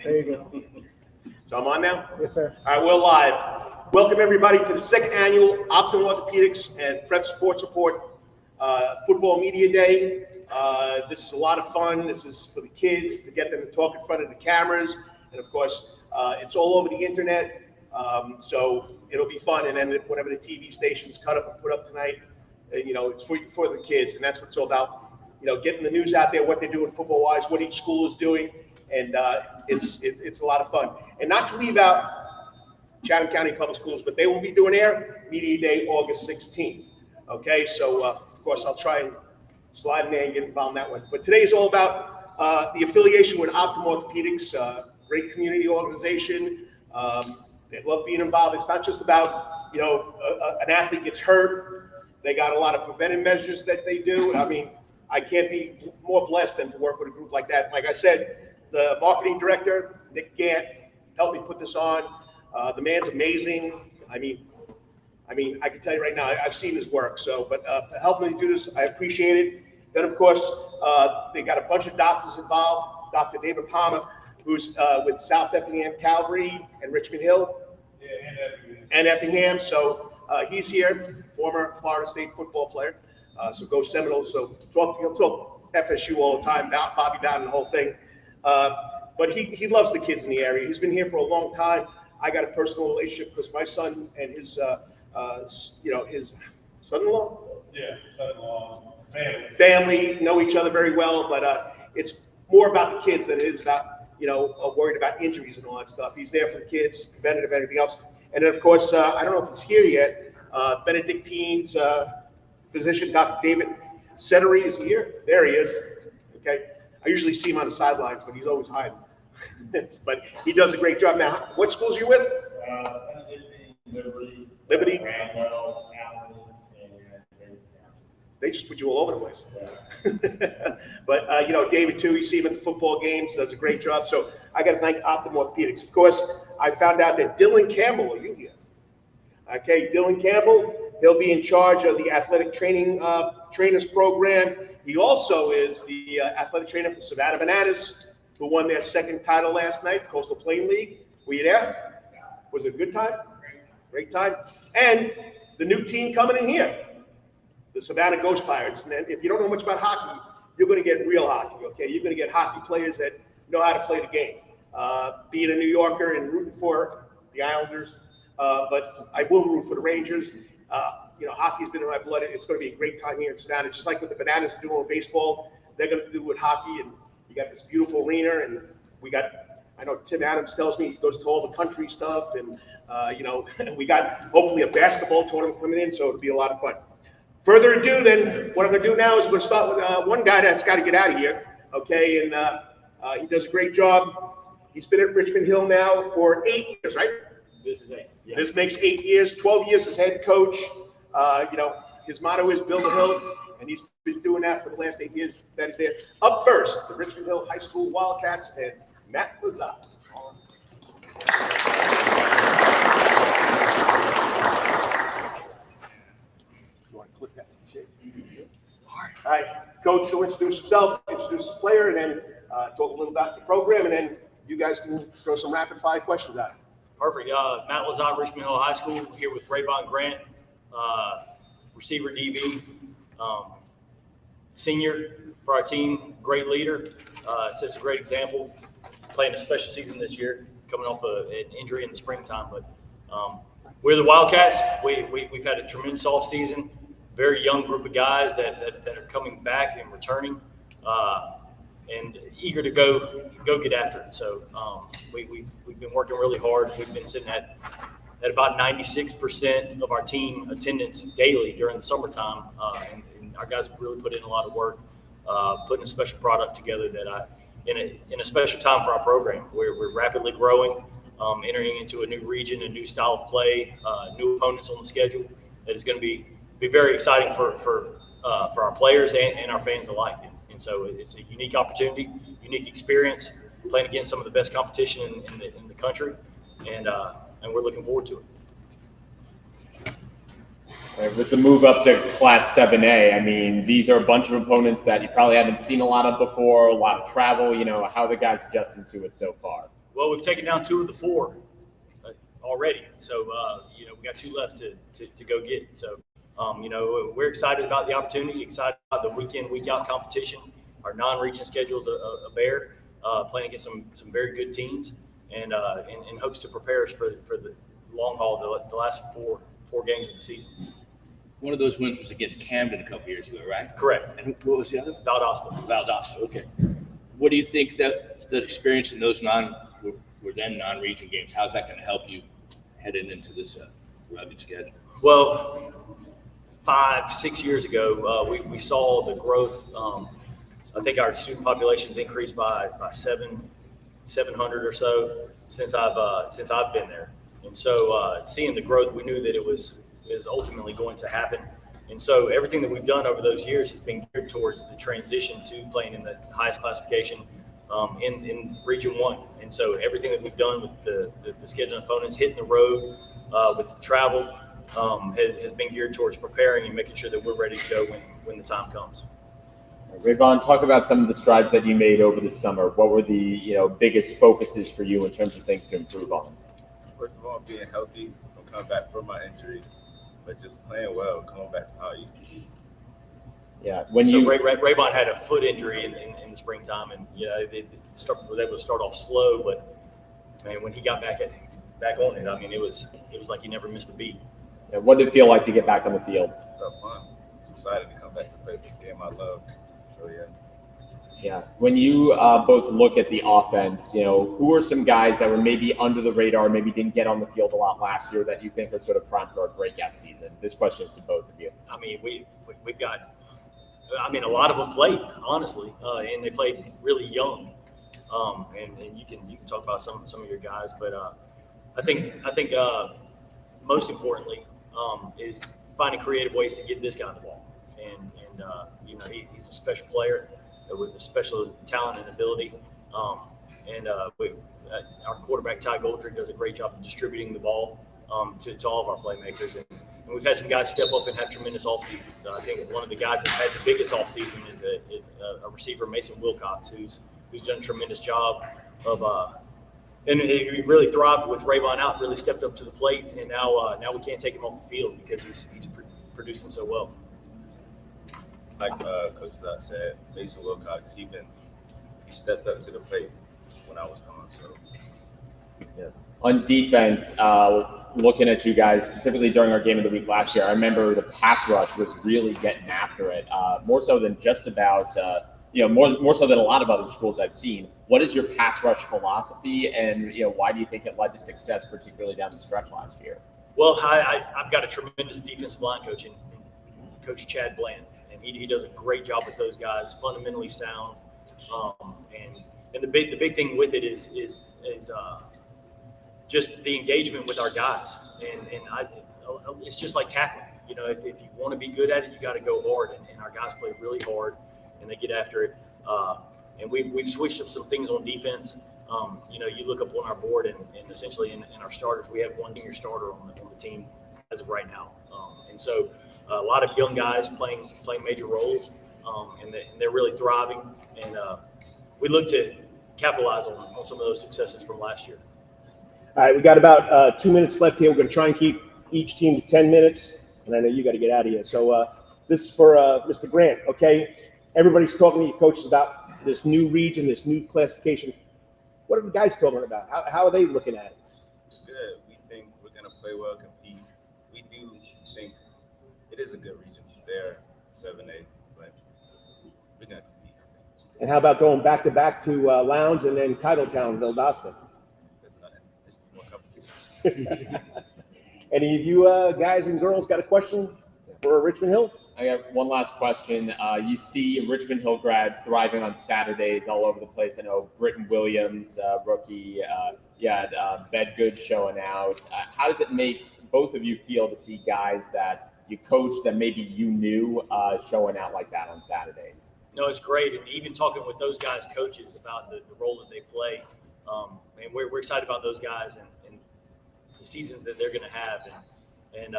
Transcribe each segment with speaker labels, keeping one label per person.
Speaker 1: There you go.
Speaker 2: So I'm on now?
Speaker 1: Yes, sir.
Speaker 2: All right, we're live. Welcome everybody to the second annual Optim Orthopedics and Prep Sports Report Football Media Day. This is a lot of fun. This is for the kids to get them to talk in front of the cameras. And of course, it's all over the internet. So it'll be fun. And then whatever the TV stations cut up and put up tonight, you know, it's for the kids. And that's what it's all about. You know, getting the news out there, what they're doing football-wise, what each school is doing. And it's a lot of fun. And not to leave out Chatham County Public Schools, but they will be doing their Media Day August 16th. Okay, so of course I'll try and slide in there and get involved in that one. But today is all about the affiliation with Optim Orthopedics, great community organization. They love being involved. It's not just about, you know, an athlete gets hurt. They got a lot of preventive measures that they do. I mean, I can't be more blessed than to work with a group like that. Like I said, the marketing director, Nick Gant, helped me put this on. The man's amazing. I mean, I can tell you right now, I've seen his work. So, but helping me do this, I appreciate it. Then, of course, they got a bunch of doctors involved. Dr. David Palmer, who's with South Effingham, Calvary, and Richmond Hill. Yeah, and Effingham. So he's here, former Florida State football player. So go Seminoles. So he'll talk FSU all the time, Bobby Bowden, the whole thing. But he loves the kids in the area. He's been here for a long time. I got a personal relationship because my son and his, his son-in-law?
Speaker 3: Yeah, son-in-law,
Speaker 2: family know each other very well, but it's more about the kids than it is about, you know, worried about injuries and all that stuff. He's there for the kids, preventative, everything else. And then, of course, I don't know if he's here yet, Benedictine's physician, Dr. David Cenary, is he here? There he is. Okay. I usually see him on the sidelines, but he's always hiding. But he does a great job. Now, what schools are you with? Liberty.
Speaker 3: Bradwell, and
Speaker 2: They just put you all over the place. Yeah. But, you know, David, too, you see him at the football games, does a great job. So I got to thank Optim Orthopedics. Of course, I found out that Dylan Campbell, are you here? Okay, Dylan Campbell, he'll be in charge of the athletic training trainers program. He also is the athletic trainer for Savannah Bananas, who won their second title last night, Coastal Plain League. Were you there? Was it a good time? Great time. And the new team coming in here, the Savannah Ghost Pirates. And if you don't know much about hockey, you're going to get real hockey, okay? You're going to get hockey players that know how to play the game. Being a New Yorker and rooting for the Islanders, but I will root for the Rangers. You know, hockey's been in my blood. It's going to be a great time here in Savannah, just like what the Bananas are doing with baseball. They're going to do with hockey, and you got this beautiful arena, and we got, I know Tim Adams tells me he goes to all the country stuff, and you know, we got hopefully a basketball tournament coming in, so it'll be a lot of fun. Further ado, then, what I'm going to do now is we're going to start with one guy that's got to get out of here, okay? And he does a great job. He's been at Richmond Hill now for 8 years, right?
Speaker 3: This is 8. Yeah.
Speaker 2: This makes 8 years, 12 years as head coach. You know, his motto is build a hill, and he's been doing that for the last 8 years that he's there. Up first, the Richmond Hill High School Wildcats and Matt Lazar. You want to click that some shit? All right, Coach will introduce himself, introduce his player, and then talk a little about the program, and then you guys can throw some rapid-fire questions at him.
Speaker 4: Perfect. Matt Lazar, Richmond Hill High School, here with Rayvon Grant, receiver DB, senior for our team, great leader, sets a great example, playing a special season this year, coming off an injury in the springtime. But we're the Wildcats. We've had a tremendous offseason, very young group of guys that are coming back and returning, and eager to go get after it. So we've been working really hard. We've been sitting at about 96% of our team attendance daily during the summertime, and our guys really put in a lot of work, putting a special product together that in a special time for our program. We're rapidly growing, entering into a new region, a new style of play, new opponents on the schedule. That is going to be very exciting for our players and our fans alike. And so it's a unique opportunity, unique experience, playing against some of the best competition in the country, and we're looking forward to it.
Speaker 5: With the move up to Class 7A, I mean, these are a bunch of opponents that you probably haven't seen a lot of before, a lot of travel. You know, how are the guys adjusting to it so far?
Speaker 4: Well, we've taken down 2 of the 4 already. So, we got 2 left to go get. So, we're excited about the opportunity, excited about the week in, week out competition. Our non-region schedule is a bear, playing against some very good teams, and in hopes to prepare us for the long haul, the last four games of the season.
Speaker 1: One of those wins was against Camden a couple years ago, right?
Speaker 4: Correct.
Speaker 1: And what was the other?
Speaker 4: Valdosta.
Speaker 1: Okay. What do you think that experience in those were then non-region games? How's that going to help you heading into this rugged schedule?
Speaker 4: Well, 5-6 years ago, we saw the growth. I think our student population's increased by 700 or so since I've been there. And so seeing the growth, we knew that it was ultimately going to happen. And so everything that we've done over those years has been geared towards the transition to playing in the highest classification in Region 1. And so everything that we've done with the scheduling opponents, hitting the road, with the travel, has been geared towards preparing and making sure that we're ready to go when the time comes.
Speaker 5: Rayvon, talk about some of the strides that you made over the summer. What were the biggest focuses for you in terms of things to improve on?
Speaker 6: First of all, being healthy, I'm coming back from my injury, but just playing well, coming back to how I used to be.
Speaker 5: Yeah,
Speaker 4: Rayvon had a foot injury in the springtime, and was able to start off slow, but man, when he got back on it, I mean, it was like he never missed a beat.
Speaker 5: Yeah, what did it feel like to get back on the field?
Speaker 6: It felt fun. I was excited to come back to play the game I love. So yeah.
Speaker 5: Yeah. When you both look at the offense, who are some guys that were maybe under the radar, maybe didn't get on the field a lot last year that you think are sort of primed for a breakout season? This question is to both of you.
Speaker 4: I mean, we've got. A lot of them played, honestly, and they played really young. And you can talk about some of your guys, but I think most importantly is finding creative ways to get this guy the ball. And he's a special player with a special talent and ability. Our quarterback Ty Goldrick does a great job of distributing the ball to all of our playmakers. And we've had some guys step up and have tremendous off seasons. I think one of the guys that's had the biggest off season is a receiver, Mason Wilcox, who's done a tremendous job of and he really thrived with Rayvon out, really stepped up to the plate, and now we can't take him off the field because he's producing so well.
Speaker 6: Like Coach Zot said, Mason Wilcox, he stepped up to the plate when I was gone. So
Speaker 5: yeah. On defense, looking at you guys specifically during our game of the week last year, I remember the pass rush was really getting after it, more so than just about more so than a lot of other schools I've seen. What is your pass rush philosophy, and why do you think it led to success, particularly down the stretch last year?
Speaker 4: Well, I've got a tremendous defensive line coach in Coach Chad Bland, and he does a great job with those guys, fundamentally sound, and the big thing with it is just the engagement with our guys, and it's just like tackling. If you want to be good at it, you got to go hard, and our guys play really hard, and they get after it. And we've switched up some things on defense. You look up on our board, and essentially in our starters, we have one senior starter on the team as of right now, and so a lot of young guys playing major roles, and they're really thriving, and we look to capitalize on some of those successes from last year.
Speaker 2: All right, we got about 2 minutes left here. We're going to try and keep each team to 10 minutes, and I know you got to get out of here. So this is for Mr. Grant, okay? Everybody's talking to you coaches about this new region, this new classification. What are the guys talking about? How are they looking at it?
Speaker 6: Good. We think we're going to play well, compete. We do think it is a good region. They're 7A, but we're going to compete.
Speaker 2: And how about going back-to-back to Lowndes and then Titletown, Valdosta?
Speaker 6: It's more competition.
Speaker 2: Any of you guys and girls got a question for Richmond Hill?
Speaker 5: I got one last question. You see Richmond Hill grads thriving on Saturdays all over the place. I know Britton Williams, rookie, Bedgood showing out. How does it make both of you feel to see guys that you coach that maybe you knew showing out like that on Saturdays?
Speaker 4: No, it's great, and even talking with those guys' coaches about the role that they play, and we're excited about those guys and the seasons that they're going to have, and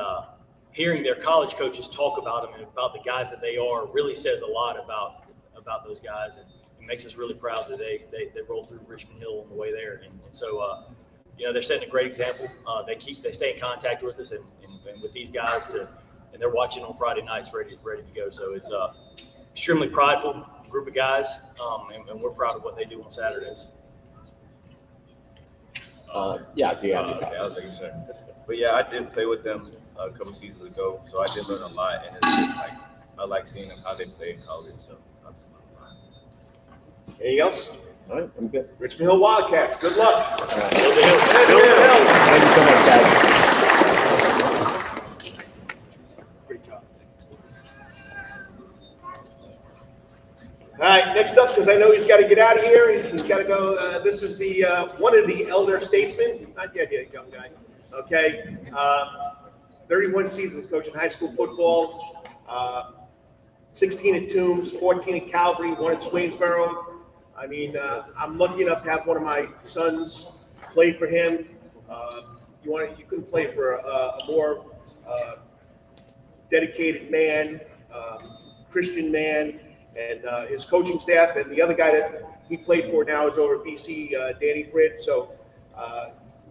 Speaker 4: hearing their college coaches talk about them and about the guys that they are really says a lot about those guys, and makes us really proud that they rolled through Richmond Hill on the way there. And so, they're setting a great example. They stay in contact with us and with these guys and they're watching on Friday nights ready to go. So it's extremely prideful group of guys, and we're proud of what they do on Saturdays.
Speaker 5: Yeah, do you have
Speaker 6: Okay, I was thinking, sir. But yeah, I did play with them a couple seasons ago, so I did learn a lot, and it's just like I like seeing them how they play in college. So that's fine.
Speaker 2: Anything else?
Speaker 5: All right, I'm good.
Speaker 2: Richmond Hill Wildcats, good luck.
Speaker 5: All right.
Speaker 4: Build the hill.
Speaker 2: Build the hill.
Speaker 5: Thank you so much, guys.
Speaker 2: Great job. All right, next up, because I know he's got to get out of here. He's got to go. This is the one of the elder statesmen. Not yet, young guy. Okay. 31 seasons coaching high school football. 16 at Toombs, 14 at Calvary, 1 at Swainsboro. I mean, I'm lucky enough to have one of my sons play for him. You couldn't play for a more dedicated man, Christian man, and his coaching staff. And the other guy that he played for now is over at BC, Danny Britt. So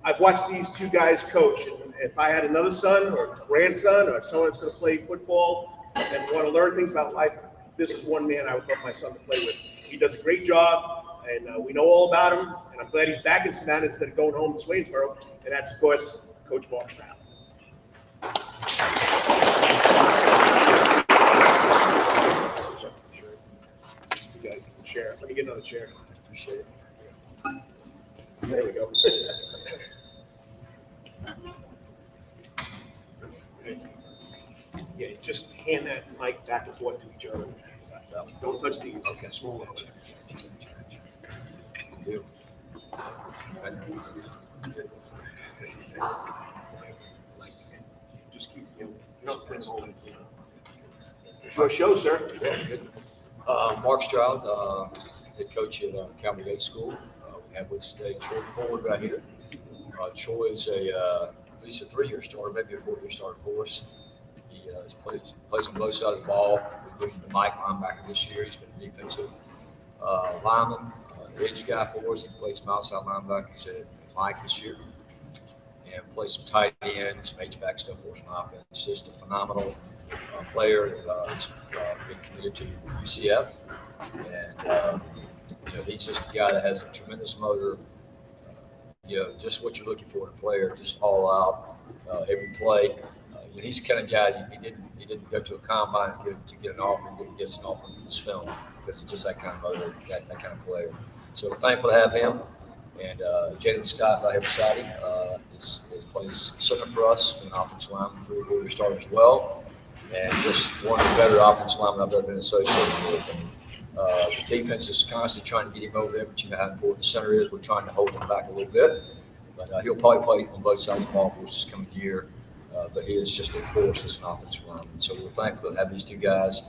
Speaker 2: I've watched these two guys coach. And if I had another son or grandson or someone that's going to play football and want to learn things about life, this is one man I would love my son to play with. He does a great job, and we know all about him. And I'm glad he's back in Savannah instead of going home to Swainsboro. And that's, of course, Coach Mark Stroud. You guys can share. Let me get another chair. Appreciate it. There we go. Yeah, just hand that mic back and forth to each other. Don't touch these. Okay. Small ones. Just keep, not putting all into it. It's your show, sir.
Speaker 7: Mark Stroud, head coach at Calvary Day School. We have with us today Troy Ford right here. Troy is at least a 3-year starter, maybe a 4-year starter for us. He plays on both sides of the ball. We bring the Mike linebacker this year. He's been a defensive lineman, edge guy for us. He plays some outside linebacker. He's at Mike this year. And plays some tight end, some H-back stuff for us on offense. Just a phenomenal player. He's been committed to UCF. And, he's just a guy that has a tremendous motor. Just what you're looking for in a player, just all out, every play. He's the kind of guy he didn't go to a combine to get an offer, but he gets an offer from this film because he's just that kind of motor, that kind of player. So we're thankful to have him. And Jaden Scott right here beside him plays center for us, an offensive lineman, 3 or 4-year starter as well, and just one of the better offensive linemen I've ever been associated with. And the defense is constantly trying to get him over there, but you know how important the center is. We're trying to hold him back a little bit, but he'll probably play on both sides of the ball for us this coming year. But he is just a force as an offensive lineman. So we're thankful to have these two guys.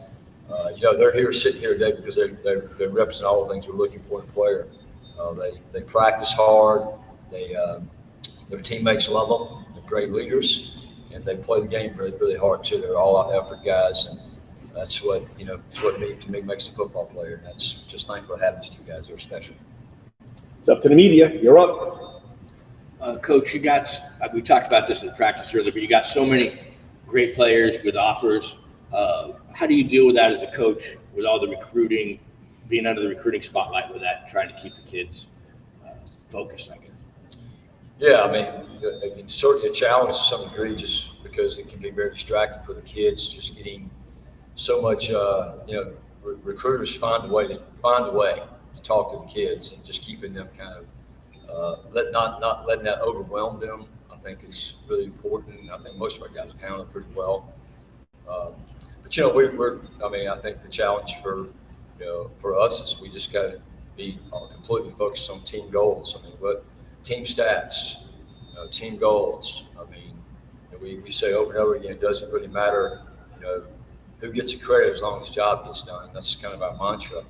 Speaker 7: They're here sitting here today because they represent all the things we're looking for in a player. They practice hard. Their teammates love them. They're great leaders, and they play the game really, really hard too. They're all-out effort guys, and that's what to me makes a football player. And that's just thankful to have these two guys. They're special.
Speaker 2: It's up to the media. You're up.
Speaker 1: Coach, we talked about this in practice earlier, but you got so many great players with offers. How do you deal with that as a coach with all the recruiting, being under the recruiting spotlight with that, trying to keep the kids focused, I guess?
Speaker 7: Yeah, I mean, it's certainly a challenge to some degree just because it can be very distracting for the kids, just getting so much, recruiters find a way to talk to the kids and just keeping them kind of, not letting that overwhelm them, I think is really important. I think most of our guys handle it pretty well. But I think the challenge for us is we just got to be completely focused on team goals. I mean, what team stats, team goals. I mean, we say over and over again, it doesn't really matter, who gets the credit as long as the job gets done. That's kind of our mantra.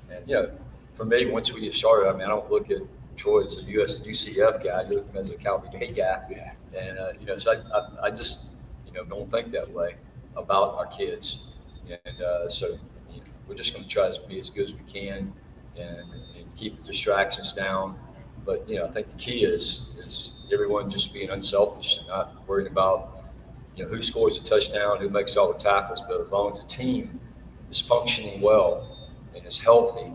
Speaker 7: And, for me, once we get started, I don't look at Troy as a UCF guy. I look at him as a Calvary Day guy. Yeah. And, so I just, don't think that way about our kids. And so we're just going to try to be as good as we can and keep distractions down. But I think the key is everyone just being unselfish and not worrying about who scores a touchdown, who makes all the tackles. But as long as the team is functioning well and is healthy,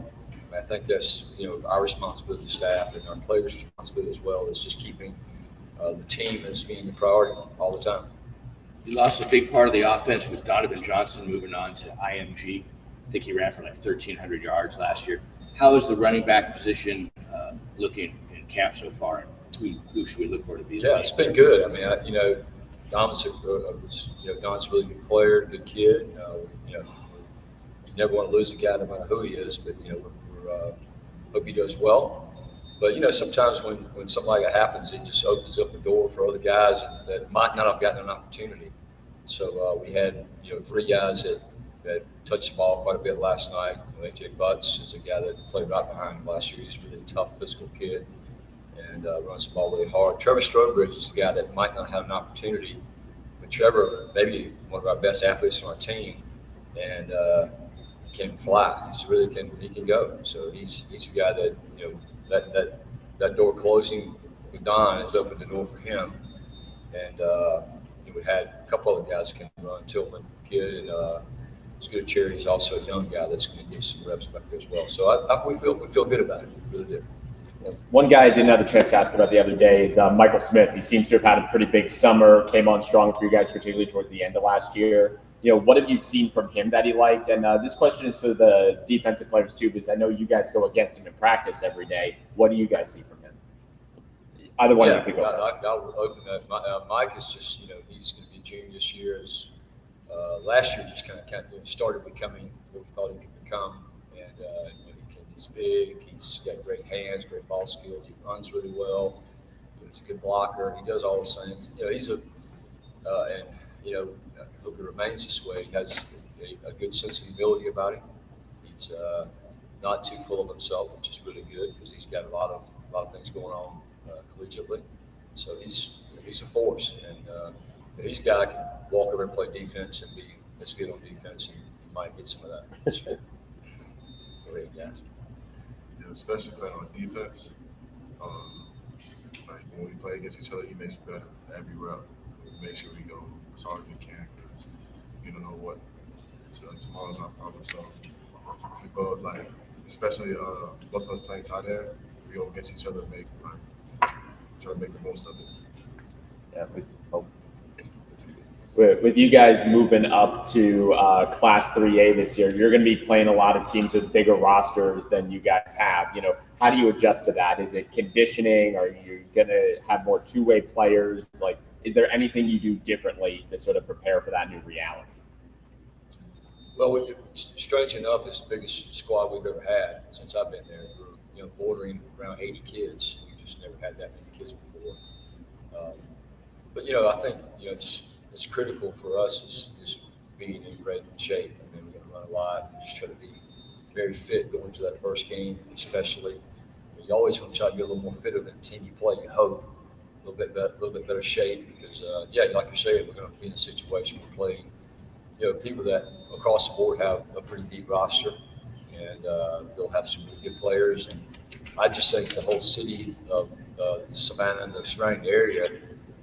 Speaker 7: I think that's our responsibility as staff and our players' responsibility as well, is just keeping the team as being the priority all the time.
Speaker 1: You lost a big part of the offense with Donovan Johnson moving on to IMG. I think he ran for like 1,300 yards last year. How is the running back position looking in camp so far? Who should we look for to be?
Speaker 7: Yeah, it's been good. I mean, Don's Don's a really good player, good kid. You never want to lose a guy no matter who he is, but we hope he does well. But sometimes when something like that happens, it just opens up the door for other guys that might not have gotten an opportunity. So we had 3 guys that touched the ball quite a bit last night. AJ Butts is a guy that played right behind him last year. He's a really tough physical kid and runs the ball really hard. Trevor Strobrich is a guy that might not have an opportunity, but Trevor, maybe one of our best athletes on our team, and can fly. He can go. So he's a guy that that door closing with Don has opened the door for him. And we had a couple other guys can run. Tillman kid, and he's good at charity. He's also a young guy that's going to get some reps back there as well. So we feel good about it. We really do.
Speaker 5: One guy I didn't have a chance to ask about the other day is Michael Smith. He seems to have had a pretty big summer, came on strong for you guys, particularly towards the end of last year. What have you seen from him that he liked? And this question is for the defensive players too, because I know you guys go against him in practice every day. What do you guys see from him? Either one of you could go first.
Speaker 7: I'll open that. Mike is just, he's going to be a junior this year. Last year, just kind of started becoming what we thought he could become. And he's big. He's got great hands, great ball skills. He runs really well. He's a good blocker. He does all those things. He's I hope it remains this way. He has a good sense of humility about him. He's not too full of himself, which is really good because he's got a lot of things going on collegiately. So he's a force, and he's a guy that can walk over and play defense and be as good on defense, and you might get some of that. Go ahead, guys.
Speaker 8: Yeah, especially playing on defense. Like when we play against each other, he makes me better every rep. We make sure we go as hard as we can because you don't know what tomorrow's our problem. So we both especially both of us playing tight end, we go against each other, try to make the most of it.
Speaker 5: Yeah. With you guys moving up to Class 3A this year, you're going to be playing a lot of teams with bigger rosters than you guys have. How do you adjust to that? Is it conditioning? Are you going to have more two-way players? Is there anything you do differently to sort of prepare for that new reality?
Speaker 7: Well, strange enough, it's the biggest squad we've ever had since I've been there. We're bordering around 80 kids. We just never had that many kids before. But I think it's critical for us is being in great shape. We're going to run a lot. We just try to be very fit going into that first game, especially. You always want to try to get a little more fitter than the team you play. You hope a little bit better shape because, like you're saying, we're going to be in a situation we're playing. People that across the board have a pretty deep roster, and they'll have some really good players. And I just think the whole city of Savannah and the surrounding area,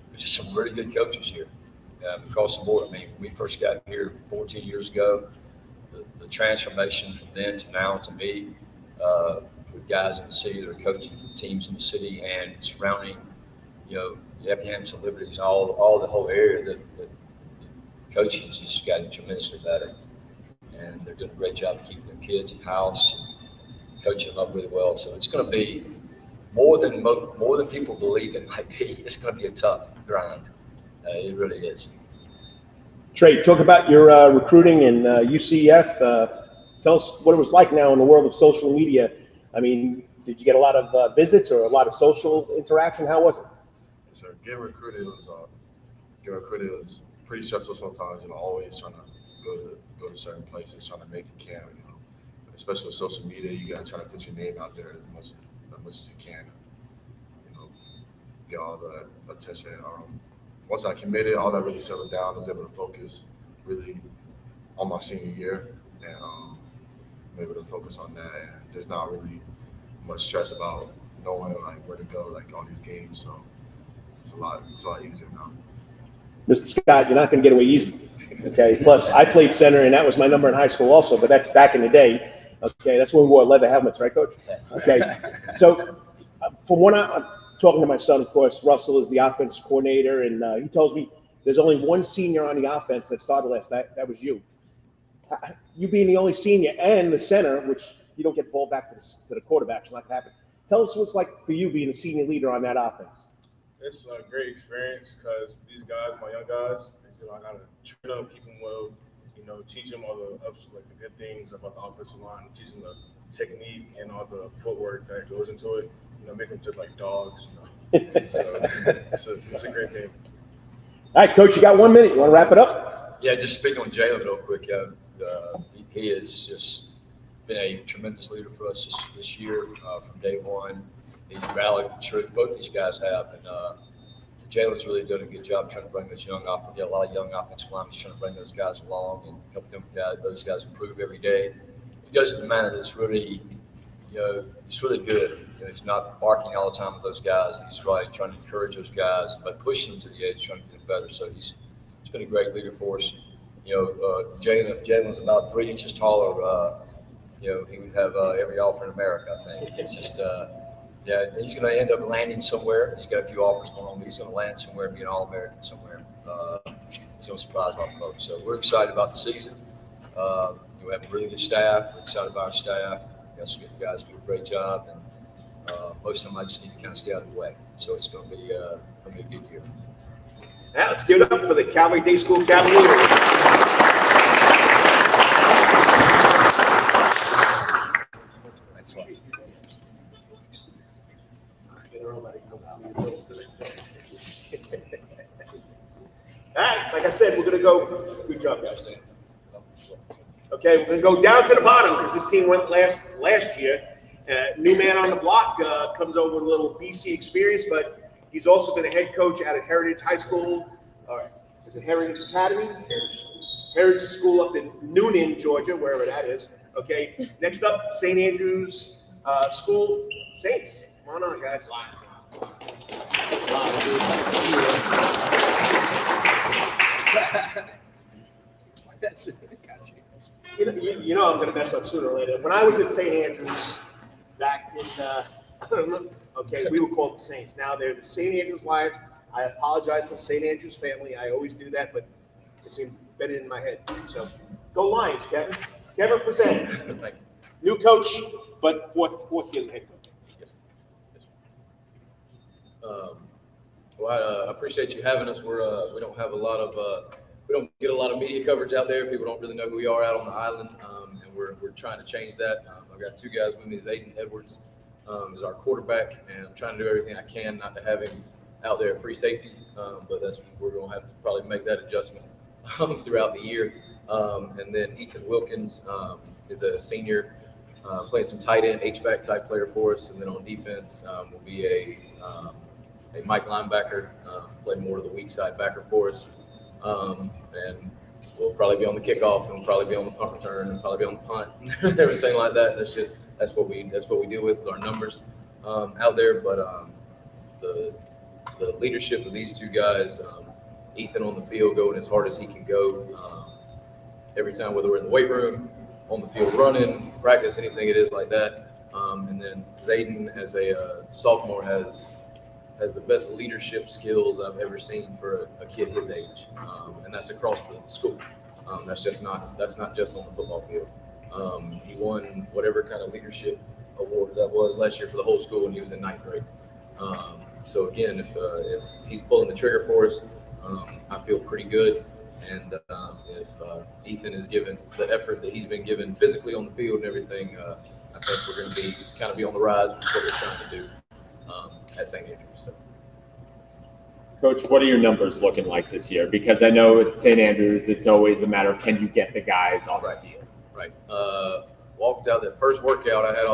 Speaker 7: there's just some really good coaches here across the board. When we first got here 14 years ago, the transformation from then to now to me, with guys in the city that are coaching teams in the city and surrounding, the Effingham and Liberties, all the whole area that coaching has just gotten tremendously better. And they're doing a great job of keeping their kids in house and coaching them up really well. So it's going to be more than people believe it might be. It's going to be a tough grind. It really is.
Speaker 2: Trey, talk about your recruiting in UCF. Tell us what it was like now in the world of social media. Did you get a lot of visits or a lot of social interaction? How was it?
Speaker 8: Yes, sir. Getting recruited was pretty stressful sometimes. Always trying to go to certain places, trying to make a camp. Especially with social media, you gotta try to put your name out there as much as you can. Get all the attention. Once I committed, all that really settled down. I was able to focus really on my senior year and I'm able to focus on that, and there's not really much stress about knowing like where to go, like all these games. So it's a lot easier now.
Speaker 2: Mr. Scott, you're not going to get away easy. Okay. Plus, I played center, and that was my number in high school also, but that's back in the day. Okay. That's when we wore leather helmets, right, Coach? Okay. So, from what I'm talking to my son, of course, Russell is the offense coordinator, and he tells me there's only one senior on the offense that started last night. That was you. You being the only senior and the center, which you don't get the ball back to the quarterback, it's not going to happen. Tell us what it's like for you being the senior leader on that offense.
Speaker 3: It's a great experience because these guys, my young guys, I gotta train them, keep them well, teach them all the the good things about the offensive line, teach them the technique and all the footwork that goes into it. Make them just like dogs. So it's a great game.
Speaker 2: All right, Coach, you got 1 minute. You want to wrap it up?
Speaker 7: Yeah, just speaking on Jalen real quick. He has just been a tremendous leader for us this year from day one. He's rallied. I'm sure both these guys have, and Jalen's really done a good job trying to bring those young off. A lot of young offensive linemen trying to bring those guys along and help those guys improve every day. He does it in a manner that's really, he's really good. He's not barking all the time at those guys. He's really trying to encourage those guys, but pushing them to the edge, trying to get better. So he's been a great leader for us. Jalen, if Jalen was about 3 inches taller, he would have every offer in America, I think. It's just, he's going to end up landing somewhere. He's got a few offers going on, but he's going to land somewhere and be an All-American somewhere. He's going to surprise a lot of folks. So we're excited about the season. We have a really good staff. We're excited about our staff. We got some good guys do a great job, and most of them I just need to kind of stay out of the way. So it's going to be a good year.
Speaker 2: Now let's give it up for the Calvary Day School Cavaliers. All right, like I said, we're going to go. Good job, guys. Okay, we're going to go down to the bottom because this team went last year. New man on the block comes over with a little BC experience, but he's also been a head coach out at Heritage High School. All right, is it Heritage Academy? Heritage School up in Noonan, Georgia, wherever that is. Okay, next up, St. Andrew's School. Saints, come on, guys. You know I'm going to mess up sooner or later. When I was at St. Andrews back in, we were called the Saints. Now they're the St. Andrews Lions. I apologize to the St. Andrews family. I always do that, but it's embedded in my head. So go Lions, Kevin. Kevin present. New coach, but fourth year as a head coach.
Speaker 9: Well, I appreciate you having us. We don't have a lot of we don't get a lot of media coverage out there. People don't really know who we are out on the island, and we're trying to change that. I've got 2 guys with me. Aiden Edwards is our quarterback, and I'm trying to do everything I can not to have him out there at free safety, but we're going to have to probably make that adjustment throughout the year. And then Ethan Wilkins is a senior, playing some tight end, H-back type player for us, and then on defense will be a Mike linebacker, play more of the weak side backer for us. And we'll probably be on the kickoff, and we'll probably be on the punt return, and probably be on the punt, everything like that. That's what we deal with our numbers out there. But the leadership of these 2 guys, Ethan on the field going as hard as he can go every time, whether we're in the weight room, on the field running, practice, anything it is like that. And then Zayden, as a sophomore, has the best leadership skills I've ever seen for a kid his age, and that's across the school. That's not just on the football field. He won whatever kind of leadership award that was last year for the whole school when he was in 9th grade. So again, if he's pulling the trigger for us, I feel pretty good. And if Ethan is given the effort that he's been given physically on the field and everything, I think we're going to be on the rise with what we're trying to do at St. Andrews. So.
Speaker 5: Coach, what are your numbers looking like this year? Because I know at St. Andrews, it's always a matter of can you get the guys on the field.
Speaker 9: Right. Walked out that first workout. I had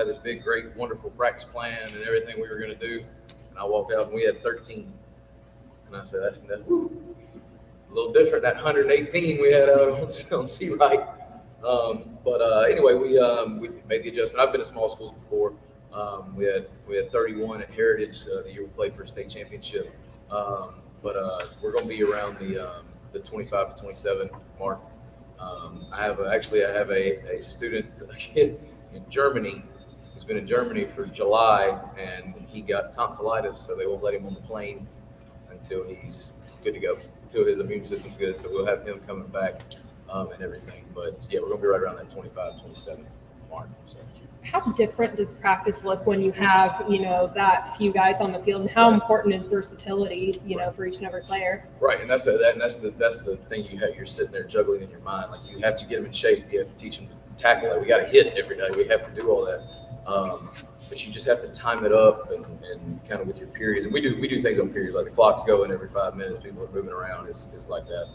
Speaker 9: this big, great, wonderful practice plan and everything we were going to do. And I walked out and we had 13. And I said, that's a little different. That 118 we had out on C right. Anyway, we made the adjustment. I've been to small schools before. We had 31 at Heritage the year we played for a state championship. We're going to be around the 25 to 27 mark. I have a student, a kid in Germany who's been in Germany for July, and he got tonsillitis, so they won't let him on the plane until he's good to go, until his immune system's good. So we'll have him coming back and everything. But yeah, we're going to be right around that 25, 27 mark. So.
Speaker 10: How different does practice look when you have, that few guys on the field, and how important is versatility, for each and every player?
Speaker 9: Right, and that's the thing you're sitting there juggling in your mind. Like, you have to get them in shape. You have to teach them to tackle. Like, we got to hit every day. We have to do all that. But you just have to time it up and kind of with your periods. And we do things on periods. Like, the clock's going every 5 minutes. People are moving around. It's like that.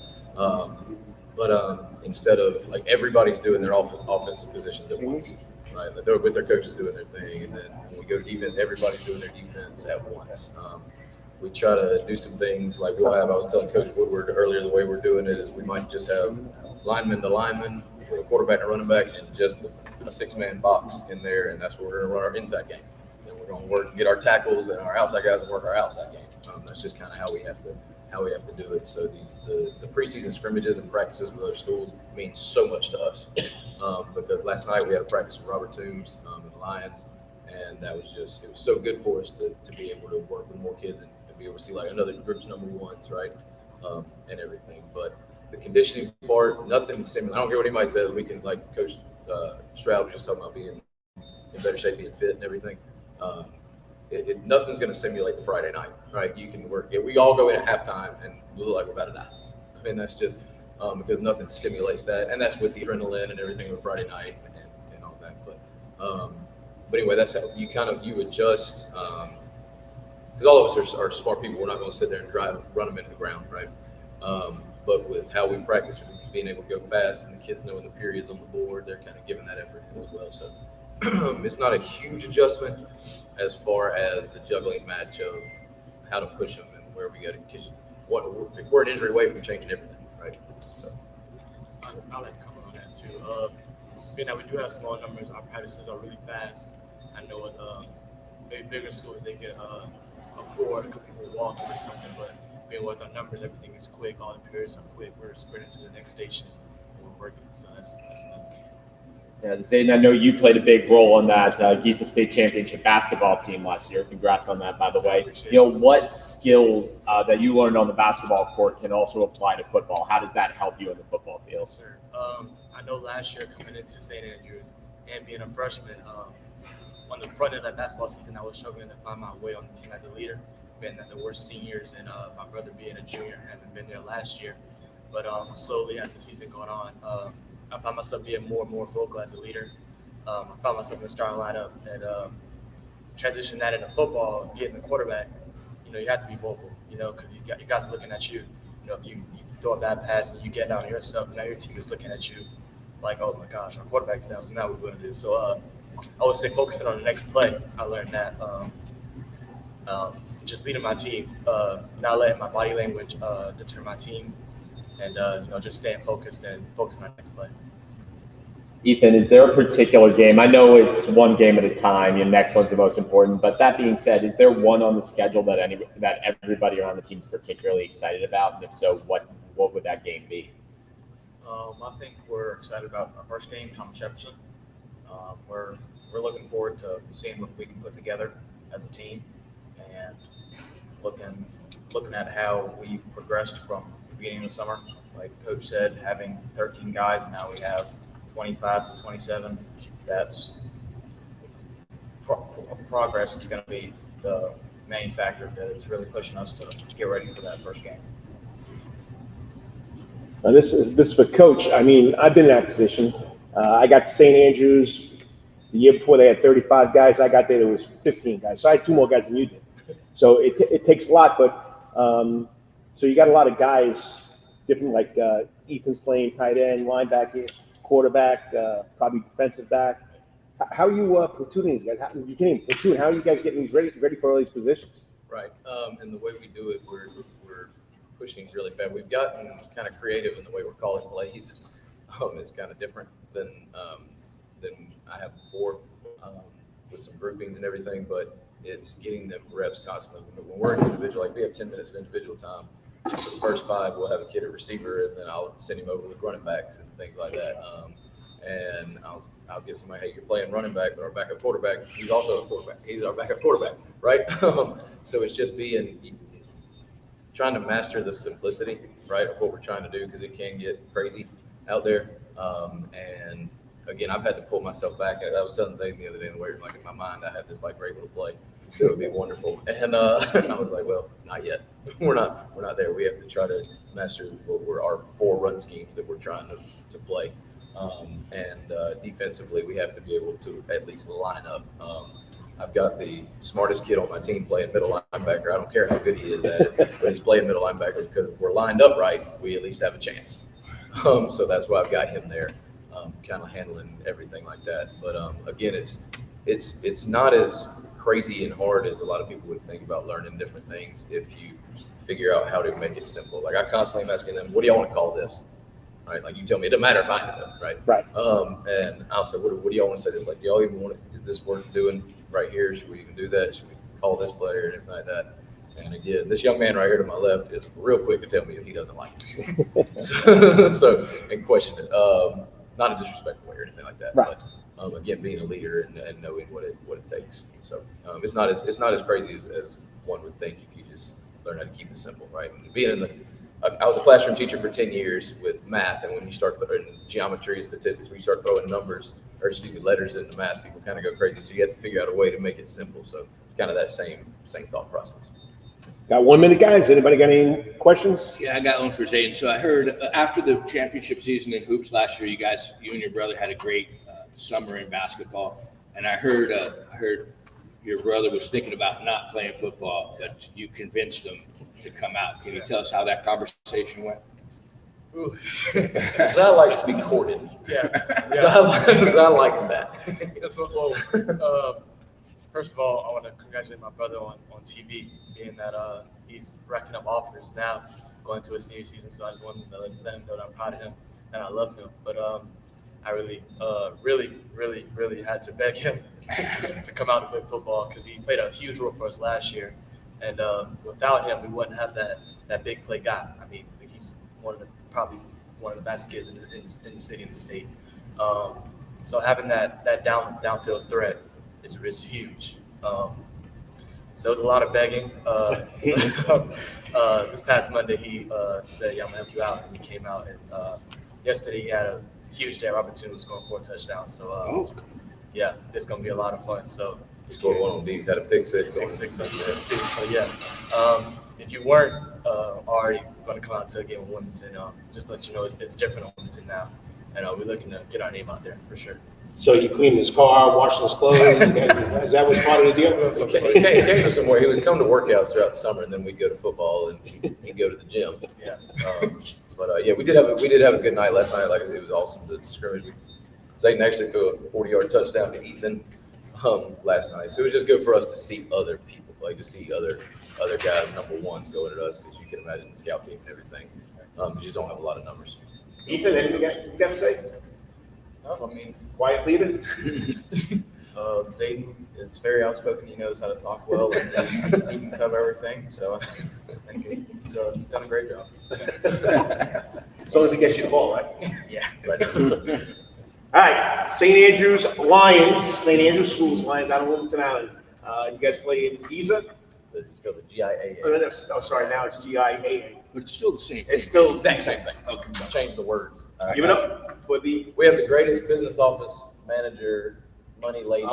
Speaker 9: Instead of, like, everybody's doing their offensive positions at once. Right, they're with their coaches doing their thing, and then when we go to defense, everybody's doing their defense at once. We try to do some things like I was telling Coach Woodward earlier, the way we're doing it is we might just have lineman to lineman, with a quarterback and running back, and just a 6-man box in there, and that's where we're going to run our inside game. And we're going to work, get our tackles, and our outside guys to work our outside game. That's just kind of how we have to do it. So the preseason scrimmages and practices with other schools mean so much to us. Because last night we had a practice with Robert Toombs and the Lions, and it was so good for us to be able to work with more kids and to be able to see like another group's number ones, right, and everything. But the conditioning part, nothing similar. I don't care what anybody says. We can, like Coach Stroud was just talking about being in better shape, being fit and everything. Nothing's going to simulate the Friday night, right? You can work. We all go in at halftime and look like we're about to die. I mean, that's just because nothing simulates that, and that's with the adrenaline and everything of Friday night and all that. But anyway, that's how you adjust. Because all of us are smart people. We're not going to sit there and run them into the ground, right? But with how we practice and being able to go fast, and the kids knowing the periods on the board, they're kind of giving that effort as well. So it's not a huge adjustment as far as the juggling match of how to push them and where we go to kids. If we're an injury away from changing everything, right? So
Speaker 11: I like to comment on that too. Being that we do have small numbers, our practices are really fast. I know with maybe bigger schools they can afford a couple people walking or something, but being with our numbers, everything is quick. All the periods are quick. We're sprinting to the next station and we're working. So that's another thing.
Speaker 5: Yeah, Zayden, I know you played a big role on that Giza State Championship basketball team last year. Congrats on that, by the way. What skills that you learned on the basketball court can also apply to football? How does that help you in the football field?
Speaker 11: Yes, sir. I know last year coming into St. Andrews and being a freshman, on the front of that basketball season, I was struggling to find my way on the team as a leader. Being that we're seniors and my brother being a junior, having been there last year. But slowly as the season going on, I found myself being more and more vocal as a leader. I found myself in the starting lineup and transition that into football, getting the quarterback. You have to be vocal, because you guys are looking at you. If you throw a bad pass and you get down on yourself, now your team is looking at you like, oh my gosh, our quarterback's down, so now what we're going to do. So I would say focusing on the next play. I learned that. Just leading my team, not letting my body language deter my team, and just staying focused and focusing on the next play.
Speaker 5: Ethan, is there a particular game? I know it's one game at a time. Your next one's the most important. But that being said, is there one on the schedule that everybody around the team is particularly excited about? And if so, what would that game be?
Speaker 4: I think we're excited about our first game, Thomas Jefferson. We're looking forward to seeing what we can put together as a team and looking at how we've progressed from the beginning of the summer. Like Coach said, having 13 guys, now we have 25 to 27. That's progress is going to be the main factor that is really pushing us to get ready for that first game.
Speaker 2: This is for Coach. I mean, I've been in that position. I got to St. Andrews the year before. They had 35 guys. I got there was 15 guys. So I had 2 more guys than you did. So it takes a lot. But so you got a lot of guys, different, like Ethan's playing tight end, linebacker, quarterback, probably defensive back. How are you platooning these guys? You can't even platoon. How are you guys getting these ready for all these positions?
Speaker 9: Right. And the way we do it, we're pushing really fast. We've gotten kind of creative in the way we're calling plays. It's kind of different than I have before, with some groupings and everything, but it's getting them reps constantly. When we're individual, like we have 10 minutes of individual time. For the first 5, we'll have a kid at receiver, and then I'll send him over with running backs and things like that. And I'll get somebody, hey, you're playing running back, but our backup quarterback, he's also a quarterback. He's our backup quarterback, right? So it's just trying to master the simplicity, right, of what we're trying to do, because it can get crazy out there. And again, I've had to pull myself back. I was telling Zayden the other day in the weight room, like in my mind, I had this like great little play. So it would be wonderful. And I was like, well, not yet. We're not there. We have to try to master what were our 4 run schemes that we're trying to play. Defensively, we have to be able to at least line up. I've got the smartest kid on my team playing middle linebacker. I don't care how good he is at it, but he's playing middle linebacker because if we're lined up right, we at least have a chance. So that's why I've got him there, kind of handling everything like that. But again, it's not as crazy and hard as a lot of people would think about learning different things if you figure out how to make it simple. Like I constantly am asking them, what do y'all want to call this? Right? Like you tell me, it doesn't matter if I know, right?
Speaker 2: Right.
Speaker 9: And I'll say, what do y'all want to say this? Like, do y'all even want it? Is this worth doing right here? Should we even do that? Should we call this player and everything like that? And again, this young man right here to my left is real quick to tell me if he doesn't like it. So, and question it. Not a disrespectful way or anything like that.
Speaker 2: Right.
Speaker 9: But again, being a leader and knowing what it takes. So it's not as crazy as one would think if you just learn how to keep it simple, right? I was a classroom teacher for 10 years with math, and when you start putting geometry and statistics, when you start throwing letters into math, people kind of go crazy. So you have to figure out a way to make it simple. So it's kind of that same thought process.
Speaker 2: Got 1 minute, guys. Anybody got any questions?
Speaker 1: Yeah, I got one for Zayden. So I heard after the championship season in hoops last year, you and your brother had a great summer in basketball, and I heard your brother was thinking about not playing football, but you convinced him to come out. Can you tell us how that conversation went?
Speaker 9: Zai likes to be courted.
Speaker 11: Yeah.
Speaker 9: Zai likes that.
Speaker 11: That's what, first of all, I want to congratulate my brother on TV, being that he's racking up offers now going to his senior season. So I just wanted to let him know that I'm proud of him and I love him. But I really had to beg him to come out and play football because he played a huge role for us last year. And without him, we wouldn't have that big play guy. I mean, he's probably one of the best kids in the city and the state. So having that downfield threat is huge. So it was a lot of begging. This past Monday, he said, "Yeah, I'm gonna help you out," and he came out. And yesterday, he had a huge day of opportunity, scoring 4 touchdowns. So yeah, it's gonna be a lot of fun. So
Speaker 9: he scored 1 on D, had a pick 6.
Speaker 11: Pick 6 on this too. So yeah, if you weren't already going to come out to a game with Wilmington, just to let you know it's different on Wilmington now, and we're looking to get our name out there for sure.
Speaker 2: So you cleaned his car, washed his clothes. Is that was part of the deal?
Speaker 9: He came to somewhere. He would come to workouts throughout the summer, and then we'd go to football and he'd go to the gym.
Speaker 11: Yeah.
Speaker 9: But yeah, we did have a good night last night. Like it was awesome. The scrimmage. Zayden actually threw a 40-yard touchdown to Ethan last night. So it was just good for us to see other people, like to see other guys, number ones, going at us, because you can imagine the scout team and everything. You just don't have a lot of numbers.
Speaker 2: Ethan, anything you got to say?
Speaker 12: No, I mean,
Speaker 2: Quiet leader.
Speaker 12: Zayden is very outspoken. He knows how to talk well, and he can cover everything. So I think he's done a great job.
Speaker 2: As long as he gets you the ball, right?
Speaker 12: Yeah.
Speaker 2: All right, St. Andrews Lions, St. Andrews Schools Lions out of Wilmington Island. You guys play in Giza?
Speaker 9: It's still the GIAA.
Speaker 2: Oh, sorry, now it's GIAA.
Speaker 1: But it's still the same thing.
Speaker 2: It's still the
Speaker 9: Same thing. Okay. Change the words.
Speaker 2: Give it up for the.
Speaker 9: We have the greatest business office manager, money lady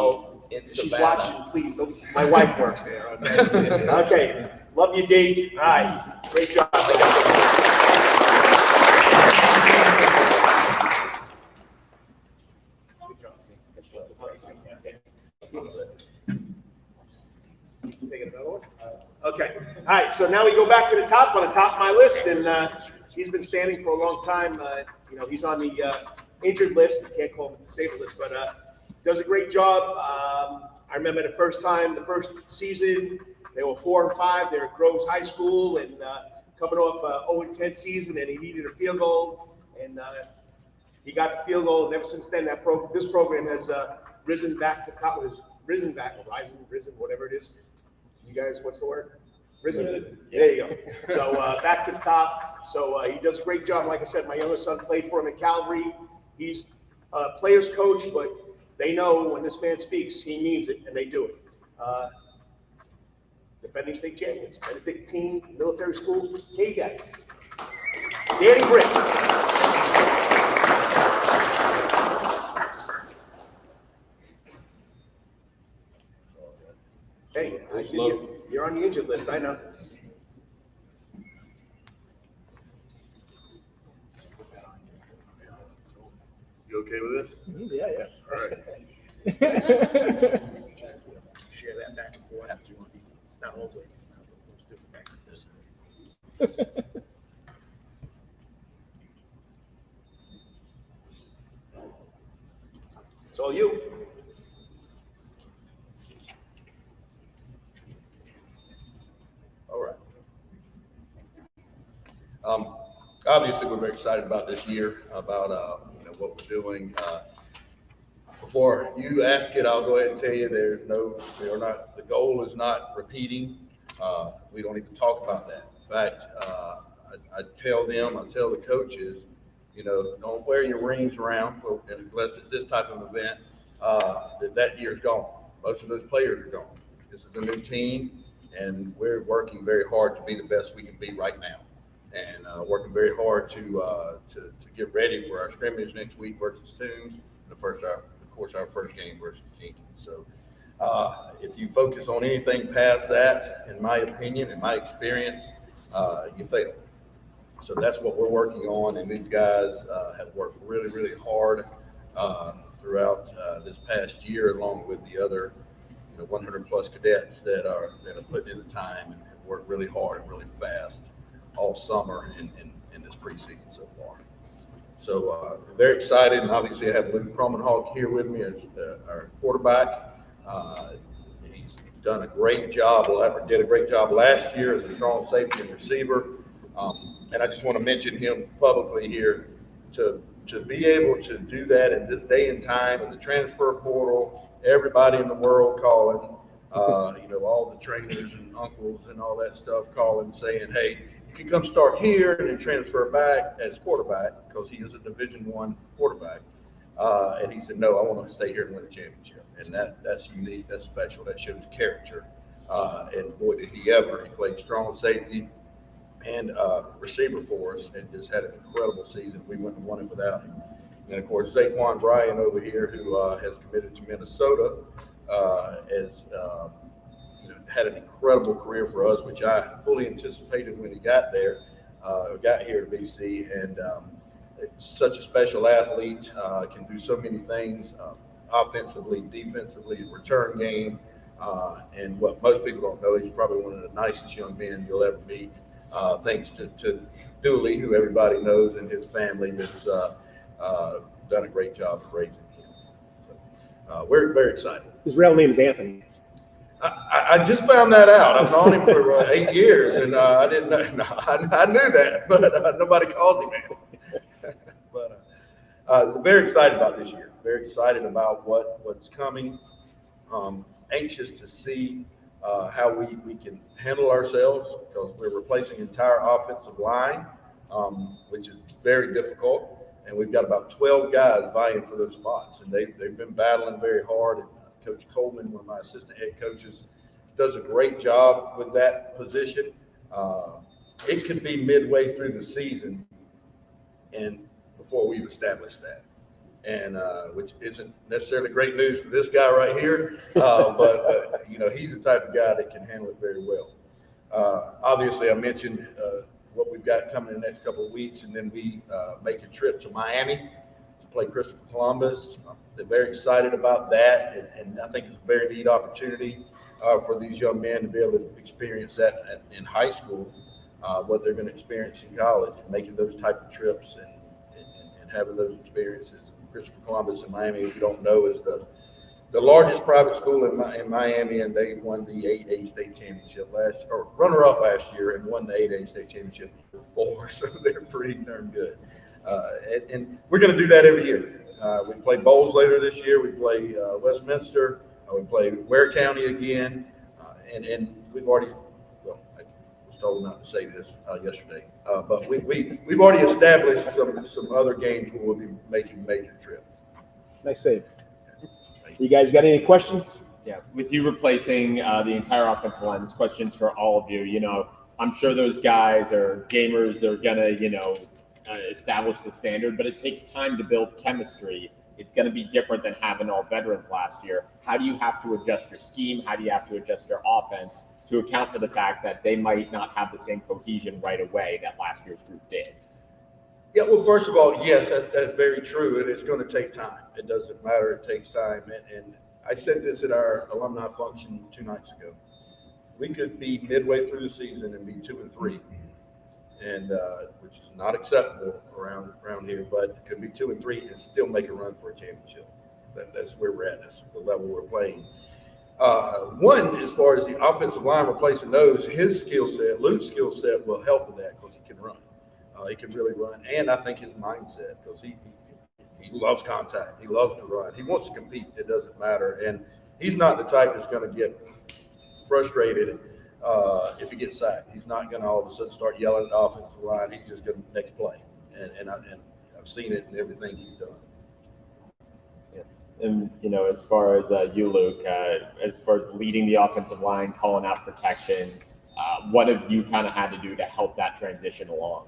Speaker 9: in
Speaker 2: She's
Speaker 9: Savannah.
Speaker 2: watching, please. Don't. My wife works there. Okay. Okay. Love you, Dave. All right. Great job. Taking another one? Okay. All right. So now we go back to the top on the top of my list, and he's been standing for a long time. He's on the injured list. I can't call him the disabled list, but does a great job. I remember the first season, they were 4-5. They were at Groves High School, and coming off a 0-10 season, and he needed a field goal, and He got the field goal, and ever since then, this program has risen, whatever it is. You guys, what's the word? Risen. There you go. So back to the top. So he does a great job. Like I said, my younger son played for him at Calvary. He's a player's coach, but they know when this man speaks, he means it, and they do it. Defending state champions, Benedictine Military School, Cadets. Danny Brick. Hey, you're on the injured list, I know.
Speaker 13: You okay with this?
Speaker 10: Yeah.
Speaker 13: All right.
Speaker 2: Just share that back and forth after you want to be not all the way. Back to this. It's all you.
Speaker 13: All right. Obviously, we're very excited about this year, about what we're doing. Before you ask it, I'll go ahead and tell you the goal is not repeating. We don't even talk about that. In fact, I tell the coaches, don't wear your rings around unless it's this type of event. That year's gone. Most of those players are gone. This is a new team, and we're working very hard to be the best we can be right now, and working very hard to get ready for our scrimmage next week versus Toombs. Our first game versus Keaton. So if you focus on anything past that, in my opinion, in my experience, you fail. So that's what we're working on, and these guys have worked really, really hard throughout this past year, along with the other 100 plus cadets that are putting in the time and have worked really hard and really fast all summer in this preseason so far. So very excited, and obviously I have Luke Promenhawk here with me as our quarterback. He's done a great job, did a great job last year as a strong safety and receiver. And I just want to mention him publicly here to be able to do that in this day and time, in the transfer portal, everybody in the world calling, all the trainers and uncles and all that stuff calling, saying, hey, you can come start here and then transfer back as quarterback, because he is a Division I quarterback. And he said, no, I want to stay here and win a championship. And that's unique, that's special, that shows character. And boy, did he ever. He played strong safety and receiver for us, and just had an incredible season. We wouldn't have won it without him. And of course, Bryan over here, who has committed to Minnesota, had an incredible career for us, which I fully anticipated when he got here to BC. And such a special athlete, can do so many things, offensively, defensively, return game. And what most people don't know, he's probably one of the nicest young men you'll ever meet. Thanks to Dooley, who everybody knows, and his family that's done a great job of raising him. So, we're very excited.
Speaker 2: His real name is Anthony.
Speaker 13: I just found that out. I've known him for 8 years, and I didn't know. No, I knew that, but nobody calls him Anthony. But very excited about this year. Very excited about what's coming. Anxious to see how we can handle ourselves, because we're replacing the entire offensive line, which is very difficult. And we've got about 12 guys vying for those spots, and they've been battling very hard. And Coach Coleman, one of my assistant head coaches, does a great job with that position. It could be midway through the season, and before we've established that, and which isn't necessarily great news for this guy right here, but he's the type of guy that can handle it very well. Obviously, I mentioned what we've got coming in the next couple of weeks, and then we make a trip to Miami to play Christopher Columbus. They're very excited about that, and I think it's a very neat opportunity for these young men to be able to experience that in high school, what they're going to experience in college, making those type of trips and having those experiences. Christopher Columbus in Miami, if you don't know, is the largest private school in Miami, and they won the 8A state championship runner-up last year, and won the 8A state championship before, so they're pretty darn good. And we're going to do that every year. We play Bowles later this year. We play Westminster. We play Ware County again. And we've already, well, I was told not to say this yesterday, but we've already established some other games where we'll be making major trips.
Speaker 2: Nice save. You guys got any questions?
Speaker 5: Yeah, with you replacing the entire offensive line, this question's for all of you. You know, I'm sure those guys are gamers. They're gonna, establish the standard, but it takes time to build chemistry. It's going to be different than having all veterans last year. How do you have to adjust your scheme? How do you have to adjust your offense to account for the fact that they might not have the same cohesion right away that last year's group did?
Speaker 13: Yeah, well, first of all, yes, that's very true, and it's going to take time. It doesn't matter, it takes time. And I said this at our alumni function 2 nights ago. We could be midway through the season and be 2-3, and which is not acceptable around here, but it could be 2-3 and still make a run for a championship. That's where we're at. That's the level we're playing. One, as far as the offensive line replacing those, his skill set, Luke's skill set will help with that because he can run. He can really run, and I think his mindset, because he loves contact. He loves to run. He wants to compete. It doesn't matter, and he's not the type that's going to get frustrated if he gets sacked. He's not going to all of a sudden start yelling at the offensive line. He's just going to next play, and I've seen it in everything he's done.
Speaker 5: And, as far as you, Luke, as far as leading the offensive line, calling out protections, what have you kind of had to do to help that transition along?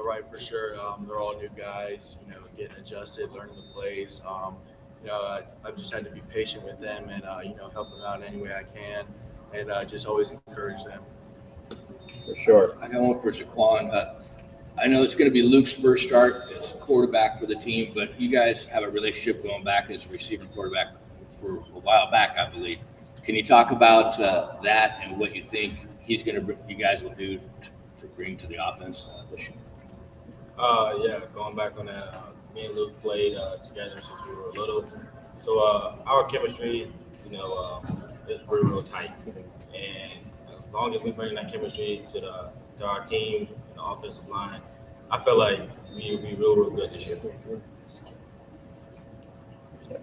Speaker 14: Right, for sure. They're all new guys, getting adjusted, learning the plays. I've just had to be patient with them and, help them out any way I can and just always encourage them.
Speaker 5: For sure.
Speaker 1: I got one for Shaquan. I know it's going to be Luke's first start as quarterback for the team, but you guys have a relationship going back as a receiving quarterback for a while back, I believe. Can you talk about that and what you think you guys will do to bring to the offense this year?
Speaker 12: Yeah, going back on that, me and Luke played together since we were little. So our chemistry, is real tight. And as long as we bring that chemistry to our team and the offensive line, I feel like we'll be real good this year.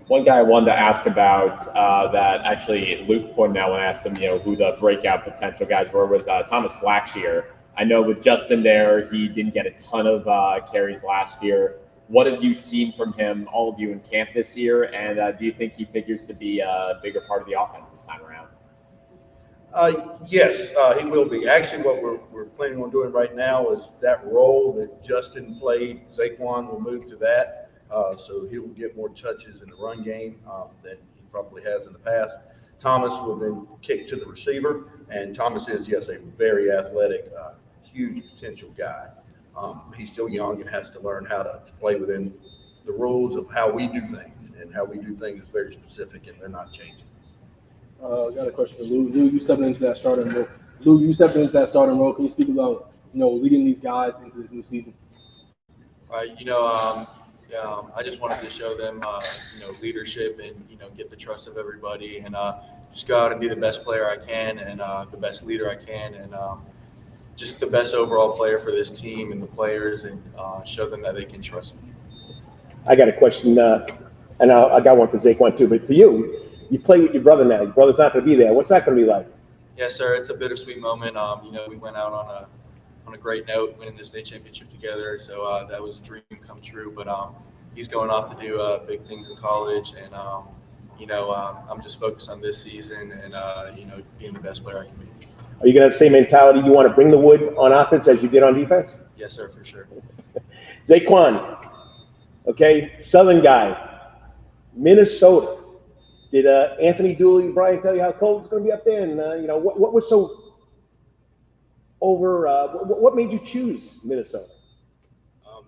Speaker 5: One guy I wanted to ask about that actually Luke pointed out when I asked him, who the breakout potential guys were was Thomas Blackshear. I know with Justin there, he didn't get a ton of carries last year. What have you seen from him, all of you in camp this year? And do you think he figures to be a bigger part of the offense this time around?
Speaker 13: Yes, he will be. Actually, what we're planning on doing right now is that role that Justin played, Zaquan will move to that. So he will get more touches in the run game than he probably has in the past. Thomas will then kick to the receiver, and Thomas is, yes, a very athletic, huge potential guy. He's still young and has to learn how to play within the rules of how we do things, and how we do things is very specific, and they're not changing.
Speaker 15: I got a question for Lou. Lou, you stepping into that starting role. Can you speak about, leading these guys into this new season?
Speaker 14: I just wanted to show them, leadership and, get the trust of everybody and just go out and be the best player I can and the best leader I can and just the best overall player for this team and the players and show them that they can trust me.
Speaker 2: I got a question, and I got one for Zaquan too, but for you, you play with your brother now. Your brother's not going to be there. What's that going to be like?
Speaker 14: Yes, sir. It's a bittersweet moment. We went out on a great note, winning the state championship together. So that was a dream come true. But he's going off to do big things in college, and I'm just focused on this season and being the best player I can be.
Speaker 2: Are you going to have the same mentality? You want to bring the wood on offense as you did on defense?
Speaker 14: Yes, sir, for sure.
Speaker 2: Zaquan, okay, Southern guy, Minnesota. Did Anthony Dooley and Bryan tell you how cold it's going to be up there? And what was so over? What made you choose Minnesota?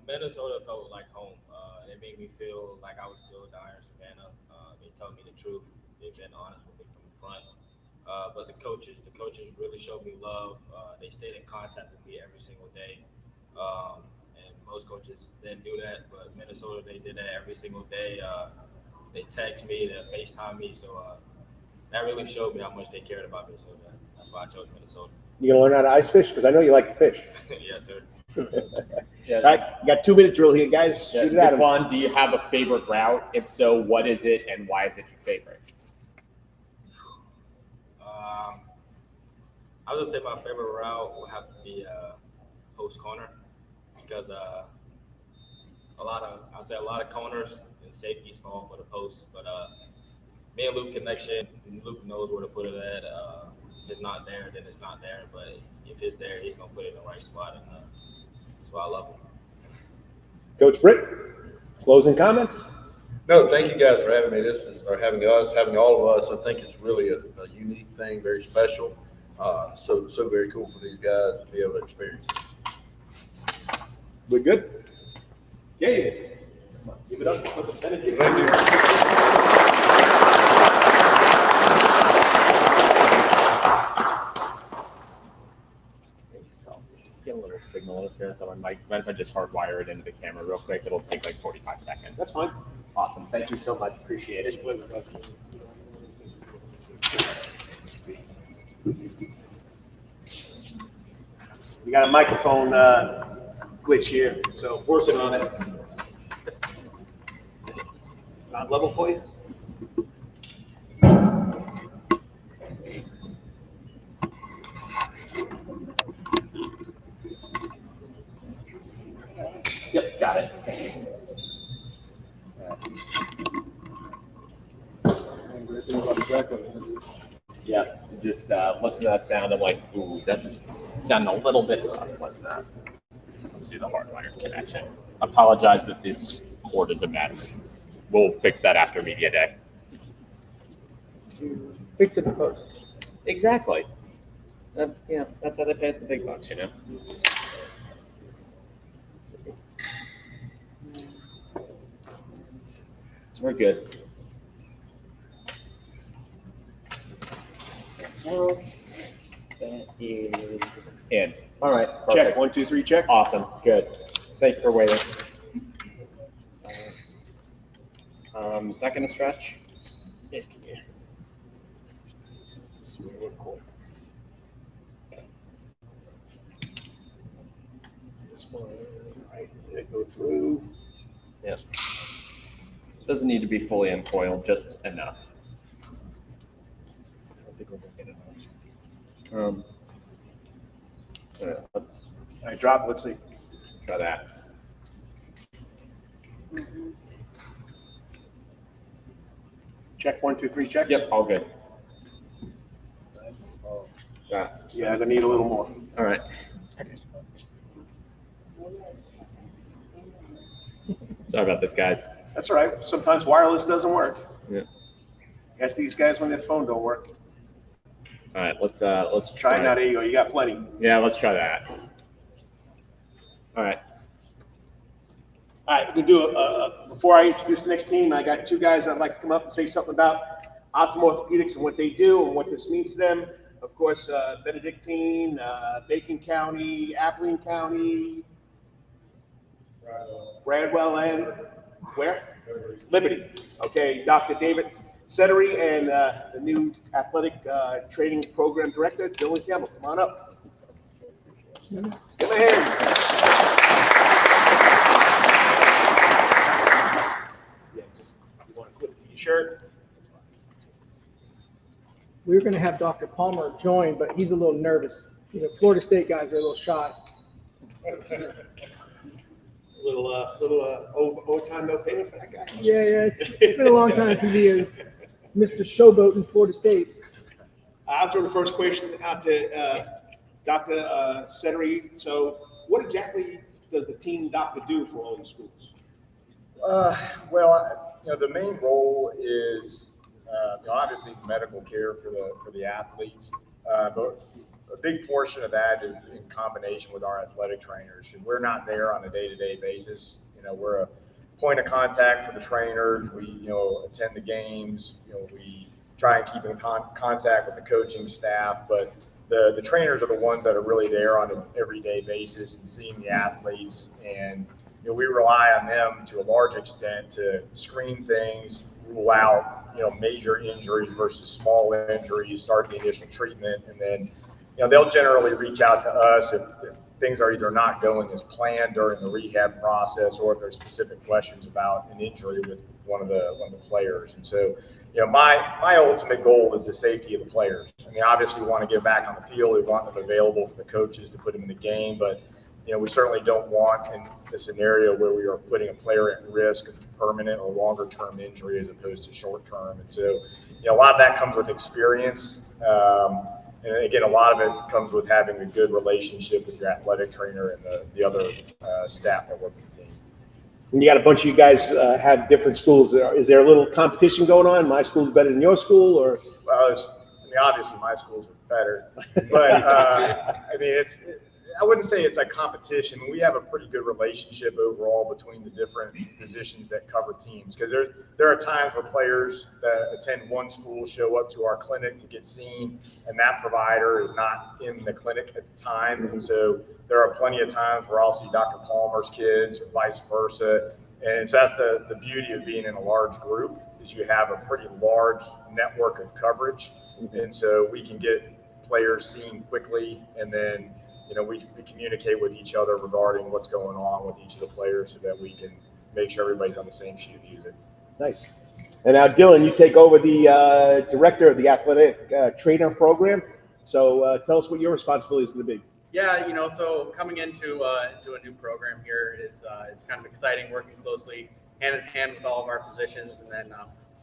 Speaker 12: Minnesota felt like home. It made me feel like I was still down in Savannah. They told me the truth. They've been honest with me from the front. But the coaches really showed me love. They stayed in contact with me every single day. And most coaches didn't do that, but Minnesota, they did that every single day. They text me, they FaceTime me, so that really showed me how much they cared about me. So that's why I chose Minnesota.
Speaker 2: You gonna learn how to ice fish? Because I know you like to fish.
Speaker 12: Yes, sir.
Speaker 2: All right, you got 2-minute drill here, guys.
Speaker 5: Yeah,
Speaker 2: Shoot it at 'em.
Speaker 5: Zaquan, do you have a favorite route? If so, what is it and why is it your favorite?
Speaker 12: I would say my favorite route would have to be post corner because a lot of corners and safeties fall for the post, but me and Luke connection, Luke knows where to put it at. If it's not there, then it's not there, but if it's there, he's gonna put it in the right spot, and that's why I love him.
Speaker 2: Coach Britt, closing comments?
Speaker 13: No, thank you guys for having me. Having all of us. I think it's really a unique thing, very special. So very cool for these guys to be able to experience it.
Speaker 2: We're good? Yeah. Give it up for the Benedictine.
Speaker 13: Thank you.
Speaker 5: Get a little signal interference on my mic. Mind if I just hardwire it into the camera real quick? It'll take like 45 seconds.
Speaker 2: That's fine.
Speaker 5: Awesome. Thank you so much. Appreciate it.
Speaker 2: We got a microphone glitch here, so working on it. Sound level for you?
Speaker 5: Yep, got it. Yeah, just listen to that sound. I'm like, ooh, that's sounding a little bit rough. Let's do the hardwired connection. Apologize if this cord is a mess. We'll fix that after media day.
Speaker 16: Fix it in post.
Speaker 5: Exactly. Yeah, that's why they pay us the big bucks, you know. We're good. That is in. All right. Perfect.
Speaker 2: Check. 1, 2, 3, check.
Speaker 5: Awesome. Good. Thank you for waiting. Is that going to stretch?
Speaker 2: Yeah. Cool. This one, right, go through.
Speaker 5: Yeah. Doesn't need to be fully uncoiled, just enough.
Speaker 2: I don't think we're gonna get enough.
Speaker 5: Let's
Speaker 2: All right, drop. Let's see.
Speaker 5: try that.
Speaker 2: Check. 1, 2, 3, check.
Speaker 5: Yep, all good. Yeah.
Speaker 2: Yeah, I'm gonna need a little more.
Speaker 5: All right. Sorry about this, guys.
Speaker 2: That's all right. Sometimes wireless doesn't work.
Speaker 5: Yeah.
Speaker 2: Ask these guys when their phone don't work.
Speaker 5: All right, let's
Speaker 2: Try it now. There you go. You got plenty.
Speaker 5: Yeah, let's try that. All right.
Speaker 2: All right, we can do before I introduce the next team, I got 2 guys I'd like to come up and say something about Optim Orthopedics and what they do and what this means to them. Of course, Benedictine, Bacon County, Appling County, Bradwell, and where? Liberty. Okay, Dr. David Cenary and the new athletic training program director, Dylan Campbell. Come on up. Give him a hand. Yeah, just you want to clip it to your shirt.
Speaker 16: We were going to have Dr. Palmer join, but he's a little nervous. You know, Florida State guys are a little shy.
Speaker 2: Little overtime no payment for that guy.
Speaker 16: Yeah, it's been a long time since he is Mr. Showboat in Florida State.
Speaker 2: I'll throw the first question out to Dr. Cenary. So, what exactly does the team doctor do for all these schools?
Speaker 17: Well, the main role is obviously medical care for the athletes, but a big portion of that is in combination with our athletic trainers, and we're not there on a day-to-day basis. We're a point of contact for the trainers. We attend the games. We try and keep in contact with the coaching staff, but the trainers are the ones that are really there on an everyday basis and seeing the athletes, and we rely on them to a large extent to screen things, rule out major injuries versus small injuries, start the initial treatment, and then they'll generally reach out to us if things are either not going as planned during the rehab process, or if there's specific questions about an injury with one of the players. And so, my ultimate goal is the safety of the players. I mean, obviously we want to get back on the field. We want them available for the coaches to put them in the game, but we certainly don't want in a scenario where we are putting a player at risk of permanent or longer term injury as opposed to short term. And so, a lot of that comes with experience. And again, a lot of it comes with having a good relationship with your athletic trainer and the other staff that work with the team.
Speaker 2: And you got a bunch of you guys have different schools. Is there a little competition going on? My school's better than your school, or?
Speaker 17: Well, obviously my schools are better, but I wouldn't say it's a competition. We have a pretty good relationship overall between the different positions that cover teams, because there are times where players that attend one school show up to our clinic to get seen, and that provider is not in the clinic at the time. And so there are plenty of times where I'll see Dr. Palmer's kids or vice versa. And so that's the beauty of being in a large group, is you have a pretty large network of coverage. And so we can get players seen quickly, and then we communicate with each other regarding what's going on with each of the players so that we can make sure everybody's on the same sheet of music.
Speaker 2: Nice. And now, Dylan, you take over the director of the athletic trainer program. So tell us what your responsibility is going to be.
Speaker 18: Yeah, so coming into a new program here is it's kind of exciting, working closely hand in hand with all of our positions, and then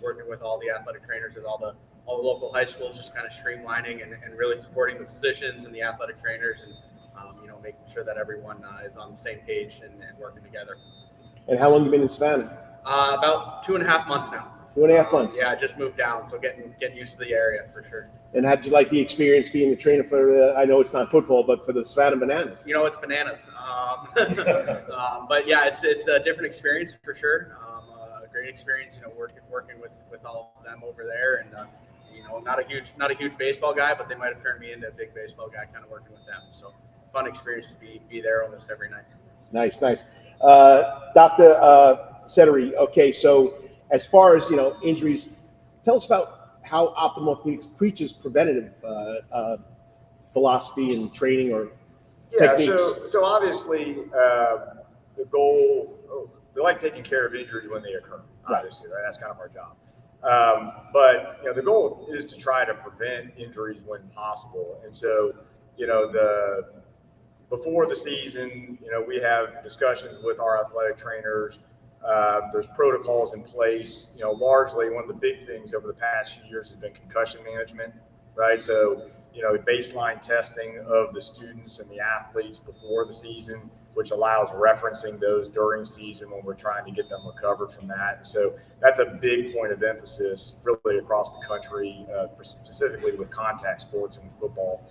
Speaker 18: working with all the athletic trainers at all the local high schools, just kind of streamlining and really supporting the physicians and the athletic trainers, and making sure that everyone is on the same page and working together.
Speaker 2: And how long have you been in Savannah?
Speaker 18: About 2.5 months now.
Speaker 2: 2.5 months.
Speaker 18: Yeah, I just moved down, so getting used to the area for sure.
Speaker 2: And how did you like the experience being the trainer for I know it's not football, but for the Savannah Bananas?
Speaker 18: It's bananas. But yeah, it's a different experience for sure. A great experience, working with all of them over there, and not a huge baseball guy, but they might have turned me into a big baseball guy, kind of working with them. So fun experience to be there almost every night.
Speaker 2: Nice. Dr. Cenary, okay, so as far as injuries, tell us about how Optim Orthopedics preaches preventative philosophy and training or techniques.
Speaker 17: So obviously the goal, we like taking care of injuries when they occur. Obviously, right? That's kind of our job. But the goal is to try to prevent injuries when possible. And so before the season, we have discussions with our athletic trainers. There's protocols in place. Largely one of the big things over the past few years has been concussion management, right? So, baseline testing of the students and the athletes before the season, which allows referencing those during season when we're trying to get them recovered from that. So that's a big point of emphasis really across the country, specifically with contact sports and football.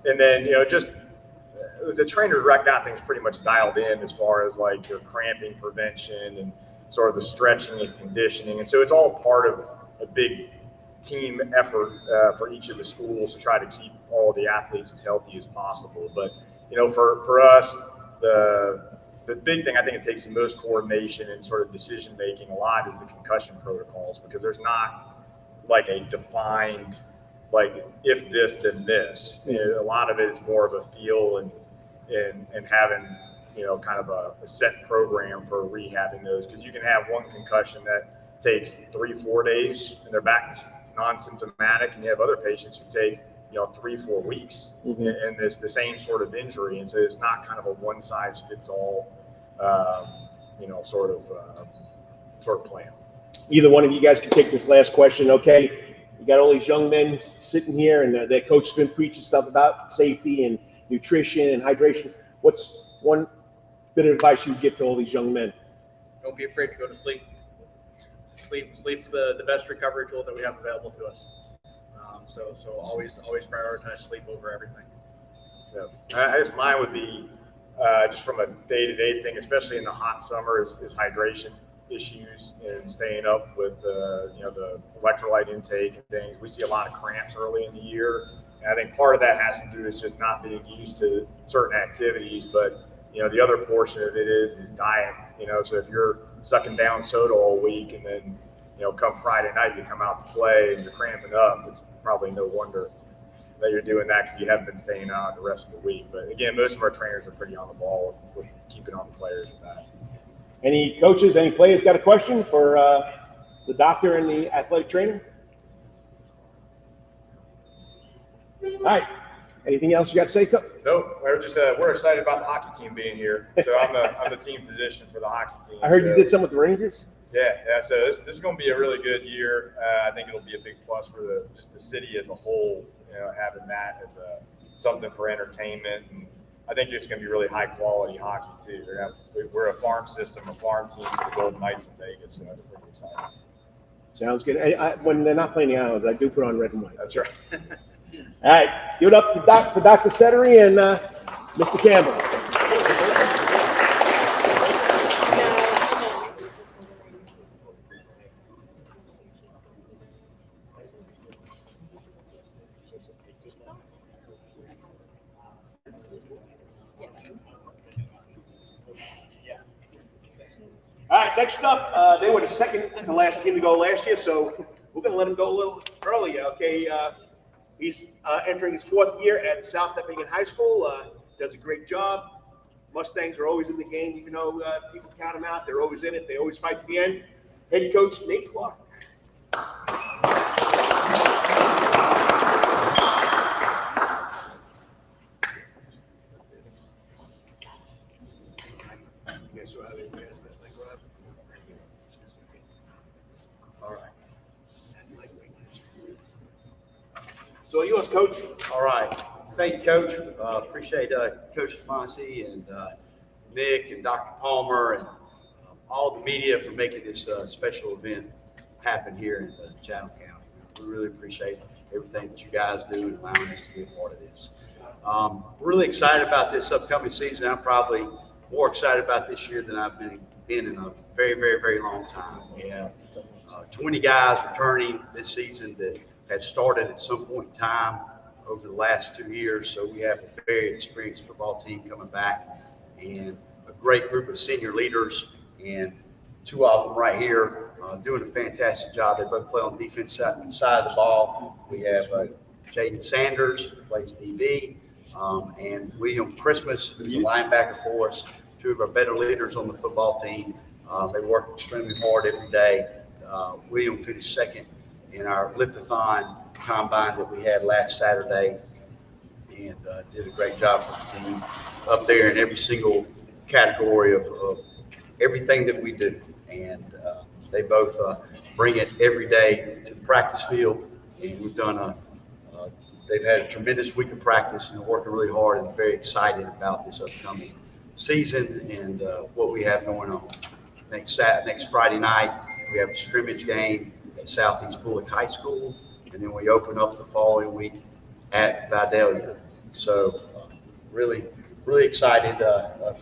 Speaker 17: And then, just the trainers got things pretty much dialed in as far as like your cramping prevention and sort of the stretching and conditioning. And so it's all part of a big team effort for each of the schools to try to keep all the athletes as healthy as possible. But, for us, the big thing, I think it takes the most coordination and sort of decision making a lot is the concussion protocols, because there's not like a defined, like if this, then this. A lot of it is more of a feel and having, kind of a set program for rehabbing those, because you can have one concussion that takes 3-4 days and they're back non-symptomatic, and you have other patients who take 3-4 weeks and it's the same sort of injury. And so it's not kind of a one size fits all sort of plan.
Speaker 2: Either one of you guys can take this last question. Okay, you got all these young men sitting here, and their coach has been preaching stuff about safety and nutrition and hydration. What's one bit of advice you'd give to all these young men?
Speaker 18: Don't be afraid to go to sleep. Sleep's the best recovery tool that we have available to us. So always prioritize sleep over everything.
Speaker 17: Yeah, I guess mine would be just from a day-to-day thing, especially in the hot summer, is hydration issues and staying up with the electrolyte intake and things. We see a lot of cramps early in the year, and I think part of that has to do with just not being used to certain activities. But the other portion of it is diet. So if you're sucking down soda all week and then come Friday night you come out to play and you're cramping up, it's probably no wonder that you're doing that because you haven't been staying on the rest of the week. But again, most of our trainers are pretty on the ball with keeping on the players with that.
Speaker 2: Any coaches, any players got a question for the doctor and the athletic trainer? All right. Anything else you got to say, Coach?
Speaker 17: Nope. We're excited about the hockey team being here. So I'm the team physician for the hockey team.
Speaker 2: I heard you did some with the Rangers.
Speaker 17: Yeah. So this is going to be a really good year. I think it'll be a big plus for just the city as a whole. Having that as something for entertainment, and I think it's going to be really high quality hockey too. We're a farm system, a farm team for the Golden Knights in Vegas, so I'm pretty excited.
Speaker 2: Sounds good. When they're not playing the Islands, I do put on red and white.
Speaker 17: That's right.
Speaker 2: All right, give it up for Dr. Cenary and Mr. Campbell. All right, next up, they were the second to last team to go last year, so we're going to let him go a little early. Okay, he's entering his 4th year at South Effingham High School. Does a great job. Mustangs are always in the game, even though people count them out. They're always in it. They always fight to the end. Head coach Nate Clark.
Speaker 19: All right.
Speaker 2: So yours, Coach.
Speaker 19: All right. Thank you, Coach. Appreciate Coach Fonzie and Nick and Dr. Palmer and all the media for making this special event happen here in Chatham County. We really appreciate everything that you guys do and allowing us to be a part of this. We're really excited about this upcoming season. I'm probably more excited about this year than I've been in a very, very, very long time. We have 20 guys returning this season that had started at some point in time over the last 2 years. So we have a very experienced football team coming back and a great group of senior leaders, and 2 of them right here doing a fantastic job. They both play on the defense side of the ball. We have Jaden Sanders, who plays DB, and William Christmas, who's a linebacker for us, 2 of our better leaders on the football team. They work extremely hard every day. William finished 2nd in our lift-a-thon combine that we had last Saturday, and did a great job for the team up there in every single category of everything that we do. And they both bring it every day to the practice field, and we've done they've had a tremendous week of practice and are working really hard, and very excited about this upcoming season and what we have going on. Next Friday night, we have a scrimmage game at Southeast Bullock High School, and then we open up the following week at Vidalia. So really, really excited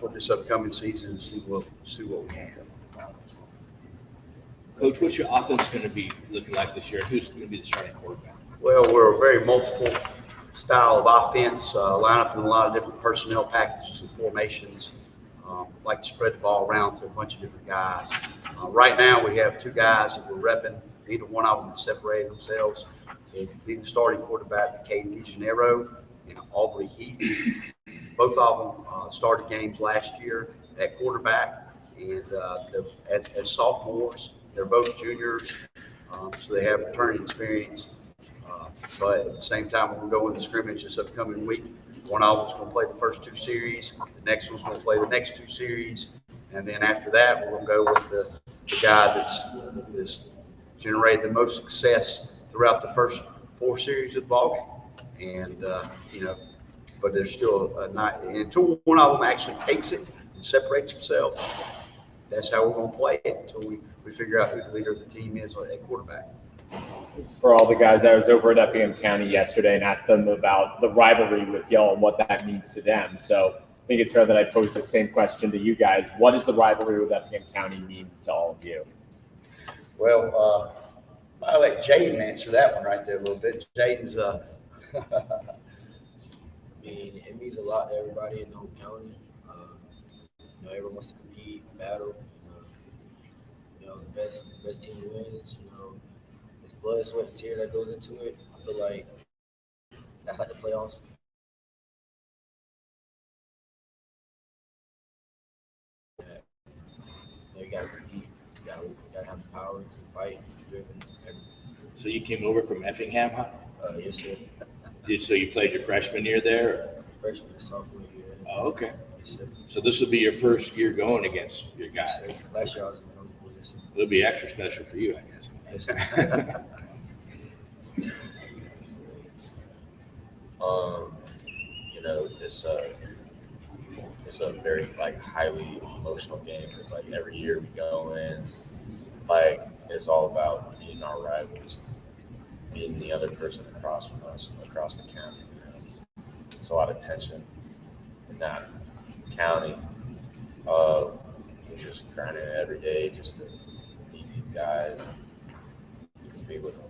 Speaker 19: for this upcoming season and see what we can do.
Speaker 1: Coach, what's your offense going to be looking like this year? Who's going to be the starting quarterback?
Speaker 19: Well, we're a very multiple style of offense, line up in a lot of different personnel packages and formations. Like to spread the ball around to a bunch of different guys. Right now, we have 2 guys that we're repping. Neither one of them has separated themselves to be the starting quarterback, Keaton and Aubrey Heath. Both of them started games last year at quarterback, and as sophomores, they're both juniors, so they have returning experience. But at the same time, we're going to scrimmage this upcoming week. One of them's going to play the first 2 series. The next one's going to play the next 2 series. And then after that, we're going to go with the guy that's generated the most success throughout the first 4 series of the ballgame. And, but there's still not, until one of them actually takes it and separates himself, that's how we're going to play it until we figure out who the leader of the team is at quarterback.
Speaker 5: For all the guys, I was over at Effingham County yesterday and asked them about the rivalry with y'all and what that means to them. So I think it's fair that I posed the same question to you guys. What does the rivalry with Effingham County mean to all of you?
Speaker 19: Well, I'll let Jaden answer that one right there a little bit. Jaden's
Speaker 20: I mean, it means a lot to everybody in the whole county. Everyone wants to compete, battle. The best team wins. It's blood, sweat, and tear that goes into it. I feel like that's like the playoffs. You gotta compete. You gotta have the power to fight, driven, everything.
Speaker 1: So you came over from Effingham, huh?
Speaker 20: Yes, sir.
Speaker 1: So you played your freshman year there?
Speaker 20: Freshman and sophomore year.
Speaker 1: Oh, okay.
Speaker 20: Yes, sir.
Speaker 1: So this will be your first year going against your guys.
Speaker 20: Yes, sir. Last year I was in middle school. Yes, sir.
Speaker 1: It'll be extra special for you, I guess.
Speaker 20: Yes, sir.
Speaker 21: You know, it's a very like highly emotional game because like every year we go in, like it's all about beating our rivals, beating the other person across from us, across the county. You know? It's a lot of tension in that county. We're just grinding every day just to meet these guys and be with them.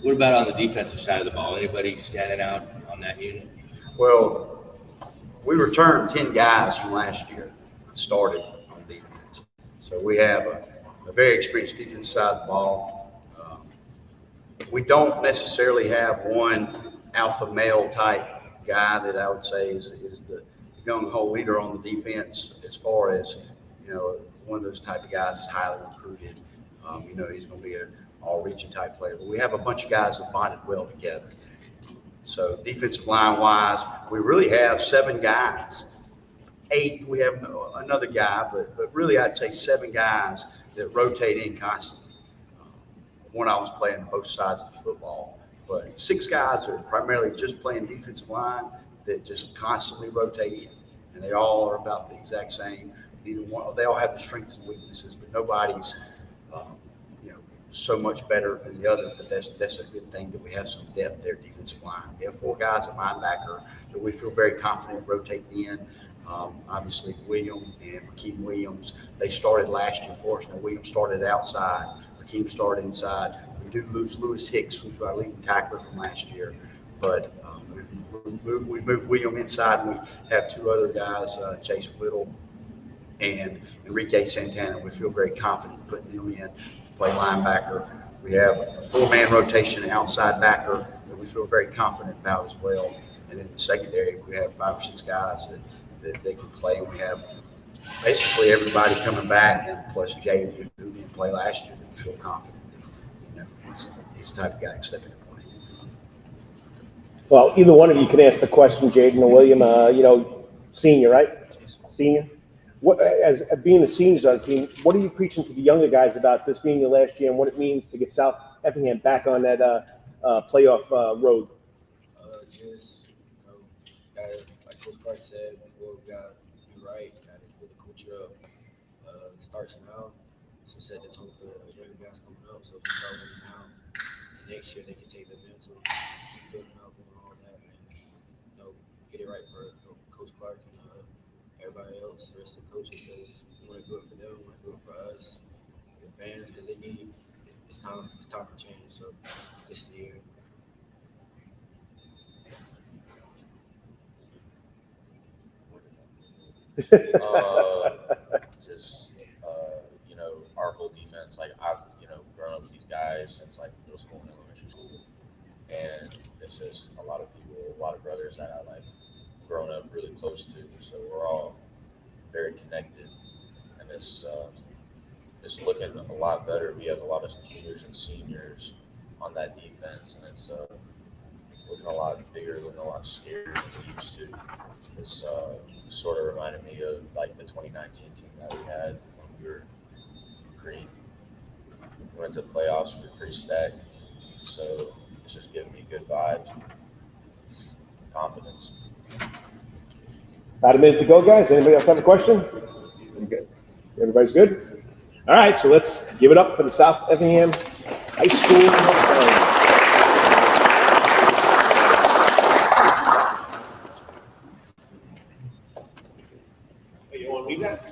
Speaker 1: What about on the defensive side of the ball? Anybody standing out on that unit?
Speaker 19: Well, we returned 10 guys from last year, started on defense. So we have a very experienced defensive side of the ball. We don't necessarily have one alpha male type guy that I would say is the gung-ho leader on the defense as far as, you know, one of those type of guys is highly recruited. You know, he's going to be an all-region type player. But we have a bunch of guys that bonded well together. So defensive line-wise, we really have 7 guys. 8, we have another guy, but really I'd say 7 guys that rotate in constantly. One I was playing both sides of the football, but 6 guys are primarily just playing defensive line that just constantly rotate in, and they all are about the exact same. Neither one, they all have the strengths and weaknesses, but nobody's you know, so much better than the other. But that's a good thing that we have some depth there, defensive line. We have 4 guys at linebacker that we feel very confident rotating in. Obviously, William and Keaton Williams, they started last year for us. Now, Williams started outside. Hakeem started inside. We do lose Lewis Hicks, who's our leading tackler from last year. But we moved William inside, and we have 2 other guys, Chase Whittle and Enrique Santana. We feel very confident putting them in to play linebacker. We have a 4-man rotation outside backer that we feel very confident about as well. And in the secondary, we have 5 or 6 guys that they can play. We have basically everybody coming back, and plus Jay, who didn't play last year, that we feel confident. You know, he's the type of guy stepping in play.
Speaker 2: Well, either one of you can ask the question, Jaden or William. You know, senior, right? Senior. What, as being the seniors on the team, what are you preaching to the younger guys about this being your last year and what it means to get South Effingham back on that playoff road?
Speaker 20: Just, you know, gotta, like Coach Clark said before, we gotta be right, gotta build the culture up. Starts now, so set the tone for the younger guys coming up. So if we start winning now, next year they can take the mantle, keep building up and all that, and you know, get it right for Coach Clark and everybody else, the rest of the coaches, because we want to do it for them, we want to do it for us, the fans, because they need. It's time for change. So this is the year.
Speaker 21: You know, our whole defense, like I've, you know, grown up with these guys since like middle school and elementary school. And it's just a lot of people, a lot of brothers that I like grown up really close to. So we're all very connected. And it's looking a lot better. We have a lot of juniors and seniors on that defense, and it's looking a lot bigger, looking a lot scarier than we used to. It's sort of reminded me of like the 2019 team that we had when we were great. We went to the playoffs, we were pretty stacked. So it's just giving me good vibes, confidence.
Speaker 2: About a minute to go, guys. Anybody else have a question? Everybody's good? All right, so let's give it up for the South Effingham High School. Hey, you want to leave that?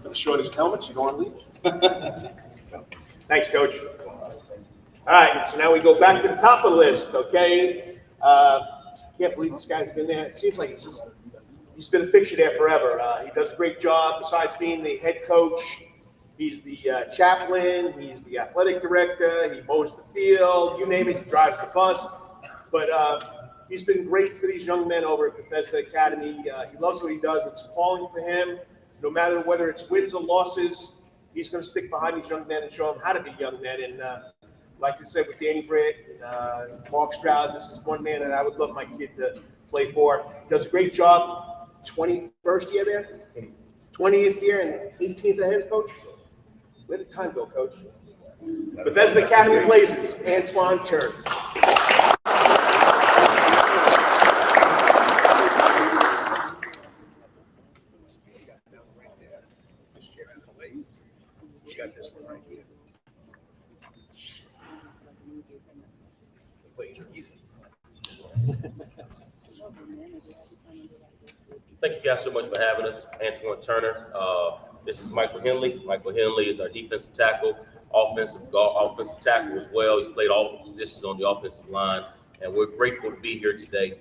Speaker 2: The shortest helmets, you don't want to leave? So, thanks, Coach. All right, so now we go back to the top of the list, okay? Can't believe this guy's been there. It seems like he's been a fixture there forever. He does a great job besides being the head coach. He's the chaplain. He's the athletic director. He mows the field. You name it, he drives the bus. But he's been great for these young men over at Bethesda Academy. He loves what he does. It's calling for him. No matter whether it's wins or losses, he's going to stick behind these young men and show them how to be young men. And like you said, with Danny Britt, Mark Stroud, this is one man that I would love my kid to play for. He does a great job. 21st year there, 20th year, and 18th ahead as coach. Where did time go, coach? Bethesda Academy Blazers, Antoine Turner. Got this one right here. Please, easy.
Speaker 6: Thank you guys so much for having us. Antoine Turner. This is Michael Henley. Michael Henley is our defensive tackle, offensive tackle as well. He's played all the positions on the offensive line, and we're grateful to be here today.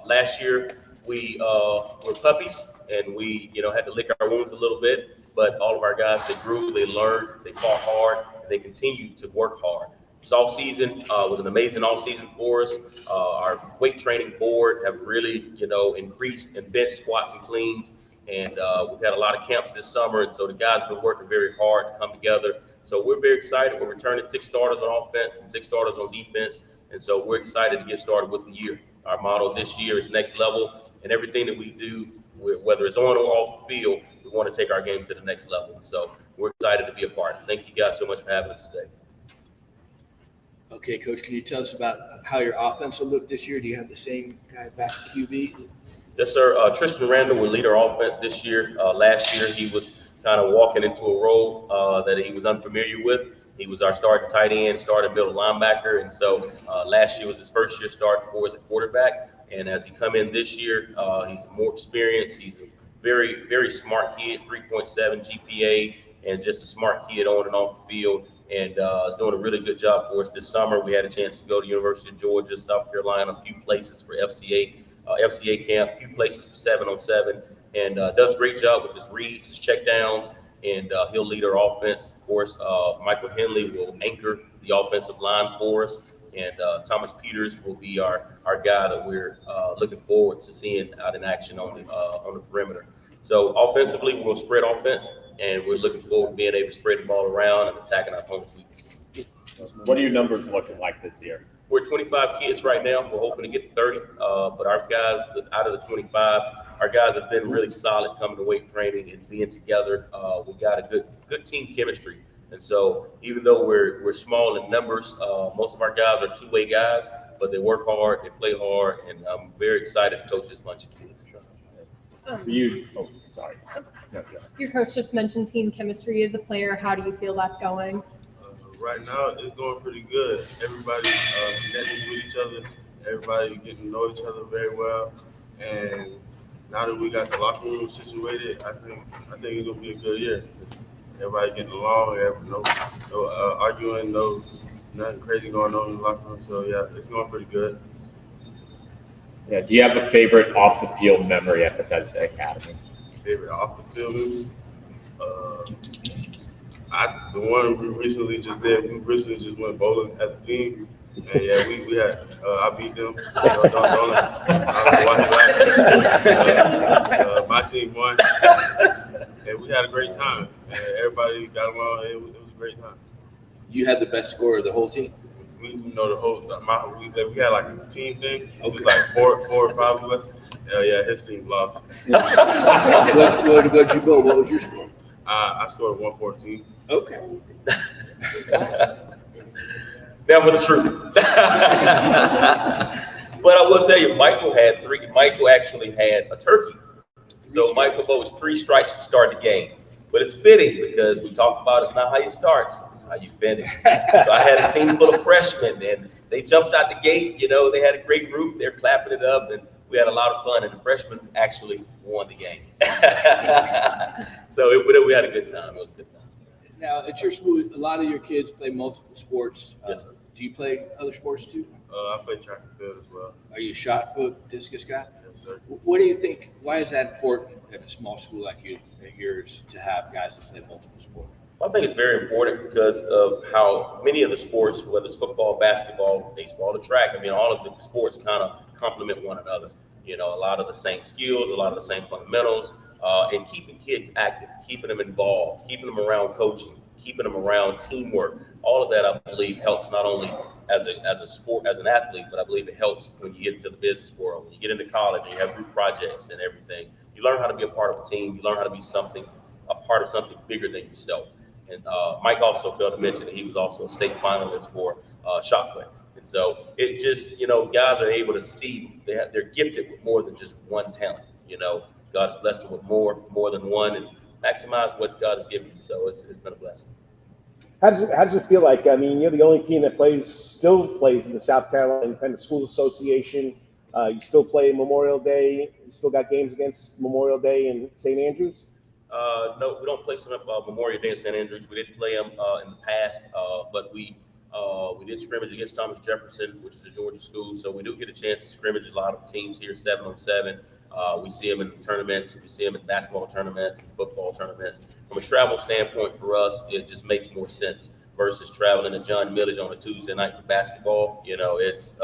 Speaker 6: Last year, we were puppies, and we had to lick our wounds a little bit. But all of our guys, they grew, they learned, they fought hard, and they continued to work hard. This off-season was an amazing off-season for us. Our weight training board have really, increased in bench squats and cleans. And we've had a lot of camps this summer, and so the guys have been working very hard to come together. So we're very excited. We're returning 6 starters on offense and 6 starters on defense. And so we're excited to get started with the year. Our motto this year is next level, and everything that we do, whether it's on or off the field, we want to take our game to the next level. So we're excited to be a part. Thank you guys so much for having us today.
Speaker 1: Okay, Coach, can you tell us about how your offense will look this year? Do you have the same guy back at QB?
Speaker 6: Yes, sir. Tristan Randall will lead our offense this year. Last year, he was kind of walking into a role that he was unfamiliar with. He was our starting tight end, starting middle linebacker. And so last year was his first year starting for as a quarterback. And as he come in this year, he's more experienced. He's a very, very smart kid, 3.7 GPA, and just a smart kid on and off the field. And is doing a really good job for us this summer. We had a chance to go to University of Georgia, South Carolina, a few places for FCA camp, a few places for 7-on-7, and does a great job with his reads, his checkdowns, and he'll lead our offense. Of course, Michael Henley will anchor the offensive line for us, and Thomas Peters will be our guy that we're looking forward to seeing out in action on the perimeter. So offensively, we'll spread offense, and we're looking forward to being able to spread the ball around and attacking our opponent's weaknesses.
Speaker 5: What are your numbers looking like this year?
Speaker 6: We're 25 kids right now. We're hoping to get to 30, but our guys, out of the 25, our guys have been really solid coming to weight training and being together. We've got a good team chemistry. And so even though we're small in numbers, most of our guys are two-way guys, but they work hard, they play hard, and I'm very excited to coach this bunch of kids.
Speaker 10: Your coach just mentioned team chemistry as a player. How do you feel that's going?
Speaker 3: Right now, it's going pretty good. Everybody connecting with each other. Everybody getting to know each other very well. And now that we got the locker room situated, I think it's gonna be a good year. Everybody getting along. No arguing. Nothing crazy going on in the locker room. So yeah, it's going pretty good.
Speaker 5: Yeah. Do you have a favorite off the field memory at Bethesda Academy?
Speaker 3: Favorite off the field memory? The one we recently just did. We recently just went bowling as a team, and yeah, we had. I beat them. My team won, and we had a great time. And everybody got along. It was a great time.
Speaker 1: You had the best score of the whole team?
Speaker 3: We we had like a team thing. It was like four or five of us. Yeah, his team lost.
Speaker 1: Where'd you go? What was your score?
Speaker 3: I scored 114.
Speaker 1: Okay.
Speaker 6: Now for the truth. But I will tell you, Michael actually had a turkey. So Michael was 3 strikes to start the game. But it's fitting because we talked about it's not how you start, it's how you finish. So I had a team full of freshmen, and they jumped out the gate. They had a great group. They're clapping it up, and we had a lot of fun, and the freshmen actually won the game. So we had a good time. It was a good time.
Speaker 1: Now, at your school, a lot of your kids play multiple sports.
Speaker 6: Yes, sir.
Speaker 1: Do you play other sports too?
Speaker 3: I play track and field as well.
Speaker 1: Are you a shot put, discus guy?
Speaker 3: Yes, sir.
Speaker 1: What do you think? Why is that important at a small school like yours to have guys that play multiple sports?
Speaker 6: I think it's very important because of how many of the sports, whether it's football, basketball, baseball, or track, I mean, all of the sports kind of complement one another. You know, a lot of the same skills, a lot of the same fundamentals, and keeping kids active, keeping them involved, keeping them around coaching, keeping them around teamwork. All of that, I believe, helps not only as a sport, as an athlete, but I believe it helps when you get into the business world. When you get into college and you have group projects and everything, you learn how to be a part of a team. You learn how to be a part of something bigger than yourself. And Mike also failed to mention that he was also a state finalist for shot put. And so it just, you know, guys are able to see they're gifted with more than just one talent. You know, God's blessed them with more than one, and maximize what God has given you. So it's been a blessing.
Speaker 2: How does it feel like? I mean, you're the only team that still plays in the South Carolina Independent School Association. You still play Memorial Day. You still got games against Memorial Day and St. Andrews.
Speaker 6: No, we don't play Memorial Day in St. Andrews. We did play them in the past, but we did scrimmage against Thomas Jefferson, which is a Georgia school. So we do get a chance to scrimmage a lot of teams here, 7-on-7. We see them in tournaments. We see them in basketball tournaments and football tournaments. From a travel standpoint for us, it just makes more sense versus traveling to John Millage on a Tuesday night for basketball. You know, it's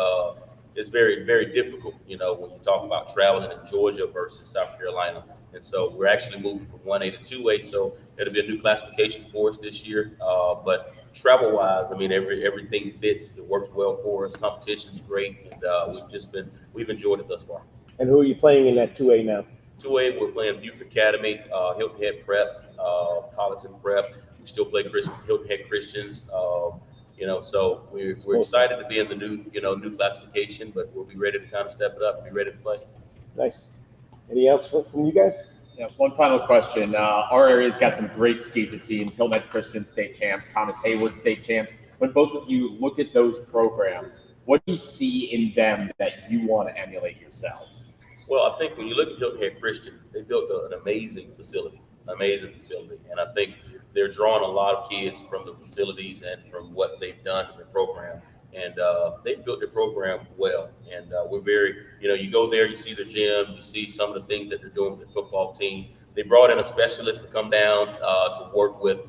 Speaker 6: very, very difficult, you know, when you talk about traveling in Georgia versus South Carolina. And so we're actually moving from 1A to 2A. So it'll be a new classification for us this year. But travel-wise, I mean, everything fits. It works well for us. Competition's great, and we've enjoyed it thus far.
Speaker 2: And who are you playing in that 2A now?
Speaker 6: 2A, we're playing Butte Academy, Hilton Head Prep, Colleton Prep. We still play Hilton Head Christians. You know, so we're excited to be in the new classification, but we'll be ready to kind of step it up and be ready to play.
Speaker 2: Nice. Anything else from you guys?
Speaker 5: Yeah, one final question. Our area's got some great SCISA teams, Hilton Head Christian state champs, Thomas Hayward state champs. When both of you look at those programs, what do you see in them that you want to emulate yourselves?
Speaker 6: Well, I think when you look at Hilton Head Christian, they built an amazing facility. And I think they're drawing a lot of kids from the facilities and from what they've done in the program. And they've built their program well. And we're very, you know, you go there, you see the gym, you see some of the things that they're doing with the football team. They brought in a specialist to come down to work with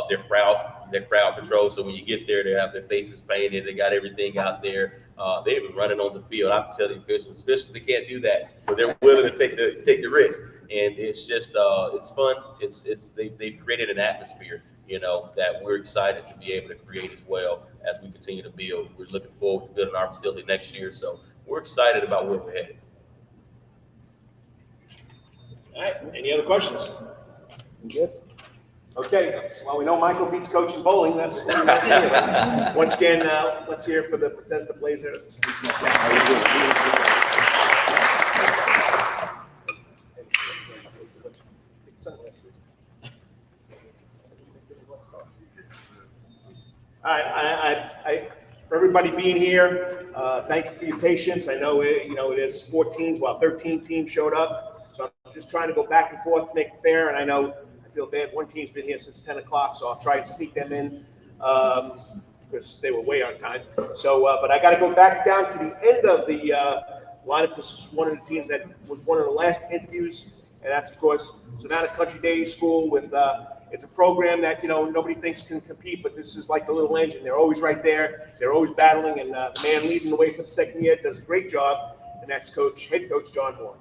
Speaker 6: their crowd control. So when you get there, they have their faces painted. They got everything out there. They're even running on the field. I can tell the officials they can't do that, so they're willing to take the risk. And it's just it's fun. They've created an atmosphere, you know, that we're excited to be able to create as well as we continue to build. We're looking forward to building our facility next year, so we're excited about where we're headed.
Speaker 2: All right. Any other questions? Good. Okay. Well, we know Michael beats coach in bowling. That's what we like to hear. Once again, let's hear for the Bethesda Blazers. All right. For everybody being here, thank you for your patience. I know it is 14 while 13 teams showed up, so I'm just trying to go back and forth to make it fair. And I know I feel bad. One team's been here since 10 o'clock, so I'll try and sneak them in because they were way on time. So, but I got to go back down to the end of the lineup. This is one of the teams that was one of the last interviews, and that's of course Savannah Country Day School with. It's a program that, you know, nobody thinks can compete, but this is like the little engine. They're always right there. They're always battling, and the man leading the way for the second year does a great job, and that's head coach John Moore.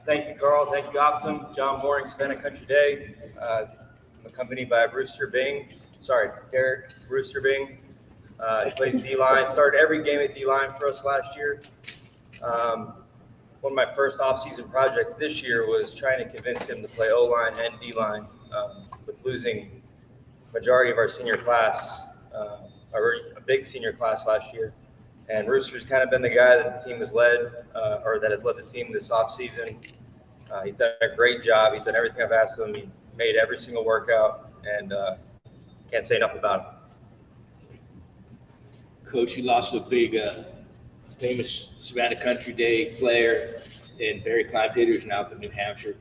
Speaker 8: Thank you, Carl. Thank you, Optim. John Moore, Savannah Country Day. I'm accompanied by Derek Brewster Bing. He plays D-line. Started every game at D-line for us last year. One of my first off-season projects this year was trying to convince him to play O-line and D-line with losing majority of our senior class, a big senior class last year. And Rooster's kind of been the guy that the team has led, or that has led the team this offseason. He's done a great job. He's done everything I've asked of him. He made every single workout, and can't say enough about it.
Speaker 1: Coach, you lost a big, famous Savannah Country Day player, and Barry Clyde Hitter is now up in New Hampshire.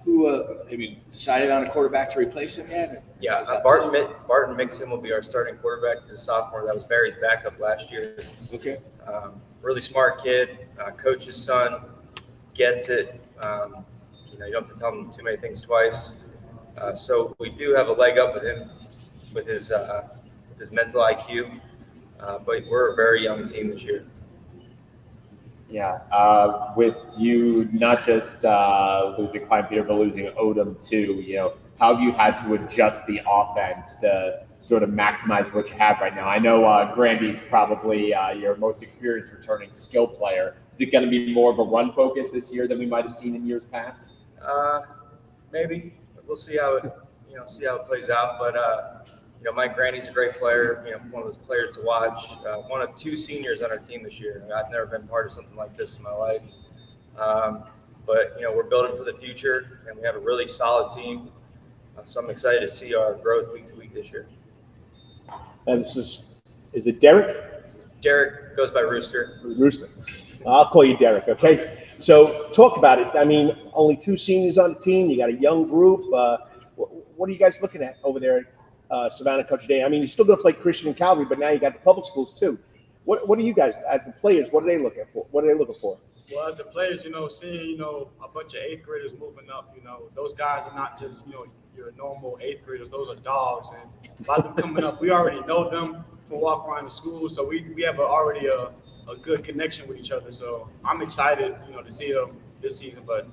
Speaker 1: Who have you decided on a quarterback to replace him yet?
Speaker 8: Yeah, Barton Mixon will be our starting quarterback. He's a sophomore. That was Barry's backup last year.
Speaker 1: Okay.
Speaker 8: Really smart kid, coach's son, gets it. You don't have to tell him too many things twice. So we do have a leg up with him, with his mental IQ. But we're a very young team this year.
Speaker 5: Yeah, with you not just losing Klein Peter, but losing Odom too, how have you had to adjust the offense to sort of maximize what you have right now? I know Grandy's probably your most experienced returning skill player. Is it going to be more of a run focus this year than we might have seen in years past?
Speaker 8: Maybe. We'll see how it plays out. But Mike Grandy's a great player. One of those players to watch. One of 2 seniors on our team this year. I've never been part of something like this in my life. But we're building for the future, and we have a really solid team. So I'm excited to see our growth week to week this year.
Speaker 2: And is it Derek?
Speaker 8: Derek goes by Rooster.
Speaker 2: Rooster. I'll call you Derek, okay? So talk about it. I mean, only 2 seniors on the team. You got a young group. What are you guys looking at over there at Savannah Country Day? I mean, you're still going to play Christian and Calvary, but now you got the public schools too. What are you guys, as the players, what are they looking for? What are they looking for?
Speaker 7: Well, as the players, seeing, a bunch of 8th graders moving up, those guys are not just, your normal 8th graders. Those are dogs. And a lot of them coming up, we already know them from walk around the school. So we have already a good connection with each other. So I'm excited, to see them this season. But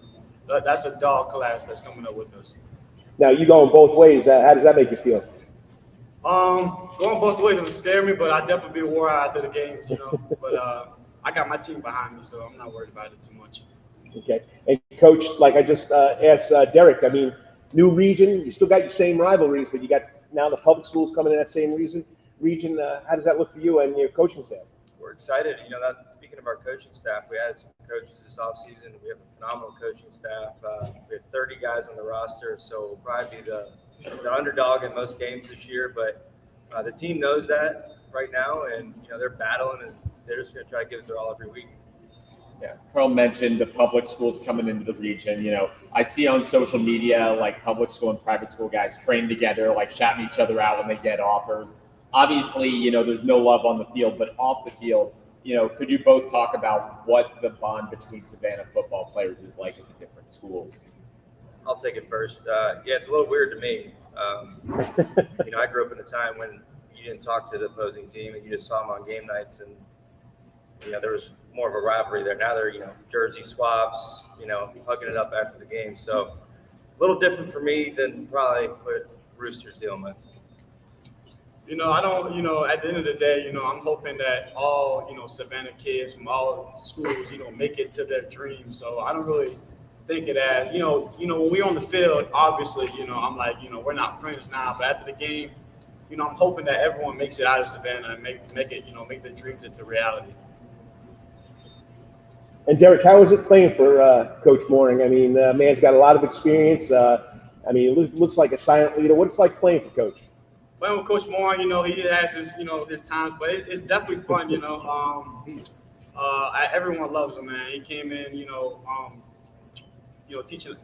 Speaker 7: that's a dog class that's coming up with us.
Speaker 2: Now, you going both ways. How does that make you feel?
Speaker 7: Going both ways doesn't scare me, but I definitely be wore out after the games, But I got my team behind me, so I'm not worried about it too much.
Speaker 2: Okay. And Coach, like I just asked Derek, I mean, new region, you still got your same rivalries, but you got now the public schools coming in that same region. How does that look for you and your coaching staff?
Speaker 8: We're excited. Speaking of our coaching staff, we added some coaches this offseason. We have a phenomenal coaching staff. We have 30 guys on the roster, so we'll probably be the underdog in most games this year. But the team knows that right now, and they're battling, and they're just going to try to give it their all every week.
Speaker 5: Yeah, Pearl mentioned the public schools coming into the region. I see on social media like public school and private school guys train together, like shouting each other out when they get offers. Obviously, there's no love on the field, but off the field, could you both talk about what the bond between Savannah football players is like at the different schools?
Speaker 8: I'll take it first. It's a little weird to me. I grew up in a time when you didn't talk to the opposing team and you just saw them on game nights, and there was more of a rivalry there. Now they're jersey swaps, hugging it up after the game. So a little different for me than probably what Rooster's dealing with.
Speaker 7: I don't, at the end of the day, I'm hoping that all, Savannah kids from all schools, make it to their dreams. So I don't really think it as, when we're on the field, obviously, I'm like, we're not friends now, but after the game, I'm hoping that everyone makes it out of Savannah and make it, make their dreams into reality.
Speaker 2: And Derek, how is it playing for Coach Mooring? I mean, man's got a lot of experience. It looks like a silent leader. What it's like playing for Coach?
Speaker 7: Playing with Coach Mooring, he has his, his times, but it's definitely fun, everyone loves him, man. He came in,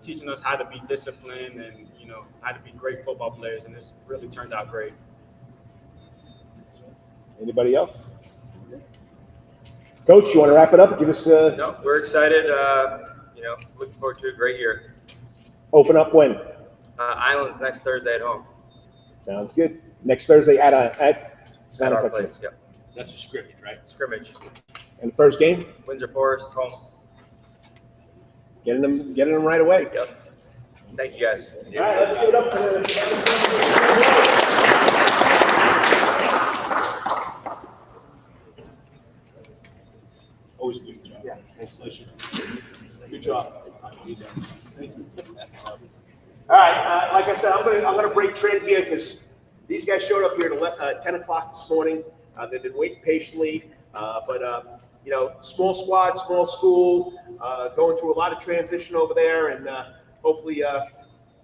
Speaker 7: teaching us how to be disciplined and, how to be great football players, and this really turned out great.
Speaker 2: Anybody else? Coach, you want to wrap it up? Give us.
Speaker 8: No, we're excited. Looking forward to a great year.
Speaker 2: Open up when?
Speaker 8: Islands next Thursday at home.
Speaker 2: Sounds good. Next Thursday at
Speaker 8: our place. Yep.
Speaker 1: That's a scrimmage, right?
Speaker 8: Scrimmage.
Speaker 2: And the first game?
Speaker 8: Windsor Forest home.
Speaker 2: Getting them right away.
Speaker 8: Yep. Thank you guys.
Speaker 2: All right, let's give it up
Speaker 1: Always a good job.
Speaker 2: Yeah, thanks.
Speaker 1: Good job.
Speaker 2: Thank you. All right, like I said, I'm gonna break trend here because these guys showed up here at 10 o'clock this morning. They've been waiting patiently, but small squad, small school, going through a lot of transition over there, and hopefully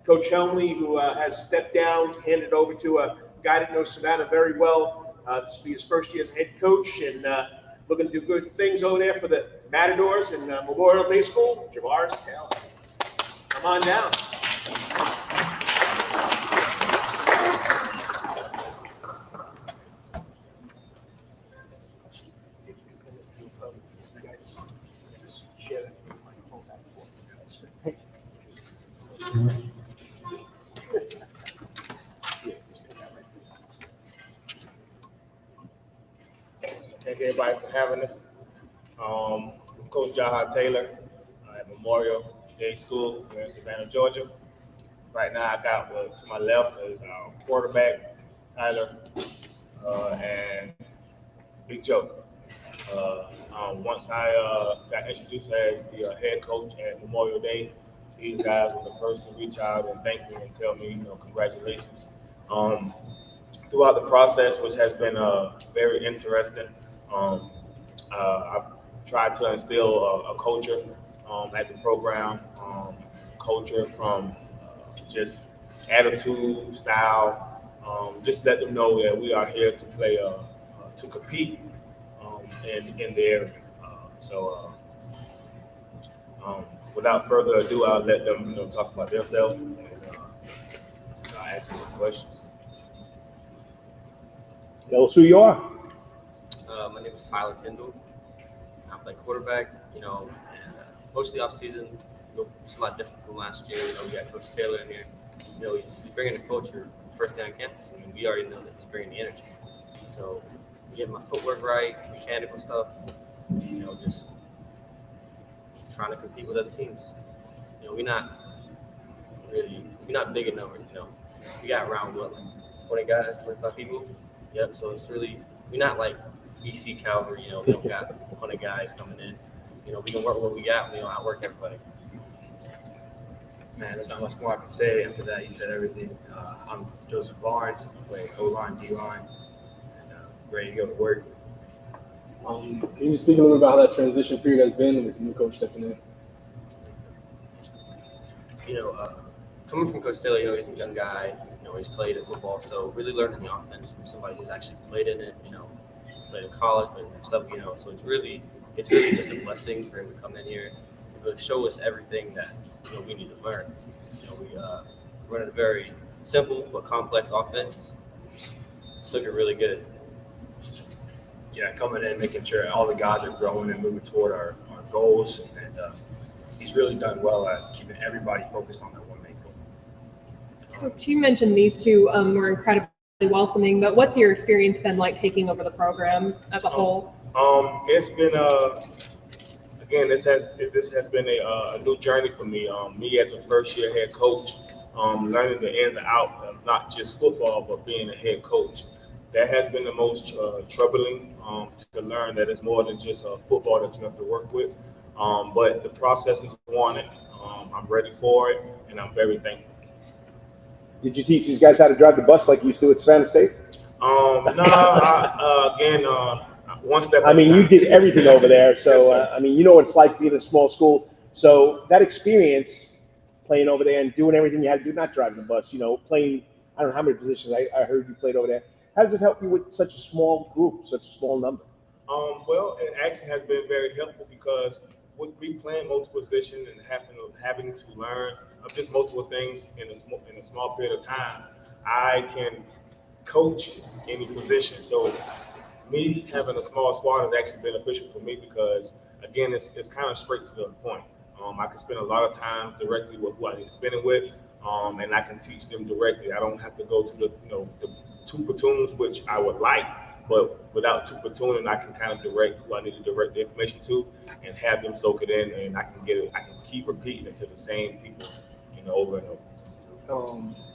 Speaker 2: Coach Henley, who has stepped down, handed over to a guy that knows Savannah very well. This will be his first year as head coach, and looking to do good things over there for the Matadors and Memorial Day School. Javaris Taylor, come on down.
Speaker 3: Thank everybody for having us. Coach Jaha Taylor at Memorial Day School here in Savannah, Georgia. Right now, I got to my left is our quarterback, Tyler, and Big Joe. Once I got introduced as the head coach at Memorial Day, these guys were the first to reach out and thank me and tell me, congratulations. Throughout the process, which has been very interesting, I've tried to instill a culture at the program, culture from just attitude, style, just let them know that we are here to play, to compete in the area. Without further ado, I'll let them talk about themselves and ask some questions.
Speaker 2: Tell us who you are.
Speaker 4: My name is Tyler Kendall. I play quarterback, and most of the offseason, it's a lot different from last year. We got Coach Taylor in here. He's bringing the culture first day on campus. I mean, we already know that he's bringing the energy. So, getting my footwork right, mechanical stuff, just trying to compete with other teams. We're not big in numbers, We got around, 20 guys, 25 people? Yep, so it's really, we're not like BC Calvary, we don't got 100 guys coming in. We can work with what we got, we don't outwork everybody.
Speaker 22: Man, there's not much more I can say after that. You said everything. I'm Joseph Barnes, play O-line, D-line, and ready to go to work.
Speaker 15: Can you speak a little bit about how that transition period has been with the new coach stepping in?
Speaker 4: Coming from Coach Taylor, he's a young guy. He's played in football, so really learning the offense from somebody who's actually played in it. Played in college, played in next level. So it's really just a blessing for him to come in here and really show us everything that we need to learn. We run a very simple but complex offense. It's looking really good.
Speaker 22: Yeah, coming in, making sure all the guys are growing and moving toward our goals, and he's really done well at keeping everybody focused on that one main goal.
Speaker 10: Coach, you mentioned these two were incredibly welcoming, but what's your experience been like taking over the program as a whole?
Speaker 3: It's been again, this has been a new journey for me. Me as a first-year head coach, learning the ins and outs of not just football, but being a head coach. That has been the most troubling to learn that it's more than just football that you have to work with. But the process is one, and I'm ready for it, and I'm very thankful.
Speaker 2: Did you teach these guys how to drive the bus like you used to at Savannah State?
Speaker 3: One step.
Speaker 2: I mean, you did everything over there, so you know what it's like being in a small school. So that experience, playing over there and doing everything you had to do, not driving the bus, playing, I don't know how many positions I heard you played over there. How does it help you with such a small group, such a small number?
Speaker 3: Well, it actually has been very helpful because with me playing multiple positions and having to learn just multiple things in a small period of time, I can coach any position. So me having a small squad is actually beneficial for me because, again, it's kind of straight to the point. I can spend a lot of time directly with who I need to spend it with, and I can teach them directly. I don't have to go to the two platoons, which I would like, but without two platooning, I can kind of direct who I need to direct the information to and have them soak it in, and I can keep repeating it to the same people, over and over.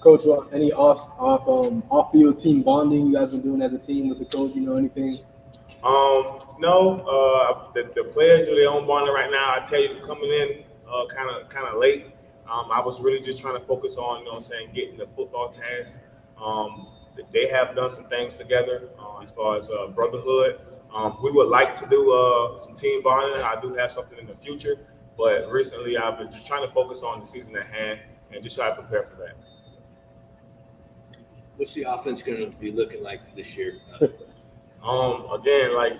Speaker 15: Coach, any off-field team bonding you guys been doing as a team with the coach? Anything?
Speaker 3: No. The players do their own bonding right now. I tell you, coming in kind of late. I was really just trying to focus on, getting the football task. They have done some things together as far as brotherhood. We would like to do some team bonding. I do have something in the future, but recently I've been just trying to focus on the season at hand and just try to prepare for that.
Speaker 1: What's the offense going to be looking like this year?
Speaker 3: Again, like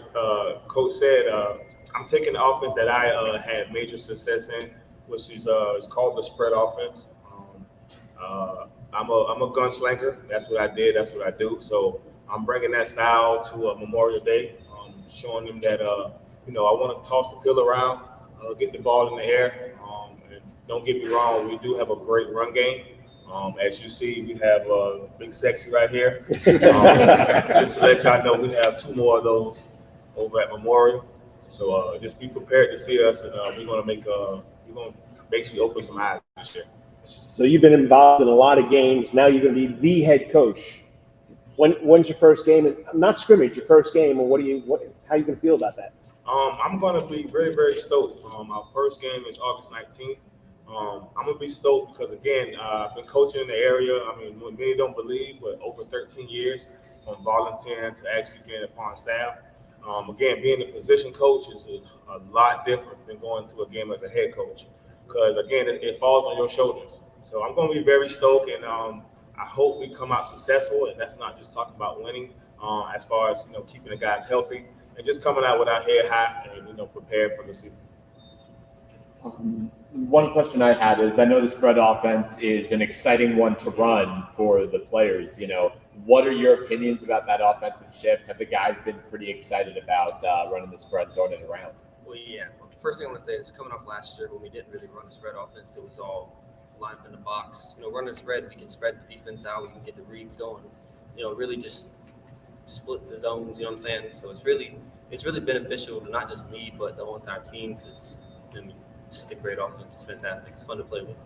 Speaker 3: Coach said, I'm taking the offense that I had major success in, which is it's called the spread offense.
Speaker 22: I'm a gunslinger. That's what I did. That's what I do. So I'm bringing that style to Memorial Day, showing them that I want to toss the pill around, get the ball in the air. And don't get me wrong, we do have a great run game. As you see, we have Big Sexy right here. Just to let y'all know, we have 2 more of those over at Memorial. So just be prepared to see us, and we're gonna basically open some eyes this year.
Speaker 2: So you've been involved in a lot of games. Now you're going to be the head coach. When's your first game? Not scrimmage, your first game, or how you going to feel about that?
Speaker 22: I'm going to be very, very stoked. Our first game is August 19th. I'm going to be stoked because, again, I've been coaching in the area. I mean, many don't believe, but over 13 years from volunteering to actually being upon staff. Again, being a position coach is a lot different than going to a game as a head coach because, again, it falls on your shoulders. So I'm going to be very stoked, and I hope we come out successful, and that's not just talking about winning as far as, keeping the guys healthy and just coming out with our head high and, prepared for the season.
Speaker 5: One question I had is, I know the spread offense is an exciting one to run for the players. What are your opinions about that offensive shift? Have the guys been pretty excited about running the spread, throwing it around?
Speaker 4: Well, yeah. First thing I want to say is coming off last year when we didn't really run the spread offense, it was all lined up in the box. Running the spread, we can spread the defense out, we can get the reads going. Really just split the zones. You know what I'm saying? So it's really beneficial to not just me but the whole entire team because it's a great offense. It's fantastic. It's fun to play with.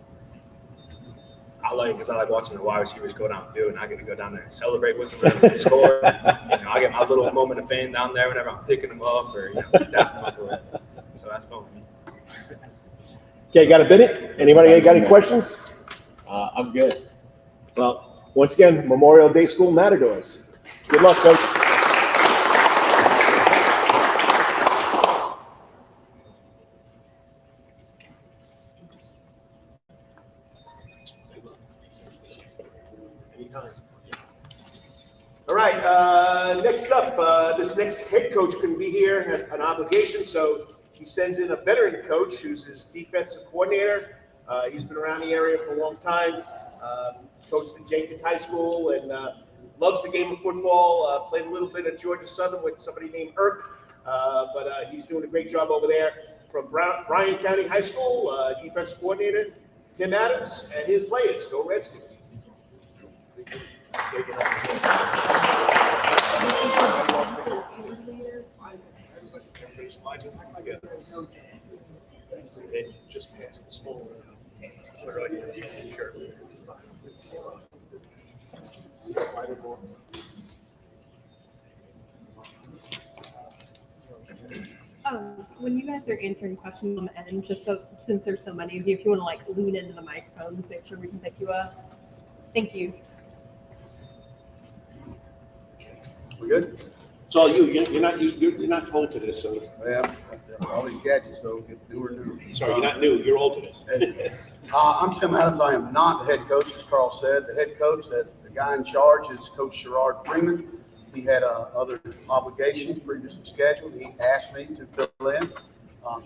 Speaker 22: I like it because I like watching the wide receivers go down the field, and I get to go down there and celebrate with them whenever they score. I get my little moment of fame down there whenever I'm picking them up or dapping them up. So that's fun with me.
Speaker 2: Okay, got a minute? Anybody got any questions?
Speaker 5: I'm good.
Speaker 2: Well, once again, Memorial Day School Matadors. Good luck, Coach. All right, next up, this next head coach couldn't be here, had an obligation, so he sends in a veteran coach who's his defensive coordinator. He's been around the area for a long time, coached at Jenkins High School, and loves the game of football. Played a little bit at Georgia Southern with somebody named Irk, but he's doing a great job over there. From Bryan County High School, defensive coordinator, Tim Adams, and his players. Go Redskins. Just past the small.
Speaker 10: When you guys are answering questions on the end, just so since there's so many of you, if you want to lean into the microphones, make sure we can pick you up. Thank you.
Speaker 2: We good? It's all you. You're not old to this, so.
Speaker 9: Yeah, all these gadgets, so get newer.
Speaker 2: Sorry, you're not new. You're old to this.
Speaker 9: I'm Tim Adams. I am not the head coach, as Carl said. The head coach, the guy in charge, is Coach Sherrod Freeman. He had other obligations previously scheduled. He asked me to fill in.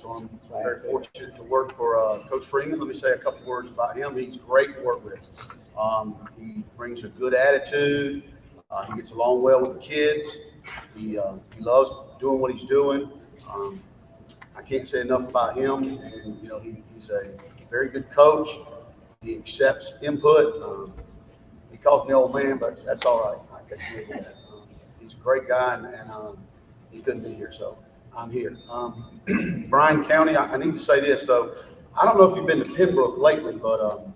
Speaker 9: So I'm very fortunate to work for Coach Freeman. Let me say a couple words about him. He's great to work with. He brings a good attitude. He gets along well with the kids. He loves doing what he's doing. I can't say enough about him. And he's a very good coach. He accepts input. He calls me old man, but that's all right. I can deal with that. He's a great guy, and he couldn't be here, so I'm here. Bryan County, I need to say this though. I don't know if you've been to Pembroke lately, but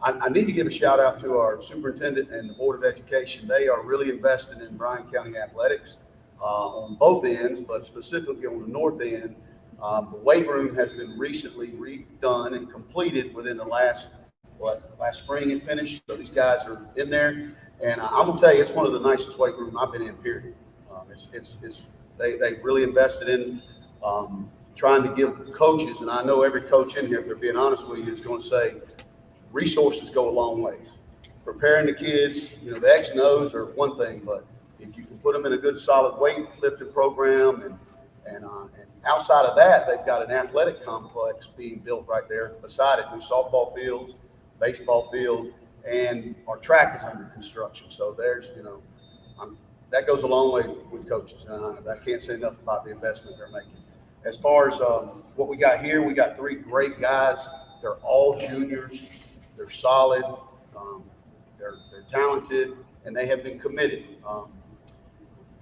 Speaker 9: I need to give a shout out to our superintendent and the Board of Education. They are really invested in Bryan County athletics on both ends, but specifically on the north end. The weight room has been recently redone and completed within the last spring and finished. So these guys are in there, and I'm gonna tell you, it's one of the nicest weight rooms I've been in. Period. They've really invested in trying to give coaches, and I know every coach in here, if they're being honest with you, is going to say resources go a long ways. Preparing the kids, the X and O's are one thing, but if you can put them in a good solid weightlifting program and outside of that, they've got an athletic complex being built right there beside it. New softball fields, baseball field, and our track is under construction. So there's, that goes a long way with coaches. I can't say enough about the investment they're making. As far as what we got here, we got 3 great guys. They're all juniors. They're solid. They're talented, and they have been committed.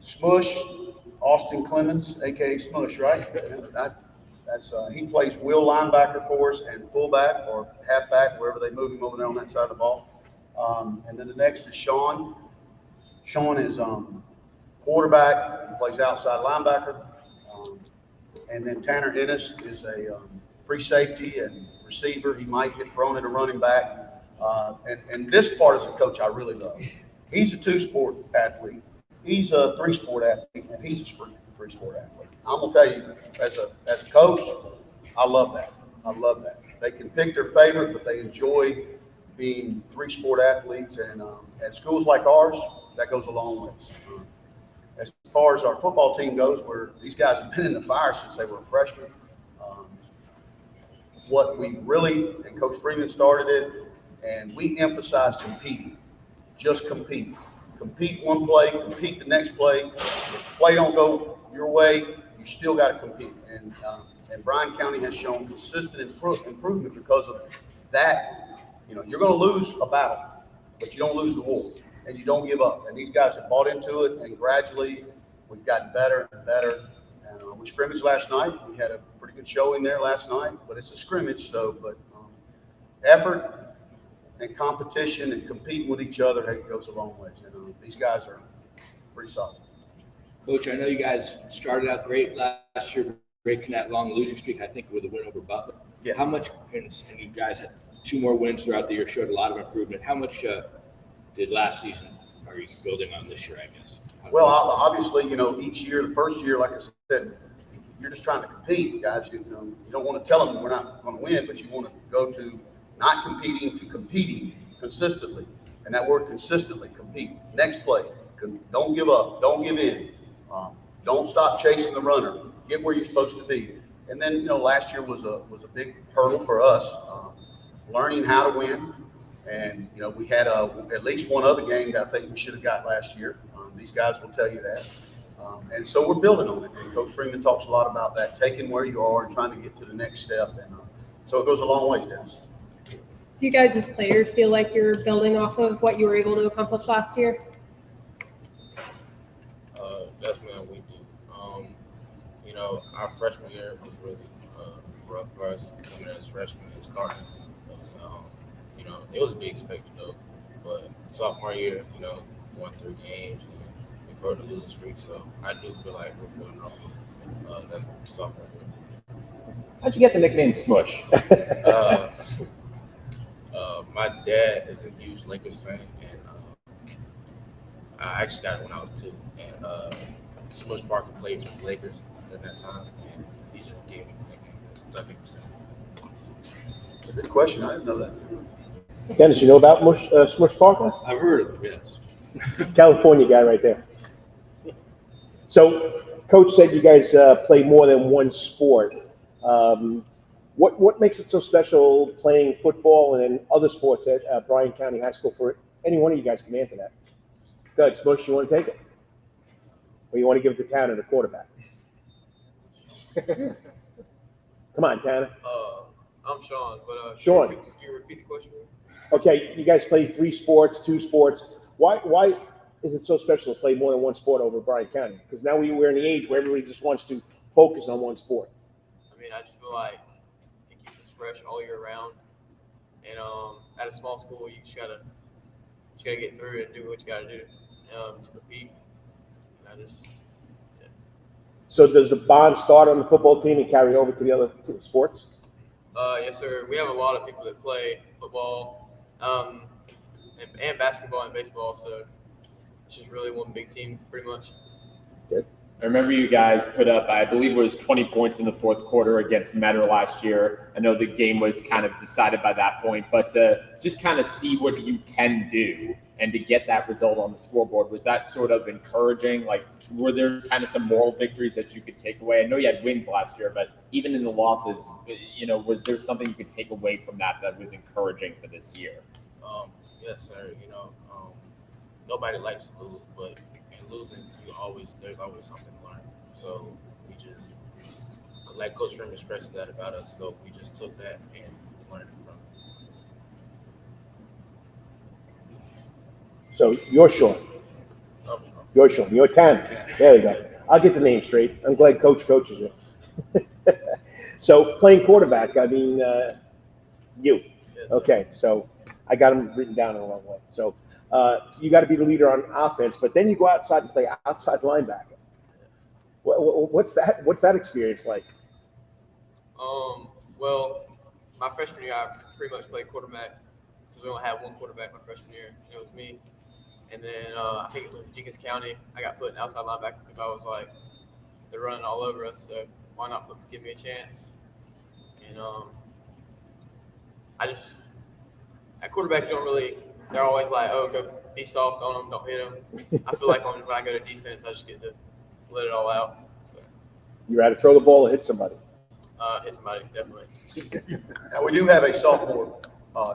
Speaker 9: Smush, Austin Clemens, aka Smush, right? He plays will linebacker for us and fullback or halfback, wherever they move him over there on that side of the ball. And then the next is Sean. Sean is quarterback. He plays outside linebacker. And then Tanner Ennis is a free safety and receiver. He might get thrown at a running back. And this part as a coach I really love. He's a 2-sport athlete. He's a 3-sport athlete, and he's a 3-sport athlete. I'm gonna tell you, as a coach, I love that. I love that. They can pick their favorite, but they enjoy being 3-sport athletes. And at schools like ours, that goes a long way. As far as our football team goes, where these guys have been in the fire since they were freshmen. What we really, and Coach Freeman started it, and we emphasize competing. Just compete. Compete one play, compete the next play. If the play don't go your way, you still got to compete. And Bryan County has shown consistent improvement because of that. You're going to lose a battle, but you don't lose the war, and you don't give up. And these guys have bought into it, and gradually we've gotten better and better. And we scrimmaged last night. We had a pretty good showing there last night, but it's a scrimmage, but effort and competition and competing with each other goes a long way. And these guys are pretty solid.
Speaker 1: Coach, I know you guys started out great last year, breaking that long losing streak, I think, with a win over Butler.
Speaker 9: Yeah.
Speaker 1: How much, and you guys had 2 more wins throughout the year, showed a lot of improvement. How much did last season are you building on this year, I guess?
Speaker 9: Well, obviously, each year, the first year, like I said, you're just trying to compete, guys. You don't want to tell them we're not going to win, but you want to go to not competing to competing consistently. And that word consistently, compete. Next play, don't give up, don't give in. Don't stop chasing the runner. Get where you're supposed to be. And then, last year was a big hurdle for us, learning how to win. And, we had at least one other game that I think we should have got last year. These guys will tell you that. And so we're building on it. And Coach Freeman talks a lot about that, taking where you are and trying to get to the next step. And so it goes a long way, Dennis.
Speaker 10: Do you guys as players feel like you're building off of what you were able to accomplish last year?
Speaker 12: Definitely we do. Our freshman year was really rough for us coming as freshmen and starting. It was a big spectacle, but sophomore year, won 3 games and we broke the losing streak. So I do feel like we're building off that sophomore year.
Speaker 5: How'd you get the nickname Smush?
Speaker 12: My dad is a huge Lakers fan, and I actually got it when I was 2. And Smush Parker played for the Lakers at that time, and he just gave me the nickname. It's stuck in me.
Speaker 9: That's a good question. I didn't know that.
Speaker 11: Dennis, you know about Smush Parker?
Speaker 1: I've heard of him, yes.
Speaker 11: California guy right there. So, Coach said you guys play more than one sport. What makes it so special playing football and then other sports at Bryan County High School for any one of you guys can answer that? Go ahead, Smush, you want to take it? Or you want to give it to Tanner, the quarterback? Come on, Tanner.
Speaker 8: I'm Sean, but
Speaker 11: Sean.
Speaker 8: Can you repeat the question?
Speaker 11: Okay, you guys play 3 sports, 2 sports. Why is it so special to play more than one sport over Bryan County? Because now we're in the age where everybody just wants to focus on one sport.
Speaker 8: I mean, I just feel like it keeps us fresh all year round. And at a small school, you just gotta get through it and do what you gotta do to compete. And yeah.
Speaker 11: So does the bond start on the football team and carry over to the other sports?
Speaker 8: Yes, sir. We have a lot of people that play football, and basketball and baseball. So it's just really one big team, pretty much.
Speaker 11: Good.
Speaker 5: I remember you guys put up, I believe it was 20 points in the 4th quarter against Metter last year. I know the game was kind of decided by that point, but just kind of see what you can do and to get that result on the scoreboard, was that sort of encouraging? Like, were there kind of some moral victories that you could take away? I know you had wins last year, but even in the losses, was there something you could take away from that was encouraging for this year?
Speaker 12: Yes, sir. You know, nobody likes to lose, but in losing, there's always something to learn. So we just, like Coach Freeman expressed that about us, so we just took that and learned from it.
Speaker 11: So you're Sean. You're Sean. You're 10. There you go. I'll get the name straight. I'm glad Coach coaches you. So playing quarterback, I mean, you. Okay, so I got them written down in the wrong way. So you got to be the leader on offense, but then you go outside and play outside linebacker. What's that experience like?
Speaker 4: Well, my freshman year, I pretty much played quarterback because we only had one quarterback my freshman year. And it was me. And then I think it was Jenkins County. I got put in outside linebacker because I was like, they're running all over us, so why not give me a chance? And at quarterback, they're always like, oh, go be soft on them, don't hit them. I feel like when I go to defense, I just get to let it all out. So.
Speaker 11: You rather throw the ball or hit somebody?
Speaker 4: Hit somebody, definitely.
Speaker 9: Now, we do have a sophomore,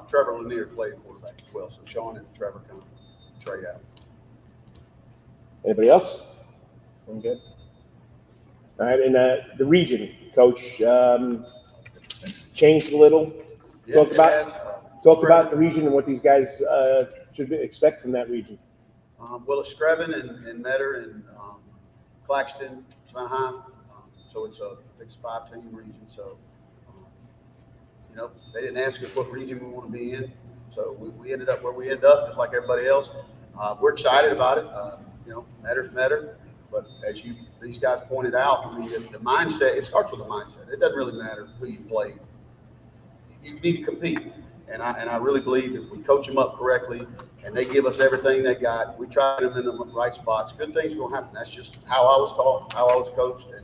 Speaker 9: Trevor Lanier, playing quarterback as well, so Sean and Trevor kind of trade out.
Speaker 11: Anybody else? I'm good. All right, and the region, Coach, changed a little.
Speaker 9: Yeah,
Speaker 11: Talk about the region and what these guys should expect from that region.
Speaker 9: Well, it's Screven and Metter and Claxton, Savannah. So it's a 5-team region. So, they didn't ask us what region we want to be in. So we ended up where we ended up, just like everybody else. We're excited about it. Metter's Metter. But as these guys pointed out, I mean, the mindset, it starts with the mindset. It doesn't really matter who you play. You need to compete. And I really believe if we coach them up correctly and they give us everything they got, we try them in the right spots, good things are going to happen. That's just how I was taught, how I was coached, and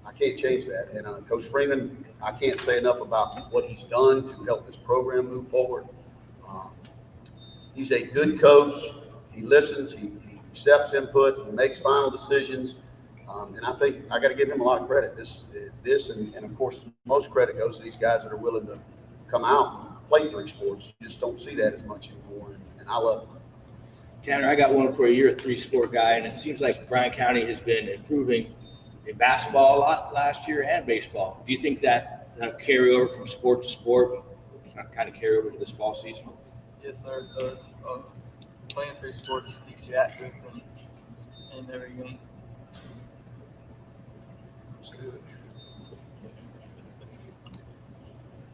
Speaker 9: I can't change that. And Coach Freeman, I can't say enough about what he's done to help this program move forward. He's a good coach. He listens. He accepts input. He makes final decisions. And I think I got to give him a lot of credit. This and of course, most credit goes to these guys that are willing to come out and play 3 sports. You just don't see that as much anymore, and I love it.
Speaker 1: Tanner, I got one for you. You're a 3-sport guy, and it seems like Bryan County has been improving in basketball a lot last year and baseball. Do you think that carry over from sport to sport, kind of carry over to this fall season?
Speaker 13: Yes, sir, it does. Playing 3 sports keeps you active in every game.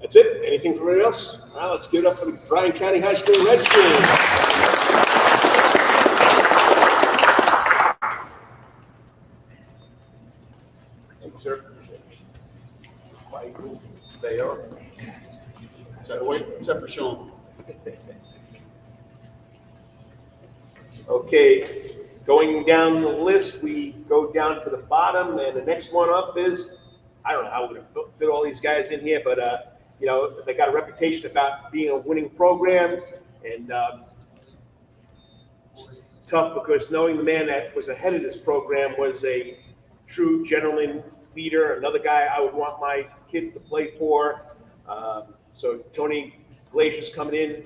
Speaker 2: That's it. Anything from anyone else? All right, let's give it up for the Bryan County High School Redskins. Thank you, sir. They are. Except for Sean. Okay, going down the list, we go down to the bottom, and the next one up is, I don't know how we're going to fit all these guys in here, but they got a reputation about being a winning program, and it's tough because knowing the man that was ahead of this program was a true gentleman leader, another guy I would want my kids to play for. So Tony Glacier's coming in,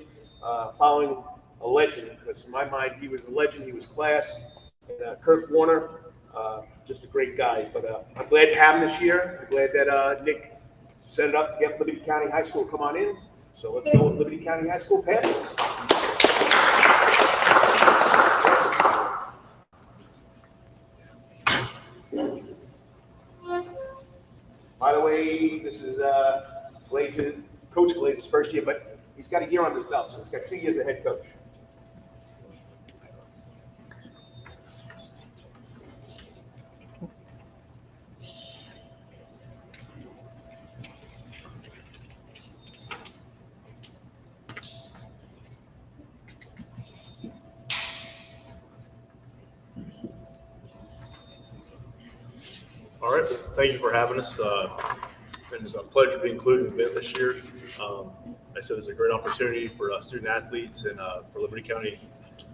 Speaker 2: following a legend, because in my mind he was a legend, he was class. And Kirk Warner, just a great guy. But I'm glad to have him this year. I'm glad that Nick set it up to get Liberty County High School come on in. So let's go with Liberty County High School Panthers. By the way, this is Coach Glazier's first year, but he's got a year on his belt, so he's got 2 years as head coach.
Speaker 22: All right, thank you for having us. It's a pleasure to be included in the event this year. I said it's a great opportunity for student athletes and for Liberty County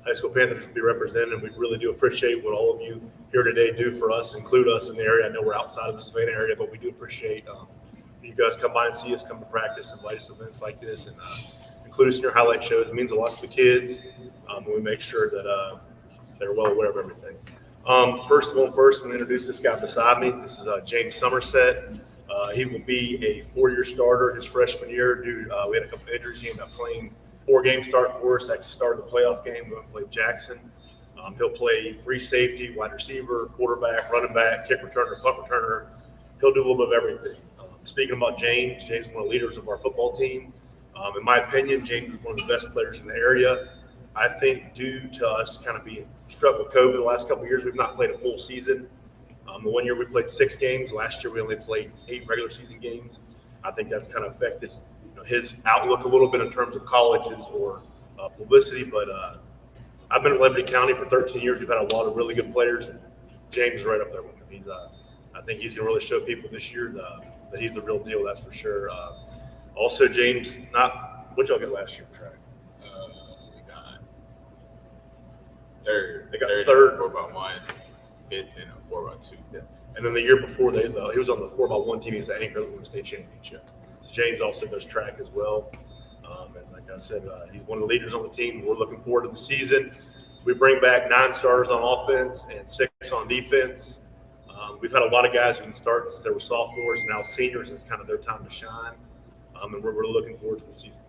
Speaker 22: High School Panthers to be represented. We really do appreciate what all of you here today do for us, include us in the area. I know we're outside of the Savannah area, but we do appreciate you guys come by and see us, come to practice, invite us to events like this, and
Speaker 2: include us in your highlight shows. It means a lot to the kids. And we make sure that they're well aware of everything. First, I'm going to introduce this guy beside me. This is James Somerset. He will be a 4-year starter his freshman year. We had a couple injuries. He ended up playing 4 games starting for us. Actually started the playoff game. We went and played Jackson. He'll play free safety, wide receiver, quarterback, running back, kick returner, punt returner. He'll do a little bit of everything. Speaking about James is one of the leaders of our football team. In my opinion, James is one of the best players in the area. I think due to us kind of being struck with COVID the last couple of years, we've not played a full season. The one year we played 6 games. Last year we only played 8 regular season games. I think that's kind of affected his outlook a little bit in terms of colleges or publicity. But I've been at Liberty County for 13 years. We've had a lot of really good players. And James is right up there with him. I think he's going to really show people this year that he's the real deal. That's for sure. Also, James, what y'all get last year, track?
Speaker 14: We got third.
Speaker 2: They got third.
Speaker 14: 4x1, fifth, and a 4x2.
Speaker 2: Yeah. And then the year before, he was on the 4x1 team. He's the anchor of the state championship. So James also does track as well. And like I said, he's one of the leaders on the team. We're looking forward to the season. We bring back 9 starters on offense and 6 on defense. We've had a lot of guys who can start since they were sophomores, and now seniors. It's kind of their time to shine. And we're looking forward to the season.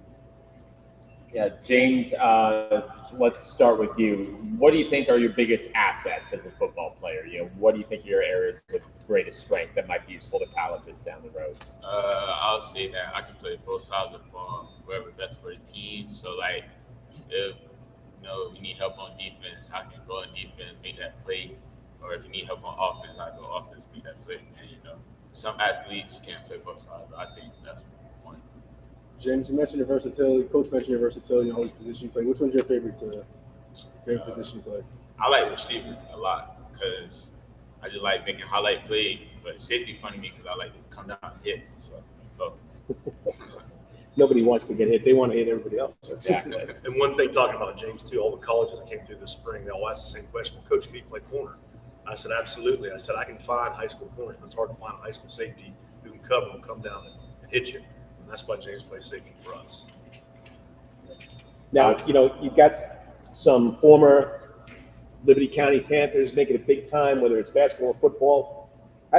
Speaker 5: Yeah, James, let's start with you. What do you think are your biggest assets as a football player? What do you think are your areas of greatest strength that might be useful to colleges down the road?
Speaker 14: I'll say that I can play both sides of the ball, whoever best for the team. So, like, if we need help on defense, I can go on defense, make that play. Or if you need help on offense, I go offense, make that play. And some athletes can't play both sides, but I think that's one.
Speaker 15: James, you mentioned your versatility. Coach mentioned your versatility in all these positions you play. Which one's your favorite position you play?
Speaker 14: I like receiver a lot because I just like making highlight plays. But safety funny me because I like to come down and hit. So,
Speaker 11: Nobody wants to get hit. They want to hit everybody else.
Speaker 14: Exactly.
Speaker 2: And one thing talking about James, too, all the colleges that came through this spring, they all asked the same question. Coach, can you play corner? I said, absolutely. I said, I can find high school corners, but it's hard to find a high school safety who can cover and come down and hit you. And that's why James plays safety for us.
Speaker 11: Now, you've got some former Liberty County Panthers making it big time, whether it's basketball or football.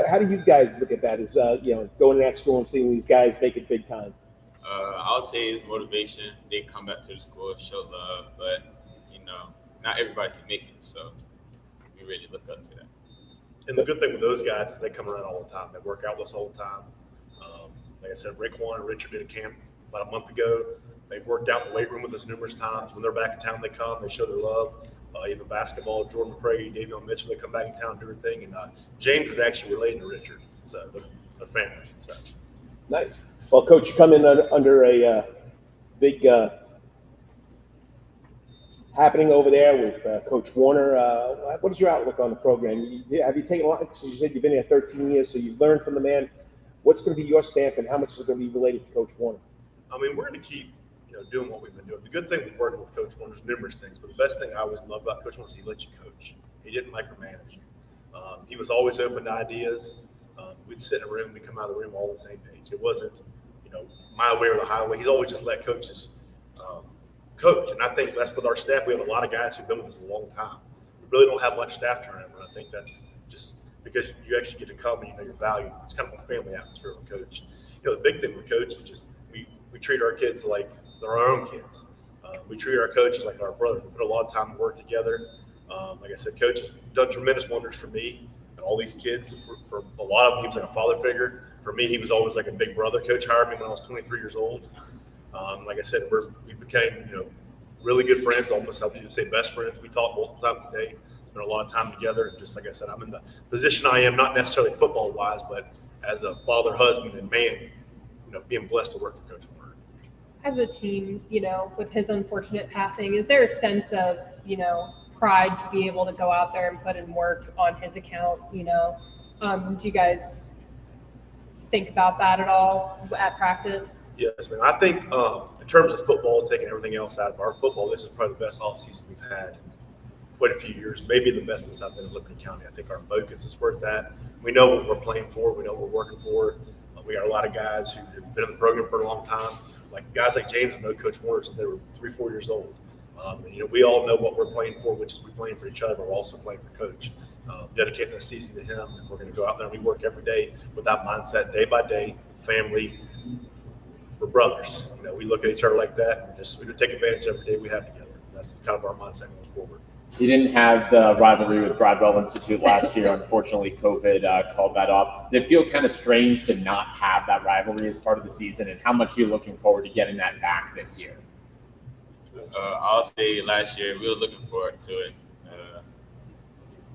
Speaker 11: How do you guys look at that as, going to that school and seeing these guys make it big time?
Speaker 14: I'll say it's motivation. They come back to the school, show love, but, not everybody can make it. So we really look up to that.
Speaker 2: And the good thing with those guys is they come around all the time. They work out with us all the time. Like I said, Raekwon and Richard did a camp about a month ago. They've worked out in the weight room with us numerous times. When they're back in town, they come. They show their love. Even basketball, Jordan McCrae, Davion Mitchell, they come back in town and do their thing. And James is actually related to Richard. So they're family. So.
Speaker 11: Nice. Well, Coach, you come in under a big happening over there with Coach Warner. What is your outlook on the program? Have you taken a lot? So you said you've been here 13 years, so you've learned from the man. What's going to be your stamp, and how much is going to be related to Coach Warner?
Speaker 2: I mean, we're going to keep doing what we've been doing. The good thing with working with Coach Warner is numerous things, but the best thing I always loved about Coach Warner is he let you coach. He didn't micromanage you. He was always open to ideas. We'd sit in a room, we'd come out of the room all on the same page. It wasn't, my way or the highway. He's always just let coaches coach. And I think that's with our staff. We have a lot of guys who've been with us a long time. We really don't have much staff turnover. I think that's just because you actually get to come and you're valued. It's kind of a family atmosphere with Coach. The big thing with Coach is just we treat our kids like they're our own kids. We treat our coaches like our brothers. We put a lot of time to work together. Like I said, Coach has done tremendous wonders for me and all these kids. For a lot of them, he was like a father figure. For me, he was always like a big brother. Coach hired me when I was 23 years old. Like I said, we became, really good friends, almost, I would even say best friends. We talk multiple times a day, spend a lot of time together. And just like I said, I'm in the position I am, not necessarily football-wise, but as a father, husband, and man, being blessed to work for Coach Warner.
Speaker 10: As a team, with his unfortunate passing, is there a sense of, pride to be able to go out there and put in work on his account? Do you guys think about that at all at practice?
Speaker 2: Yes, man. I think in terms of football, taking everything else out of our football, this is probably the best offseason we've had in quite a few years, maybe the best since I've been in Liberty County. I think our focus is where it's at. We know what we're playing for. We know what we're working for. We got a lot of guys who've been in the program for a long time. like guys like James know Coach Moore since they were 3-4 years old. And, we all know what we're playing for, which is we're playing for each other, but we're also playing for Coach. Dedicating the season to him, and we're going to go out there and we work every day with that mindset, day by day, family. We're brothers. We look at each other like that, and we take advantage every day we have together. That's kind of our mindset going forward.
Speaker 5: You didn't have the rivalry with Bradwell Institute last year. Unfortunately, COVID called that off. Did it feel kind of strange to not have that rivalry as part of the season, and how much are you looking forward to getting that back this year?
Speaker 14: I'll say last year we were looking forward to it.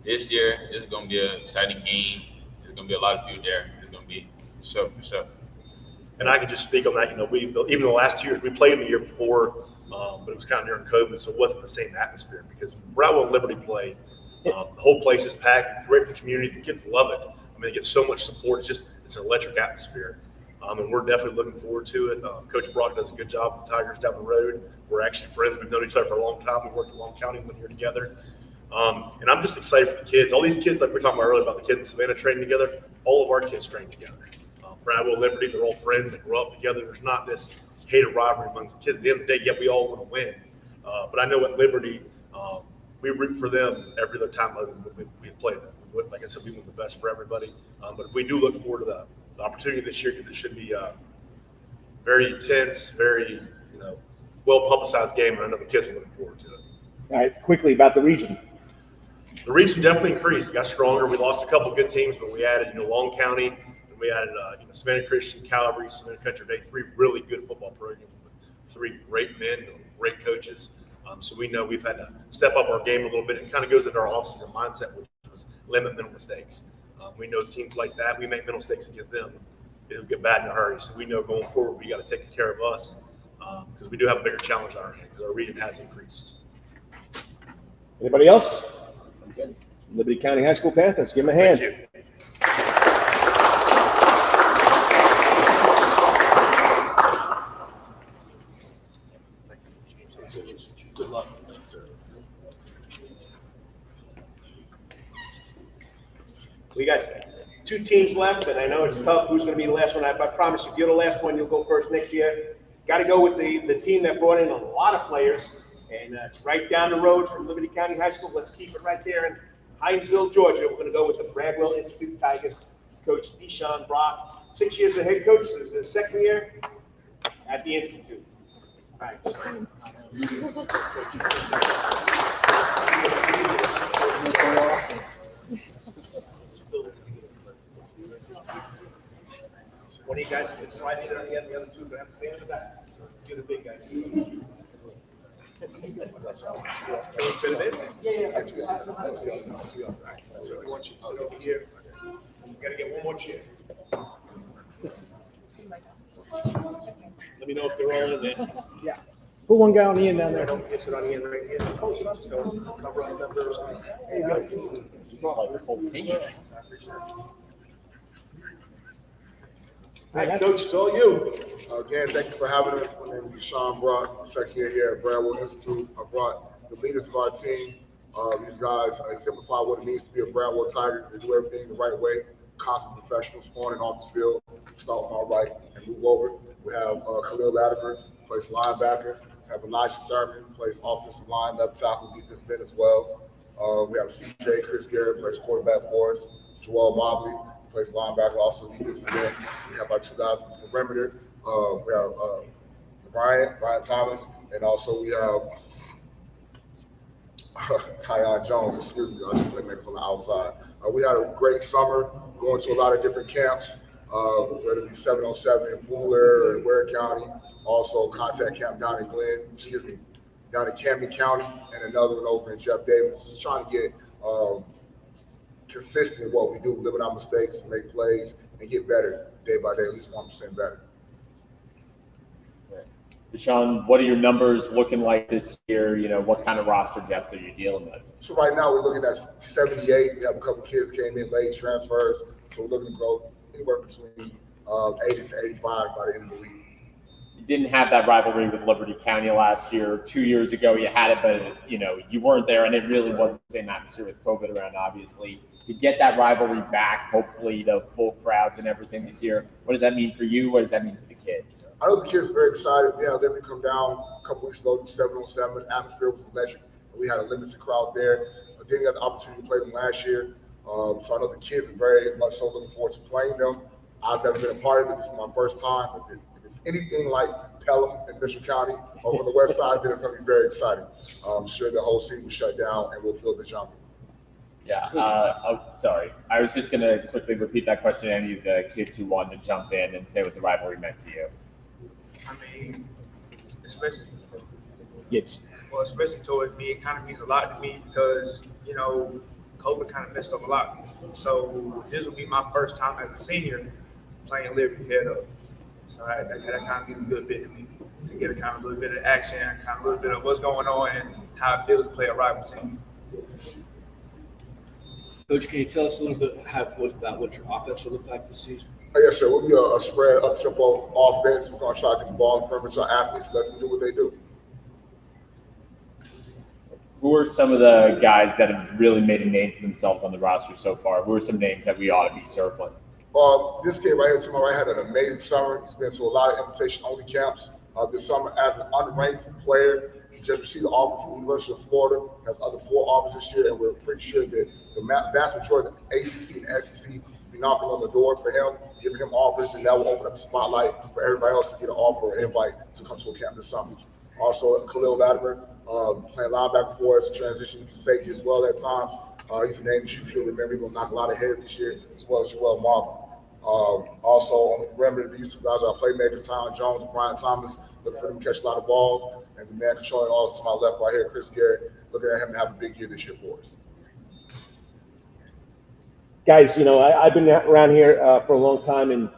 Speaker 14: This year it's going to be an exciting game. There's going to be a lot of people there. It's going to be so.
Speaker 2: And I can just speak on that. Even the last 2 years, we played the year before, but it was kind of during COVID, so it wasn't the same atmosphere. Because when Bradwell and Liberty play, the whole place is packed, great for the community. The kids love it. They get so much support. It's an electric atmosphere. And we're definitely looking forward to it. Coach Brock does a good job with the Tigers down the road. We're actually friends. We've known each other for a long time. We worked in Long County one year together. And I'm just excited for the kids. All these kids, like we were talking about earlier about the kids in Savannah training together, all of our kids train together. Bradwell, Liberty, they're all friends. They grow up together. There's not this hate or rivalry amongst the kids. At the end of the day, yeah, we all want to win. But I know at Liberty, we root for them every other time we play them. Like I said, we want the best for everybody. But we do look forward to the opportunity this year because it should be very intense, very well-publicized game, and I know the kids are looking forward to it.
Speaker 11: All right, quickly about the region.
Speaker 2: The region definitely increased. It got stronger. We lost a couple of good teams, but we added, Long County, and we added, Savannah Christian, Calvary, Savannah Country Day, 3 really good football programs with 3 great men, great coaches. So we know we've had to step up our game a little bit. It kind of goes into our offseason mindset, which was limit mental mistakes. We know teams like that, we make mental mistakes against them, it'll get bad in a hurry. So we know going forward, we got to take care of us because we do have a bigger challenge on our hands because our region has increased.
Speaker 11: Anybody else? Liberty County High School Panthers, give them a hand.
Speaker 2: Thank you.
Speaker 22: Good luck.
Speaker 2: We got 2 teams left, and I know it's tough. Who's going to be the last one? I promise if you're the last one, you'll go first next year. Got to go with the team that brought in a lot of players, and it's right down the road from Liberty County High School. Let's keep it right there in Hinesville, Georgia. We're going to go with the Bradwell Institute Tigers. Coach Deshaun Brock, 6 years as head coach. This is his 2nd year at the Institute. All right. One of you guys can slide in on the end, the other 2 but have to stay in the back. You're the big guys. Fit it in? Yeah. So we want you to sit over here. You got to get one more chair. Let me know if they're all in there.
Speaker 11: Yeah. Put one guy on the end down there.
Speaker 2: Don't sit on the end right here. Just don't cover up numbers. There you go.
Speaker 5: Not like the whole team.
Speaker 2: All right, Coach, it's all you.
Speaker 16: Again, thank you for having us. My name is Deshaun Brock, 2nd year here at Bradwell Institute. I brought the leaders of our team. These guys exemplify what it means to be a Bradwell Tiger. They do everything the right way, constant professionals on and off the field. Start with our right and move over. We have Khalil Latimer, plays linebacker. We have Elijah Thurman, plays offensive line, left tackle, defensive end as well. We have CJ, Chris Garrett, plays quarterback for us. Joel Mobley, plays linebacker, also defensive end. We have our 2 guys on the perimeter. We have Bryan Thomas, and also we have Tyon Jones, excuse me, our playmakers on the outside. We had a great summer, going to a lot of different camps, whether it be 7-on-7 in Buller and Ware County, also contact camp down in down in Camden County, and another one over in Jeff Davis. Just trying to get consistent in what we do, limit our mistakes, make plays, and get better day by day, at least 1% better.
Speaker 5: Deshaun, what are your numbers looking like this year? What kind of roster depth are you dealing with?
Speaker 16: So right now we're looking at 78. We have a couple kids came in late, transfers. So we're looking to grow anywhere between 80 to 85 by the end of the week.
Speaker 5: You didn't have that rivalry with Liberty County last year. 2 years ago you had it, but you weren't there, and it really wasn't the same atmosphere with COVID around, obviously. to get that rivalry back, hopefully the full crowds and everything this year. What does that mean for you? What does that mean for the kids?
Speaker 16: I know the kids are very excited. Yeah, they come down a couple weeks ago, 7-on-7. The atmosphere was electric. We had a limited crowd there. I didn't have the opportunity to play them last year. So I know the kids are very much so looking forward to playing them. I've never been a part of it. This is my first time. If it's anything like Pelham in Mitchell County or from the west side, then it's going to be very exciting. I'm sure the whole city will shut down and we'll feel the jump.
Speaker 5: Yeah. Sorry. I was just going to quickly repeat that question to any of the kids who wanted to jump in and say what the rivalry meant to you.
Speaker 7: I mean, especially
Speaker 11: Yes.
Speaker 7: towards me, it kind of means a lot to me because, you know, COVID kind of messed up a lot. So this will be my first time as a senior playing Liberty head up. So that kind of means a good bit to me, to get a kind of a little bit of action, kind of a little bit of what's going on and how it feels to play a rival team.
Speaker 1: Coach, can you tell us a little bit about what your offense will look like this season?
Speaker 16: Yes, sir. We'll be a spread up-tempo offense. We're going to try to get the ball in front of our athletes, let them do what they do.
Speaker 5: Who are some of the guys that have really made a name for themselves on the roster so far? Who are some names that we ought to be circling?
Speaker 16: This kid right here to my right had an amazing summer. He's been to a lot of invitation-only camps this summer as an unranked player. He just received an offer from the University of Florida, has other 4 offers this year, and we're pretty sure that the vast majority of the ACC and SEC will be knocking on the door for him, giving him offers, and that will open up the spotlight for everybody else to get an offer or invite to come to a camp this summer. Also, Khalil Latimer, playing linebacker for us, transitioning to safety as well at times. He's a name that you should remember. He's going to knock a lot of heads this year, as well as Joel Marvin. Also, on the perimeter, these 2 guys are playmakers, Tyron Jones and Brian Thomas. Looking for them to catch a lot of balls. And the man controlling all this to my left right here, Chris Garrett, looking at him to have a big year this year for us.
Speaker 11: Guys, you know, I've been around here for a long time, and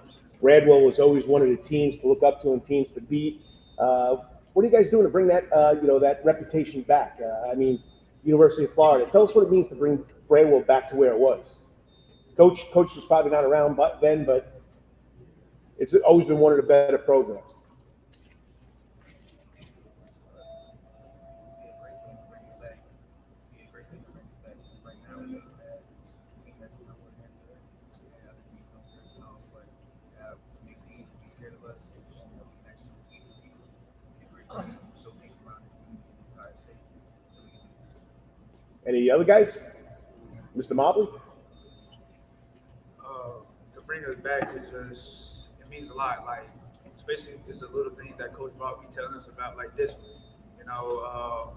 Speaker 11: Bradwell was always one of the teams to look up to and teams to beat. What are you guys doing to bring that, that reputation back? I mean, University of Florida. Tell us what it means to bring Bradwell back to where it was. Coach was probably not around then, but it's always been one of the better programs. Any other guys? Mr. Mobley?
Speaker 7: To bring us back is just, it means a lot. Like, especially it's the little things that Coach Bob be telling us about, like this. You know,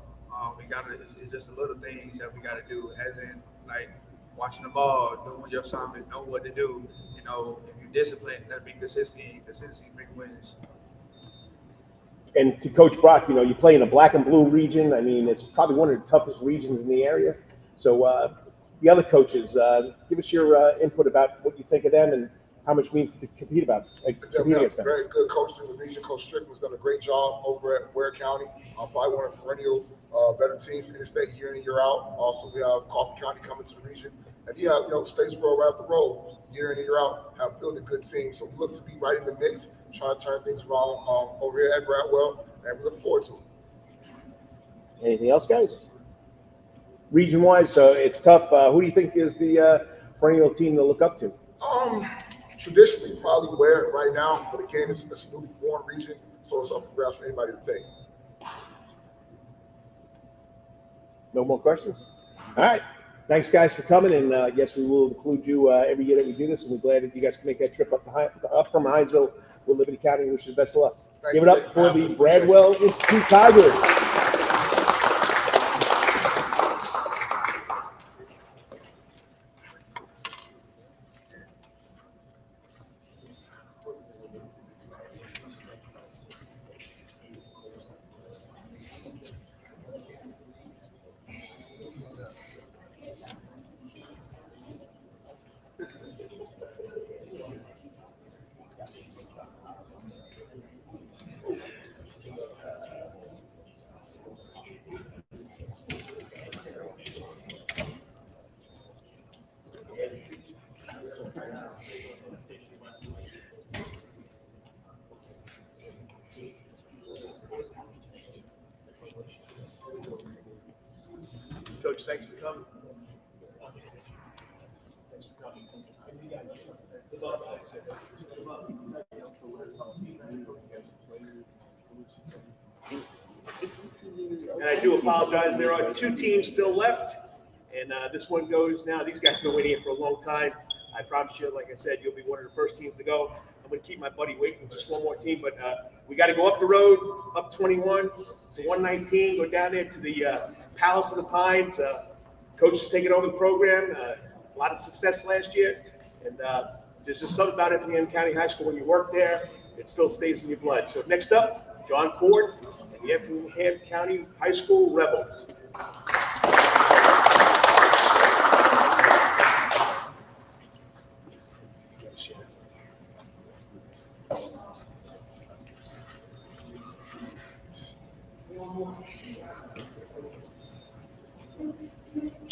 Speaker 7: it's just the little things that we gotta do, as in like watching the ball, doing your assignments, know what to do. You know, if you're disciplined, that'd be consistency bring wins.
Speaker 11: And to Coach Brock, you know, you play in a black and blue region. I mean, it's probably one of the toughest regions in the area. So the other coaches, give us your input about what you think of them and how much it means to compete against them.
Speaker 16: Very good coaches in the region. Coach Strickland's done a great job over at Ware County. Probably one of the perennial better teams in the state year in and year out. Also, we have Coffee County coming to the region. And you have, Statesboro right up the road, year in and year out, have built a good team. So we look to be right in the mix, trying to turn things around over here at Bradwell, and we look forward to it.
Speaker 11: Anything else, guys? Region-wise, it's tough. Who do you think is the perennial team to look up to?
Speaker 16: Traditionally, probably Ware right now, but again, it's a newly born region, so it's up for grabs for anybody to take.
Speaker 11: No more questions? All right. Thanks, guys, for coming, and yes, we will include you every year that we do this, and we're glad that you guys can make that trip up from Hinesville with Liberty County. We wish you the best of luck. Give it up for the Bradwell Institute Tigers.
Speaker 2: Coach, thanks for coming. And I do apologize. There are 2 teams still left, and this one goes now. These guys have been waiting here for a long time. I promise you, like I said, you'll be one of the first teams to go. I'm going to keep my buddy waiting, just one more team, but we got to go up the road, up 21 to 119, go down there to the Palace of the Pines. Coach is taking over the program. A lot of success last year, and there's just something about Effingham County High School when you work there, it still stays in your blood. So next up, John Ford and the Effingham County High School Rebels.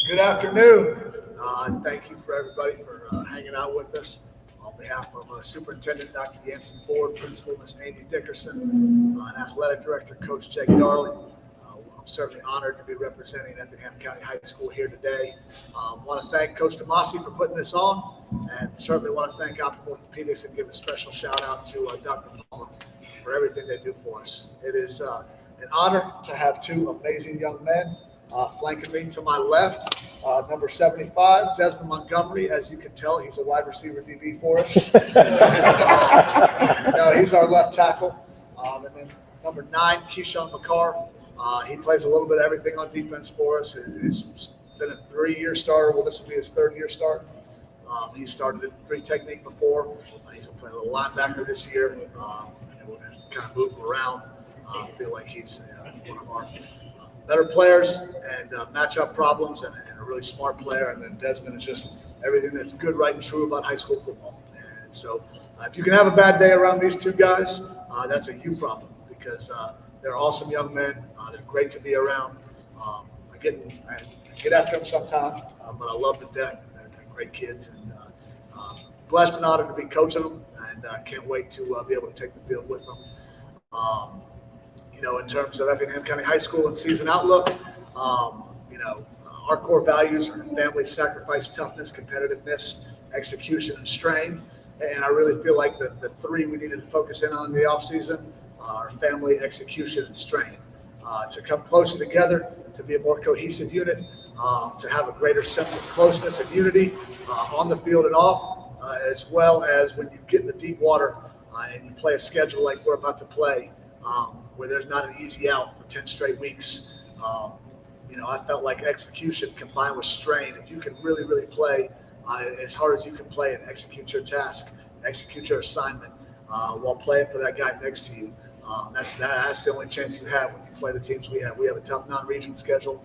Speaker 17: Good afternoon. Thank you for everybody for hanging out with us. On behalf of Superintendent Dr. Yancy Ford, Principal Ms. Amy Dickerson, and Athletic Director Coach Jake Darling, I'm certainly honored to be representing Effingham County High School here today. Want to thank Coach Demasi for putting this on, and certainly want to thank Optim Orthopedics and give a special shout out to Dr. Palmer for everything they do for us. It is an honor to have 2 amazing young men flanking me to my left. Number 75, Desmond Montgomery. As you can tell, he's a wide receiver DB for us. No, he's our left tackle. And then number 9, Keyshawn McCarr. He plays a little bit of everything on defense for us. He's been a 3-year starter. Well, this will be his 3rd-year start. He started in 3 technique before. He's going to play a little linebacker this year. And we're going to kind of move him around. I feel like he's one of our better players and matchup problems and a really smart player. And then Desmond is just everything that's good, right, and true about high school football. And so if you can have a bad day around these 2 guys, that's a you problem because they're awesome young men. They're great to be around. I get after them sometimes, but I love them to death. They're great kids and blessed and honored to be coaching them, and can't wait to be able to take the field with them. In terms of Effingham County High School and season outlook, our core values are family, sacrifice, toughness, competitiveness, execution, and strain. And I really feel like the 3 we needed to focus in on in the offseason are family, execution, and strain. To come closer together, to be a more cohesive unit, to have a greater sense of closeness and unity on the field and off, as well as when you get in the deep water and you play a schedule like we're about to play, where there's not an easy out for 10 straight weeks. I felt like execution combined with strain, if you can really, really play as hard as you can play and execute your task, execute your assignment while playing for that guy next to you, that's the only chance you have when you play the teams we have. We have a tough non-region schedule,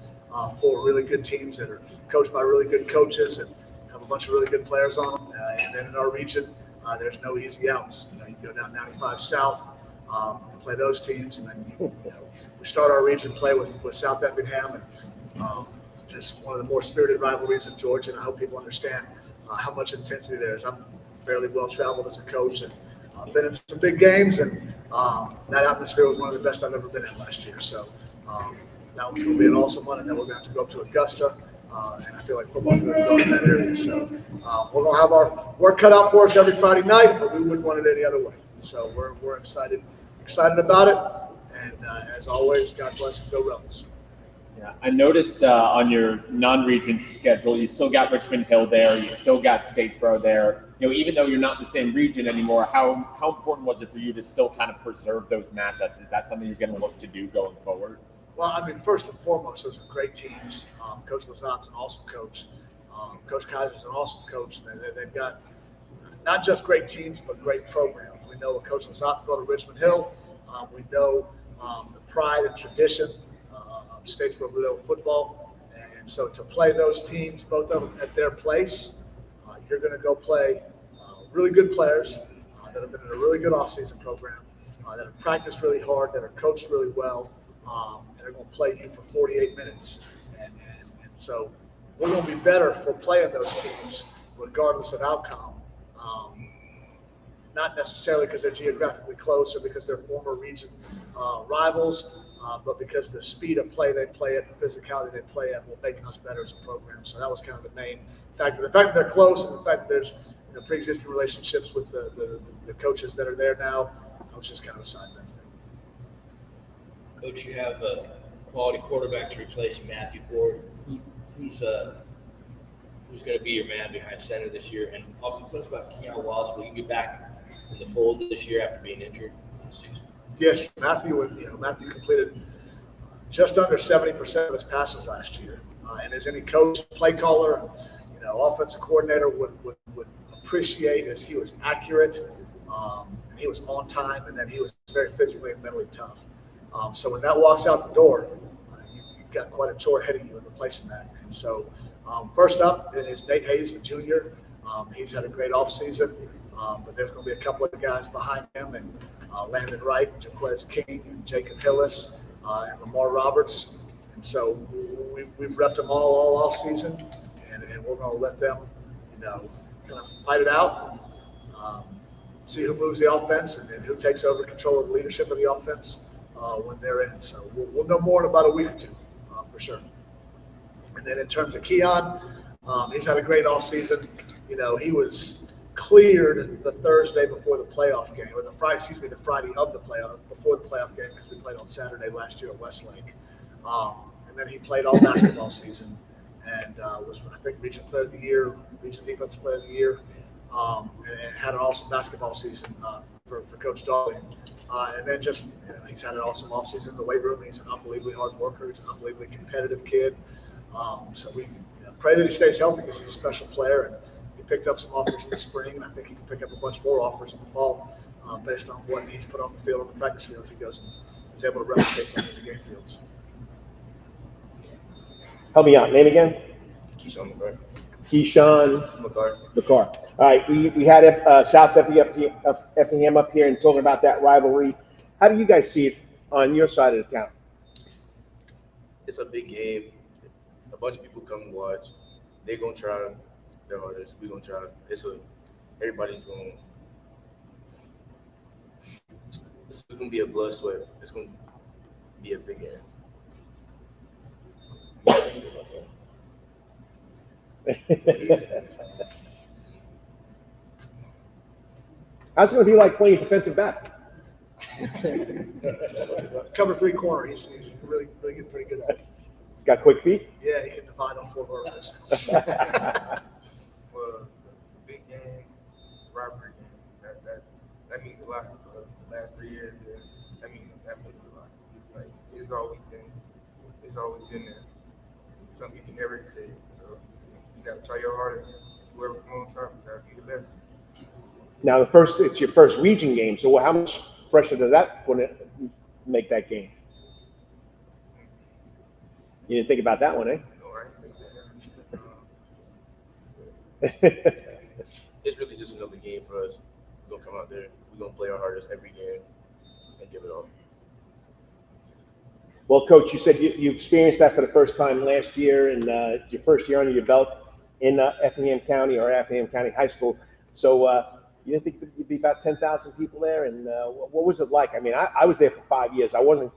Speaker 17: 4 really good teams that are coached by really good coaches and have a bunch of really good players on them. And then in our region, there's no easy outs. You go down 95 South, play those teams, and then we start our region play with South Effingham, and just one of the more spirited rivalries in Georgia. And I hope people understand how much intensity there is. I'm fairly well traveled as a coach and been in some big games, and that atmosphere was one of the best I've ever been in last year. So that was going to be an awesome one, and then we're going to have to go up to Augusta, and I feel like football is going to go in that area. So we're going to have our work cut out for us every Friday night, but we wouldn't want it any other way. So we're excited about it, and as always, God bless and go Rebels.
Speaker 5: Yeah, I noticed on your non-region schedule, you still got Richmond Hill there, you still got Statesboro there. Even though you're not in the same region anymore, how important was it for you to still kind of preserve those matchups? Is that something you're going to look to do going forward?
Speaker 17: Well, first and foremost, those are great teams. Coach Lazat's an awesome coach. Coach Kaiser's an awesome coach. They've got not just great teams, but great programs. We know what Coach Lazat's built at Richmond Hill. We know the pride and tradition of Statesboro Blue Devil football. And so to play those teams, both of them at their place, you're going to go play really good players that have been in a really good off-season program, that have practiced really hard, that are coached really well, and are going to play you for 48 minutes. And so we're going to be better for playing those teams regardless of outcome. Not necessarily because they're geographically close or because they're former region rivals, but because the speed of play they play at, the physicality they play at, will make us better as a program. So that was kind of the main factor. The fact that they're close and the fact that there's pre-existing relationships with the coaches that are there now. I was just kind of a side benefit.
Speaker 1: Coach, you have a quality quarterback to replace Matthew Ford. Who's going to be your man behind center this year? And also tell us about Keaton Wallace. Will he be back in the fold this year after being injured last season?
Speaker 17: Yes, Matthew completed just under 70% of his passes last year. And as any coach, play caller, offensive coordinator would appreciate, as he was accurate, he was on time, and then he was very physically and mentally tough. So when that walks out the door, you've got quite a chore ahead of you in replacing that. And so first up is Nate Hayes, the junior. He's had a great offseason, but there's going to be a couple of guys behind him, and Landon Wright, Jaquez King, and Jacob Hillis, and Lamar Roberts. And so we've repped them all offseason, and we're going to let them, kind of fight it out, see who moves the offense and who takes over control of the leadership of the offense when they're in. So we'll know more in about a week or two, for sure. And then in terms of Keaton, he's had a great offseason. He was cleared the Thursday before the playoff game, or the Friday of the playoff, before the playoff game, because we played on Saturday last year at Westlake. And then he played all basketball season and was, I think, Region Player of the Year, Region Defensive Player of the Year, and had an awesome basketball season for Coach Dawley. And then just, he's had an awesome offseason in the weight room. He's an unbelievably hard worker. He's an unbelievably competitive kid. So we pray that he stays healthy, because he's a special player. And he picked up some offers in the spring, and I think he can pick up a bunch more offers in the fall based on what he's put on the field, on the practice field, if he goes and is able to replicate that in the game fields.
Speaker 11: Help me out. Name again?
Speaker 3: Keyshawn McCarr.
Speaker 11: Keyshawn McCarr. All right, we had South Effingham up here and talking about that rivalry. How do you guys see it on your side of the town?
Speaker 3: It's a big game. A bunch of people come to watch. They're gonna try their hardest. We're gonna try. Everybody's going. It's gonna be a blood sweat. It's gonna be a big game.
Speaker 11: How's it going to be like playing defensive back?
Speaker 17: Cover three corner. He's really getting pretty good at it.
Speaker 11: He's got quick feet?
Speaker 17: Yeah, he can divide on 4 verticals.
Speaker 18: Well, big game, rivalry game. That means a lot for the last 3 years. Yeah. That means a lot. Like it's always been there. Something you can never escape. So you got to try your hardest. Whoever comes on top, you got to be the best.
Speaker 11: Now, it's your first region game, so how much pressure does that put it make that game? You didn't think about that one, eh?
Speaker 18: No, I didn't think that.
Speaker 3: It's really just another game for us. We're gonna come out there. We're gonna play our hardest every game and give it all.
Speaker 11: Well, Coach, you said you experienced that for the first time last year, and your first year under your belt in Effingham County or Effingham County High School. So you didn't think there'd be about 10,000 people there? And what was it like? I mean, I was there for 5 years. I wasn't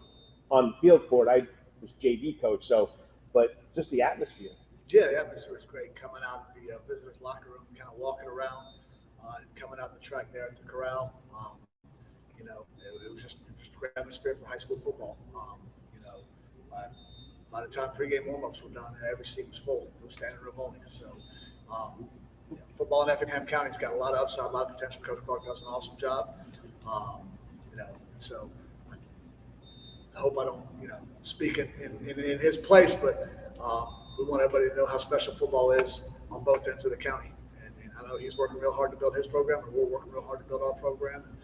Speaker 11: on the field for it. I was JV coach. But just the atmosphere.
Speaker 17: Yeah, the atmosphere was great. Coming out of the visitors' locker room, kind of walking around, and coming out the track there at the corral. It was just a great atmosphere for high school football. By the time pregame warm-ups were done, every seat was full. It was standing room only. So, football in Effingham County's got a lot of upside, a lot of potential. Coach Clark does an awesome job. So I hope I don't, speak in his place, but we want everybody to know how special football is on both ends of the county. And I know he's working real hard to build his program, and we're working real hard to build our program. And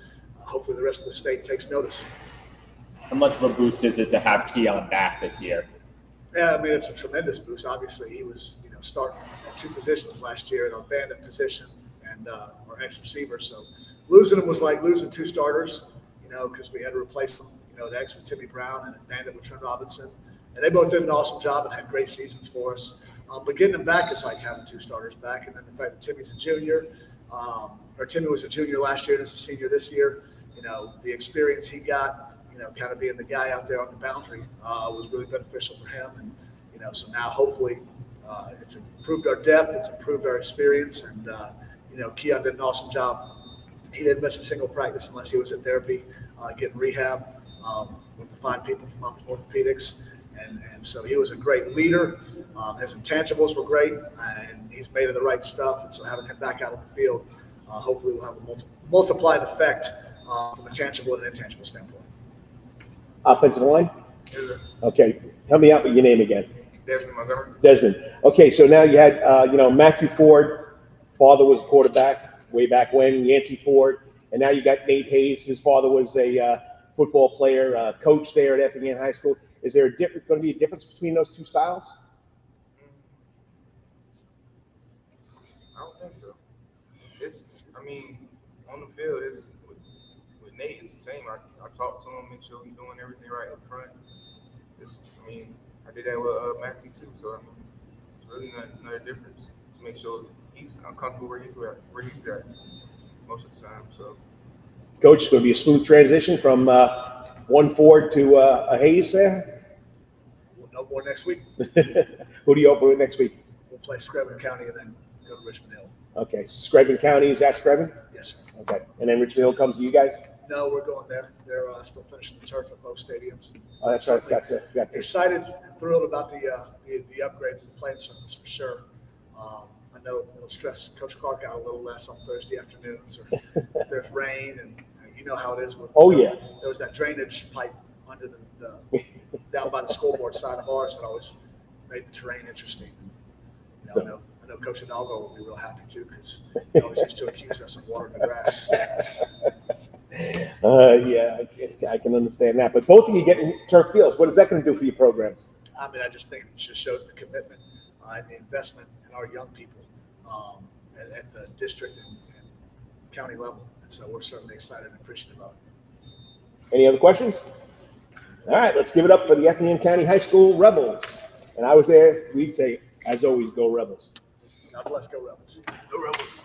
Speaker 17: hopefully the rest of the state takes notice.
Speaker 5: How much of a boost is it to have Keaton back this year?
Speaker 17: Yeah, I mean, it's a tremendous boost. Obviously, he was, starting at 2 positions last year at our bandit position and our ex-receiver. So losing him was like losing 2 starters, because we had to replace them, the ex with Timmy Brown and bandit with Trent Robinson. And they both did an awesome job and had great seasons for us. But getting them back is like having 2 starters back. And then the fact that Timmy's a junior, or Timmy was a junior last year and is a senior this year, the experience he got, kind of being the guy out there on the boundary was really beneficial for him. And, so now hopefully it's improved our depth, it's improved our experience, and, Keaton did an awesome job. He didn't miss a single practice unless he was in therapy, getting rehab with the fine people from Optim Orthopedics. And so he was a great leader. His intangibles were great, and he's made of the right stuff. And so having him back out on the field, hopefully will have a multiplied effect from a tangible and intangible standpoint.
Speaker 11: Offensive line? Okay. Help me out with your name again.
Speaker 18: Desmond Montgomery.
Speaker 11: Desmond. Okay, so now you had, Matthew Ford, father was a quarterback way back when, Yancey Ford, and now you got Nate Hayes. His father was a football player, coach there at Effingham High School. Is there going to be a difference between those two styles?
Speaker 18: I don't think so. On the field, with Nate, it's the same. I talk to him, make sure he's doing everything right up front. I did that with Matthew too, so it's really not a difference. To make sure he's comfortable where he's at most of the time. So,
Speaker 11: Coach, it's going to be a smooth transition from one Ford to a Hayes there?
Speaker 17: We'll know more next week.
Speaker 11: Who do you open with next week?
Speaker 17: We'll play Screven County and then go to Richmond Hill.
Speaker 11: Okay, Screven County, is that Screven?
Speaker 17: Yes, sir.
Speaker 11: Okay, and then Richmond Hill comes to you guys?
Speaker 17: No, we're going there. They're still finishing the turf at both stadiums.
Speaker 11: Oh, that's right. Got to.
Speaker 17: Excited and thrilled about the upgrades in the playing surface for sure. I know it'll stress Coach Clark out a little less on Thursday afternoons, or if there's rain, and you know how it is.
Speaker 11: Yeah.
Speaker 17: There was that drainage pipe under the down by the scoreboard side of ours that always made the terrain interesting. I know Coach Hidalgo will be real happy too, because he always used to accuse us of watering the grass.
Speaker 11: Yeah, I can understand that. But both of you getting turf fields, what is that going to do for your programs?
Speaker 17: I just think it just shows the commitment and the investment in our young people at the district and county level. And so we're certainly excited and appreciative of it.
Speaker 11: Any other questions? All right, let's give it up for the Effingham County High School Rebels. And I was there. We'd say, as always, go Rebels.
Speaker 17: God bless, go Rebels. Go Rebels.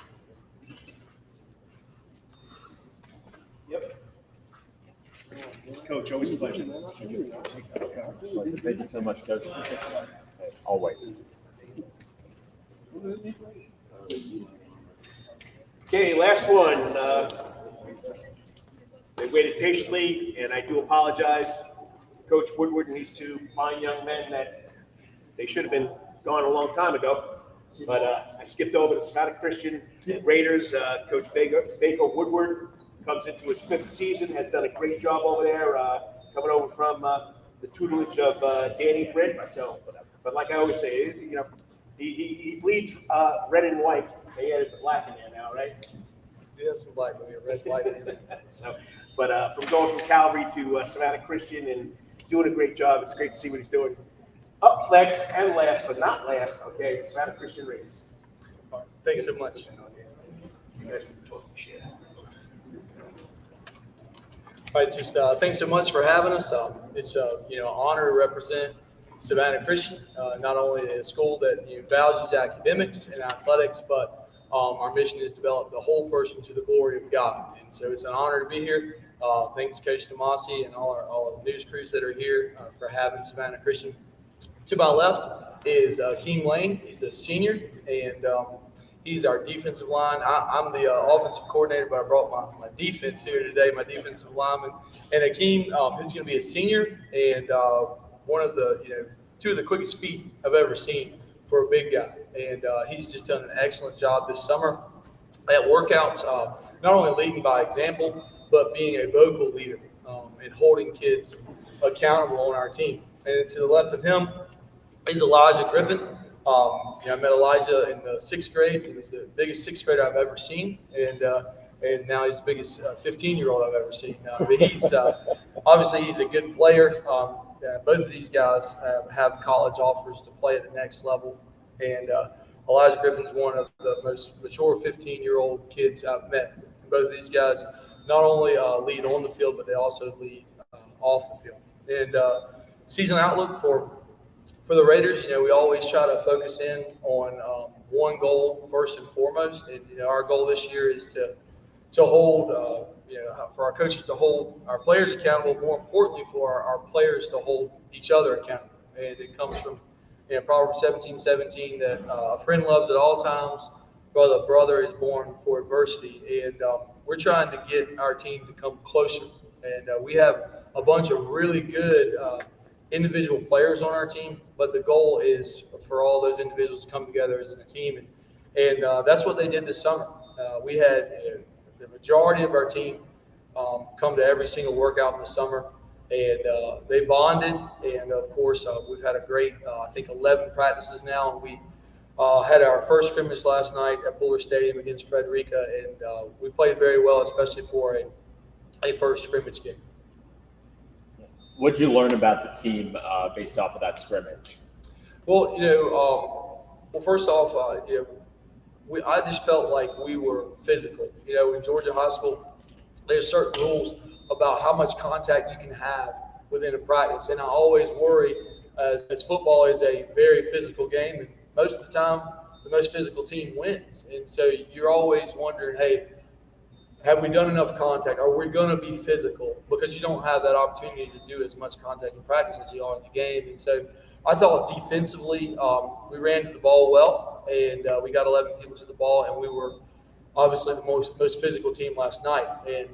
Speaker 2: Yep. Coach, always a pleasure.
Speaker 5: Thank you so much, Coach. Always.
Speaker 2: Okay, last one. They waited patiently, and I do apologize. Coach Woodward and these two fine young men that they should have been gone a long time ago. But I skipped over the Savannah Christian Raiders. Coach Baker Woodward comes into his 5th season, has done a great job over there, coming over from the tutelage of Danny Britt. So, but like I always say, he bleeds red and white. They added the black in there now, right?
Speaker 13: We have some black, but we have red, white, and
Speaker 2: So, but from going from Calvary to Savannah Christian and doing a great job, it's great to see what he's doing. Up next and last, but not last, okay, Savannah Christian Raiders.
Speaker 13: Thanks so much.
Speaker 2: You guys can talk shit.
Speaker 13: All right, just thanks so much for having us. It's an honor to represent Savannah Christian, not only a school that values academics and athletics, but our mission is to develop the whole person to the glory of God. And so it's an honor to be here. Thanks, Coach Tomasi and all the news crews that are here for having Savannah Christian. To my left is Keem Lane. He's a senior, and he's our defensive line. I'm the offensive coordinator, but I brought my defense here today, my defensive lineman. And Akeem, who's going to be a senior, and one of the, two of the quickest feet I've ever seen for a big guy. And he's just done an excellent job this summer at workouts, not only leading by example, but being a vocal leader and holding kids accountable on our team. And to the left of him is Elijah Griffin. I met Elijah in the 6th grade. He was the biggest 6th grader I've ever seen, and now he's the biggest 15-year-old I've ever seen. But he's obviously he's a good player. Both of these guys have college offers to play at the next level, and Elijah Griffin's one of the most mature 15-year-old kids I've met. And both of these guys not only lead on the field, but they also lead off the field. And season outlook for the Raiders, we always try to focus in on one goal first and foremost. And, our goal this year is to hold, for our coaches to hold our players accountable, more importantly for our players to hold each other accountable. And it comes from Proverbs 17:17 that a friend loves at all times, brother is born for adversity, and we're trying to get our team to come closer. And we have a bunch of really good individual players on our team, but the goal is for all those individuals to come together as a team, and that's what they did this summer. We had the majority of our team come to every single workout in the summer, and they bonded. And of course, we've had a great, I think, 11 practices now. And we had our first scrimmage last night at Buller Stadium against Frederica, and we played very well, especially for a first scrimmage game.
Speaker 5: What did you learn about the team based off of that scrimmage?
Speaker 13: Well, well, first off, I just felt like we were physical. In Georgia High School, there's certain rules about how much contact you can have within a practice, and I always worry, as football is a very physical game, and most of the time, the most physical team wins. And so you're always wondering, hey, have we done enough contact? Are we going to be physical? Because you don't have that opportunity to do as much contact in practice as you are in the game. And so I thought defensively, we ran to the ball well, and we got 11 people to the ball, and we were obviously the most physical team last night. And,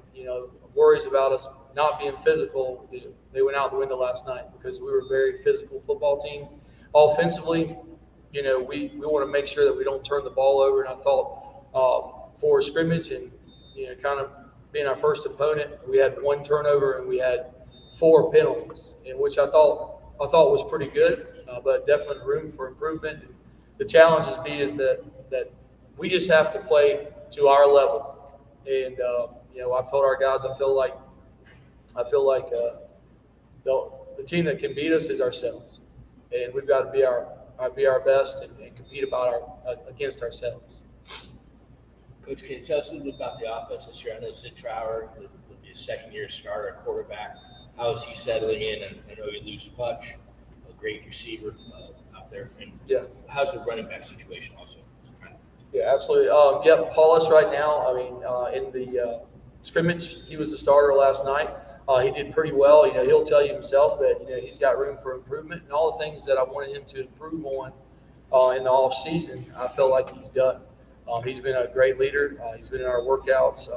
Speaker 13: worries about us not being physical, they went out the window last night because we were a very physical football team. Offensively, we want to make sure that we don't turn the ball over. And I thought for a scrimmage and, kind of being our first opponent, we had 1 turnover and we had 4 penalties, in which I thought was pretty good, but definitely room for improvement. And the challenge is that we just have to play to our level. And I've told our guys, I feel like the team that can beat us is ourselves, and we've got to be our best and compete against ourselves.
Speaker 1: Coach, can you tell us a little bit about the offense this year? I know Sid Trower will be a second-year starter at quarterback. How is he settling in? And I know you lose Putch, a great receiver out there. And how's the running back situation also?
Speaker 13: Yeah, absolutely. Paulus right now, in the scrimmage, he was the starter last night. He did pretty well. He'll tell you himself that, he's got room for improvement, and all the things that I wanted him to improve on in the off season, I feel like he's done. He's been a great leader. He's been in our workouts,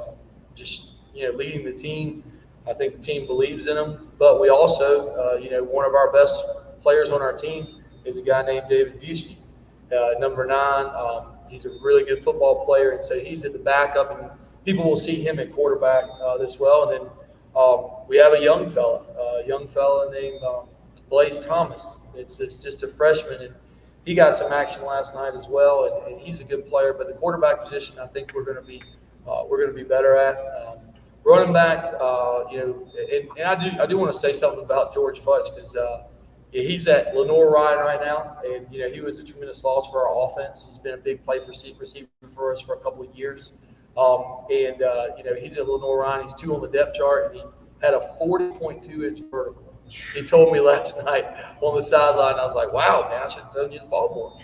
Speaker 13: leading the team. I think the team believes in him, but we also, one of our best players on our team is a guy named David Busey, number 9. He's a really good football player, and so he's at the backup, and people will see him at quarterback as well. And then we have a young fella named Blaze Thomas. It's just a freshman, and he got some action last night as well, and he's a good player. But the quarterback position, I think we're going to be better at. Running back, and I do want to say something about George Futch because he's at Lenore Ryan right now, and he was a tremendous loss for our offense. He's been a big play receiver for us for a couple of years, he's at Lenore Ryan. He's 2 on the depth chart, and he had a 40.2-inch vertical. He told me last night on the sideline, I was like, "Wow, man, I should have thrown you the ball more."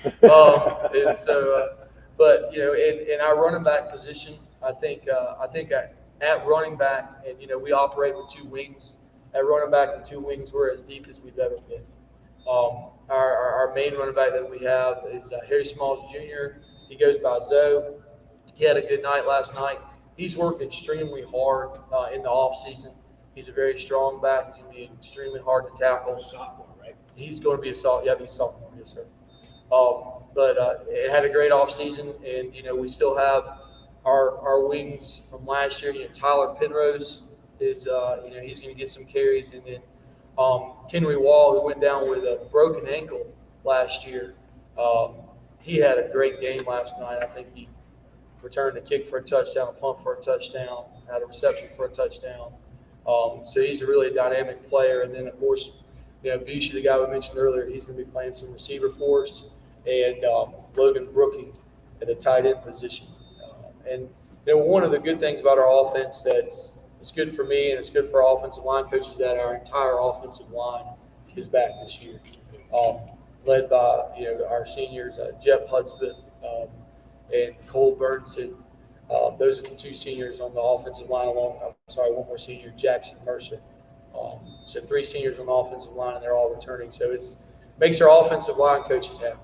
Speaker 13: And so, but in our running back position, I think at running back, and we operate with 2 wings. At running back and 2 wings, we're as deep as we've ever been. Our main running back that we have is Harry Smalls Jr. He goes by Zoe. He had a good night last night. He's worked extremely hard in the off season. He's a very strong back. He's going to be extremely hard to tackle.
Speaker 1: Sophomore, right?
Speaker 13: He's going to be a sophomore. Yeah, he's sophomore. Yes, sir. But it had a great off season, and we still have our wings from last year. Tyler Penrose is he's going to get some carries, and then Henry Wall, who went down with a broken ankle last year, he had a great game last night. I think he returned a kick for a touchdown, a punt for a touchdown, had a reception for a touchdown. So he's a really dynamic player. And then, of course, Busey, the guy we mentioned earlier, he's going to be playing some receiver for us, and Logan Brooking at the tight end position. And one of the good things about our offense it's good for me and it's good for our offensive line coaches that our entire offensive line is back this year, led by our seniors Jeff Hudspeth and Cole Burnson. Those are the 2 seniors on the offensive line. One more senior, Jackson Mercer. So 3 seniors on the offensive line, and they're all returning. So it makes our offensive line coaches happy.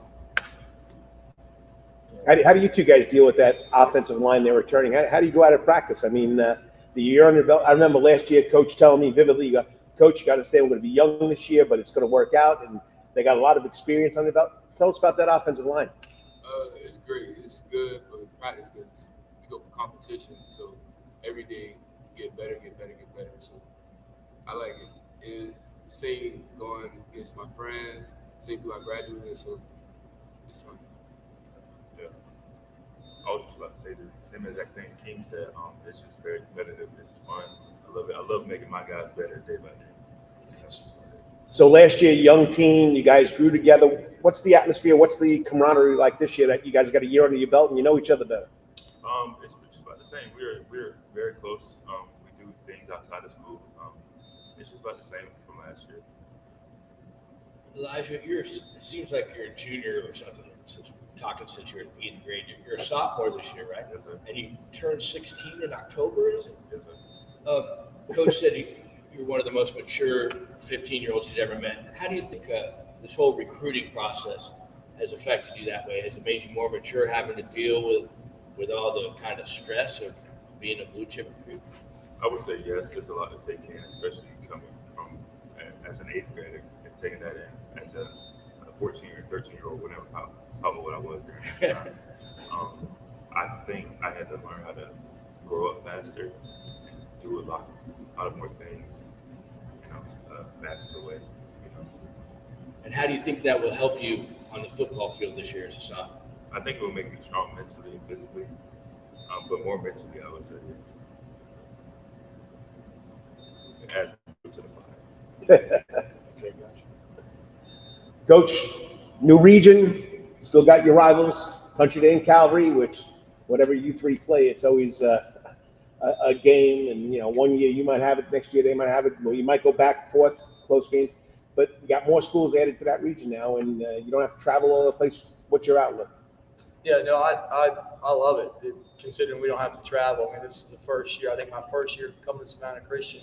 Speaker 11: How do you two guys deal with that offensive line they're returning? How do you go out of practice? I mean, the year under belt. I remember last year, Coach telling me vividly, Coach, you got to say we're going to be young this year, but it's going to work out, and they got a lot of experience on the belt. Tell us about that offensive line.
Speaker 19: It's great. It's good for practice because we go for competition. So every day, get better. So I like it. It's safe going against my friends, safe who I graduated. So it's fun.
Speaker 3: Yeah. I was just about to say the same exact thing King said. It's just very competitive. It's fun. I love it. I love making my guys better day by day.
Speaker 11: So last year, young team, you guys grew together. What's the atmosphere? What's the camaraderie like this year that you guys got a year under your belt and you know each other better?
Speaker 3: It's just about the same. We're very close. We do things outside of school. It's just about the same from last year.
Speaker 1: Elijah, it seems like you're a junior or something. Since you're in 8th grade, you're a sophomore this year, right?
Speaker 3: Yes, sir.
Speaker 1: And you turned 16 in October, is it?
Speaker 3: Yes, sir.
Speaker 1: Coach said you're one of the most mature 15-year-olds he's ever met. How do you think this whole recruiting process has affected you that way? Has it made you more mature, having to deal with all the kind of stress of being a blue chip recruit?
Speaker 3: I would say yes. There's a lot to take in, especially coming from as an 8th grader and taking that in as a 14 or 13-year-old, whatever, how old I was during that time. I think I had to learn how to grow up faster and do a lot of more things, faster way,
Speaker 1: And how do you think that will help you on the football field this year as a sophomore?
Speaker 3: I think it will make me strong mentally and physically, but more mentally, I would say yes. Add to the fire.
Speaker 1: Okay, gotcha.
Speaker 11: Coach, new region, still got your rivals, Country Day and Calvary, which whatever you three play, it's always a game. And, one year you might have it, next year they might have it. Well, you might go back and forth, close games. But you got more schools added to that region now, and you don't have to travel all over the place. What's your outlook?
Speaker 13: Yeah, no, I love it, considering we don't have to travel. I mean, this is the first year. I think my first year coming to Savannah Christian,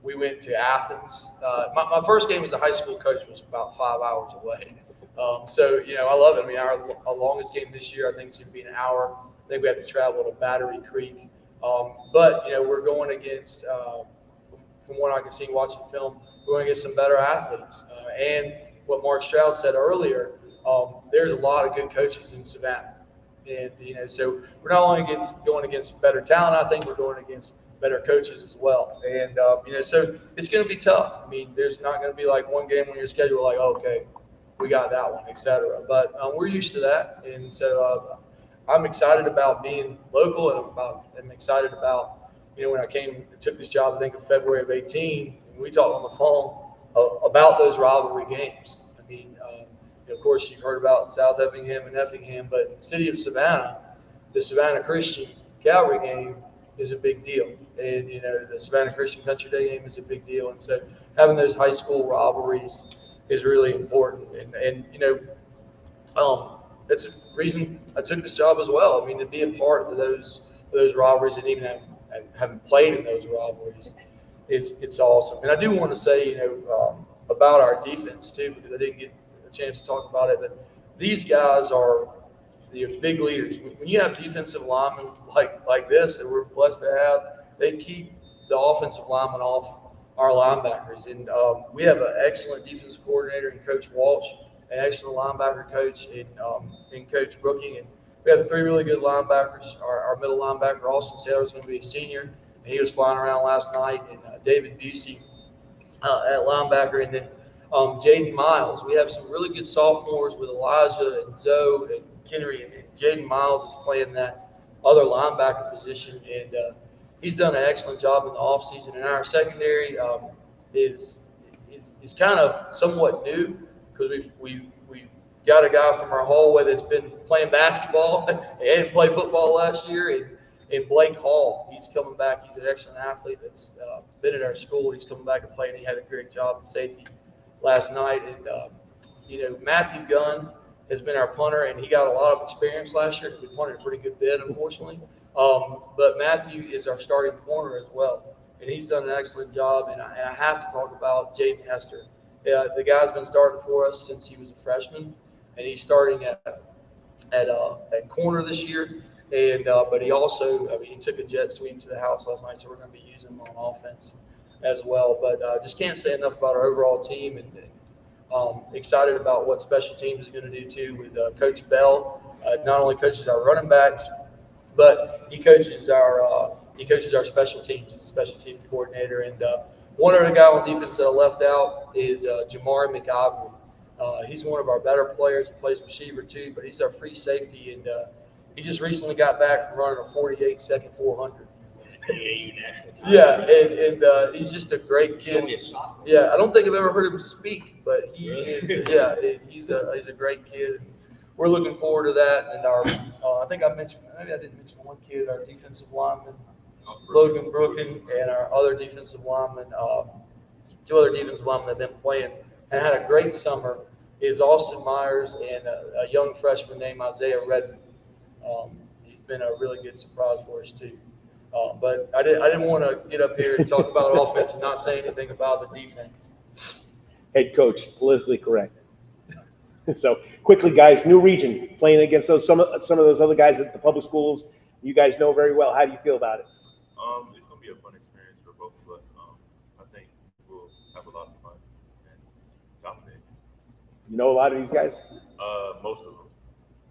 Speaker 13: we went to Athens. My first game as a high school coach was about 5 hours away. So, I love it. I mean, our longest game this year, I think, is going to be an hour. I think we have to travel to Battery Creek. But, we're going against, from what I can see watching film, we're going to get some better athletes. And what Mark Stroud said earlier, there's a lot of good coaches in Savannah. And, so we're not only going against better talent, I think we're going against better coaches as well. And, so it's going to be tough. I mean, there's not going to be like one game on your schedule like, oh, okay, we got that one, et cetera. But we're used to that. And so I'm excited about being local, and I'm excited about, when I took this job, I think in February of 18, and we talked on the phone about those rivalry games. I mean, of course, you've heard about South Effingham and Effingham, but in the city of Savannah, the Savannah Christian Calvary game is a big deal. And, the Savannah Christian Country Day game is a big deal. And so having those high school rivalries is really important. And that's the reason I took this job as well. I mean, to be a part of those rivalries and even having played in those rivalries, it's awesome. And I do want to say, about our defense too, because I didn't get a chance to talk about it, but these guys are the big leaders. When you have defensive linemen like this that we're blessed to have, they keep the offensive linemen off our linebackers. And we have an excellent defensive coordinator in Coach Walsh, an excellent linebacker coach in Coach Brooking. And we have 3 really good linebackers. Our middle linebacker, Austin Saylor, is going to be a senior, and he was flying around last night. And David Busey at linebacker, and then Jaden Miles. We have some really good sophomores with Elijah and Zoe and Cenary, and Jaden Miles is playing that other linebacker position, and he's done an excellent job in the offseason. And our secondary is kind of somewhat new, because we've got a guy from our hallway that's been playing basketball and played football last year, and Blake Hall. He's coming back. He's an excellent athlete that's been at our school. He's coming back and playing. He had a great job in safety last night. And, Matthew Gunn has been our punter, and he got a lot of experience last year. We punted a pretty good bit, unfortunately. But Matthew is our starting corner as well, and he's done an excellent job. And I have to talk about Jaden Hester. The guy's been starting for us since he was a freshman, and he's starting at at corner this year. And but he also, I mean, he took a jet sweep to the house last night, so we're going to be using him on offense as well. But just can't say enough about our overall team, and excited about what special teams is going to do too with Coach Bell. Not only coaches our running backs, but he coaches our special teams. He's a special team coordinator. And one other guy on defense that I left out is Jamari McIvory. He's one of our better players. He plays receiver too, but he's our free safety, and he just recently got back from running a 48-second 400. Yeah, and he's just a great kid. Yeah, I don't think I've ever heard him speak, but he is. Yeah, he's a great kid. We're looking forward to that. And our, I think I mentioned, maybe I didn't mention one kid, our defensive lineman, Logan Brooken, and our other defensive lineman, two other defensive linemen that have been playing and had a great summer is Austin Myers and a young freshman named Isaiah Redmond. He's been a really good surprise for us too. But I didn't want to get up here and talk about offense and not say anything about the defense.
Speaker 11: Head coach, politically correct. So quickly, guys, new region, playing against some of those other guys at the public schools you guys know very well. How do you feel about it?
Speaker 3: It's going to be a fun experience for both of us. I think we'll have a lot of fun and dominate.
Speaker 11: You know a lot of these guys?
Speaker 3: Most of them,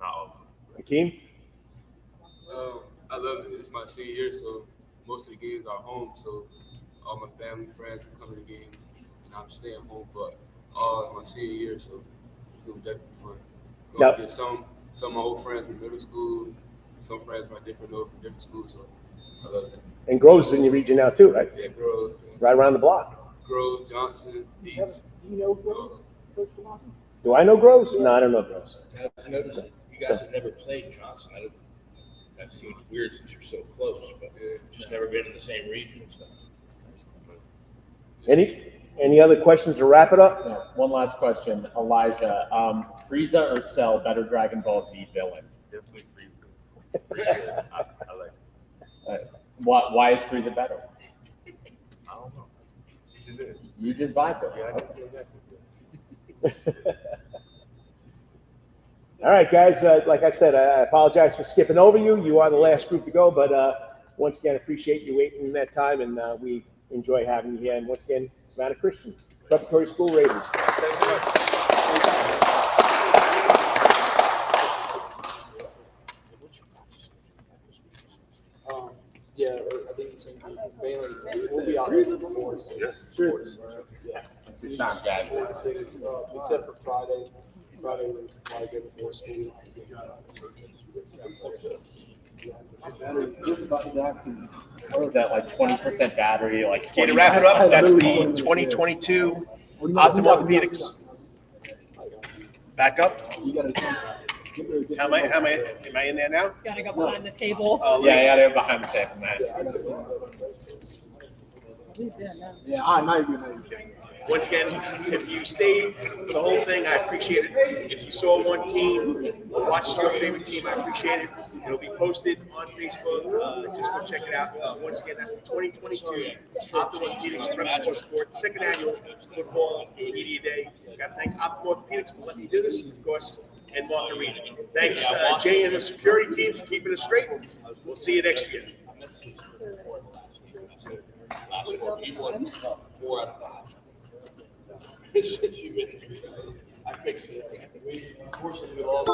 Speaker 3: not all of them.
Speaker 11: Hakeem?
Speaker 19: I love it. It's my senior year, so most of the games are home. So all my family, friends are coming to games, and I'm staying home for all of my senior year. So it's going to be definitely fun. Going to get some of my old friends from middle school, some friends from different schools. So I love that.
Speaker 11: And Groves is in your region now too, right?
Speaker 19: Yeah, Groves.
Speaker 11: Right around the block.
Speaker 19: Groves, Johnson, Beach.
Speaker 11: Do you know Groves? Do I know Groves? No, I don't know Groves.
Speaker 1: I've noticed you guys have never played Johnson. That seems weird since you're so close, but just never been in the same region and stuff.
Speaker 11: Any other questions to wrap it up?
Speaker 5: No. One last question, Elijah. Frieza or Cell, better Dragon Ball Z villain?
Speaker 3: Definitely Frieza. I like it.
Speaker 5: Why is Frieza better?
Speaker 3: I don't know. You just did.
Speaker 5: You just vibe it.
Speaker 3: Yeah,
Speaker 11: Okay. All right, guys. Like I said, I apologize for skipping over you. You are the last group to go, but once again, appreciate you waiting that time, and we enjoy having you here. And once again, Savannah Christian, Preparatory School Raiders.
Speaker 13: Thanks so much. Yeah, I think it's going to be mainly, we'll be out here before 6. Yeah.
Speaker 5: Good time, guys.
Speaker 13: Except for Friday. Friday was like before school.
Speaker 5: What was that, like 20% battery? Like
Speaker 2: Okay, to wrap it up, that's the 2022 Optim Orthopedics. Back up. Am I in there now?
Speaker 10: Gotta go behind the table.
Speaker 5: Yeah, I gotta go behind the table, man.
Speaker 9: Yeah, I know you.
Speaker 2: Once again, if you stayed for the whole thing, I appreciate it. If you saw one team or watched your favorite team, I appreciate it. It'll be posted on Facebook. Just go check it out. Once again, that's the 2022 Optim Orthopedics Prep Sports Sport, second annual football media day. Got to thank Optim Orthopedics for letting me do this, of course, and Mark Arena. Thanks, Jay and the security team for keeping us straight. We'll see you next year.
Speaker 1: 4 out of 5. Since you've been here, I fixed it. Unfortunately, we lost.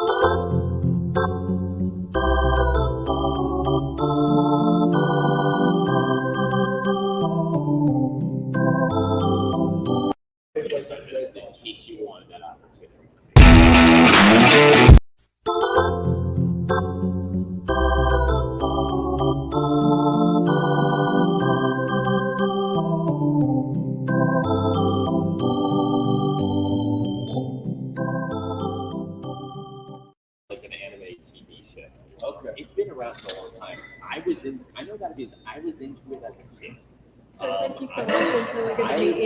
Speaker 1: In case you wanted that opportunity.
Speaker 5: Okay. It's been around for a long time. I know that because I was into it as a kid.
Speaker 10: So thank you so much. It's really good to meet you.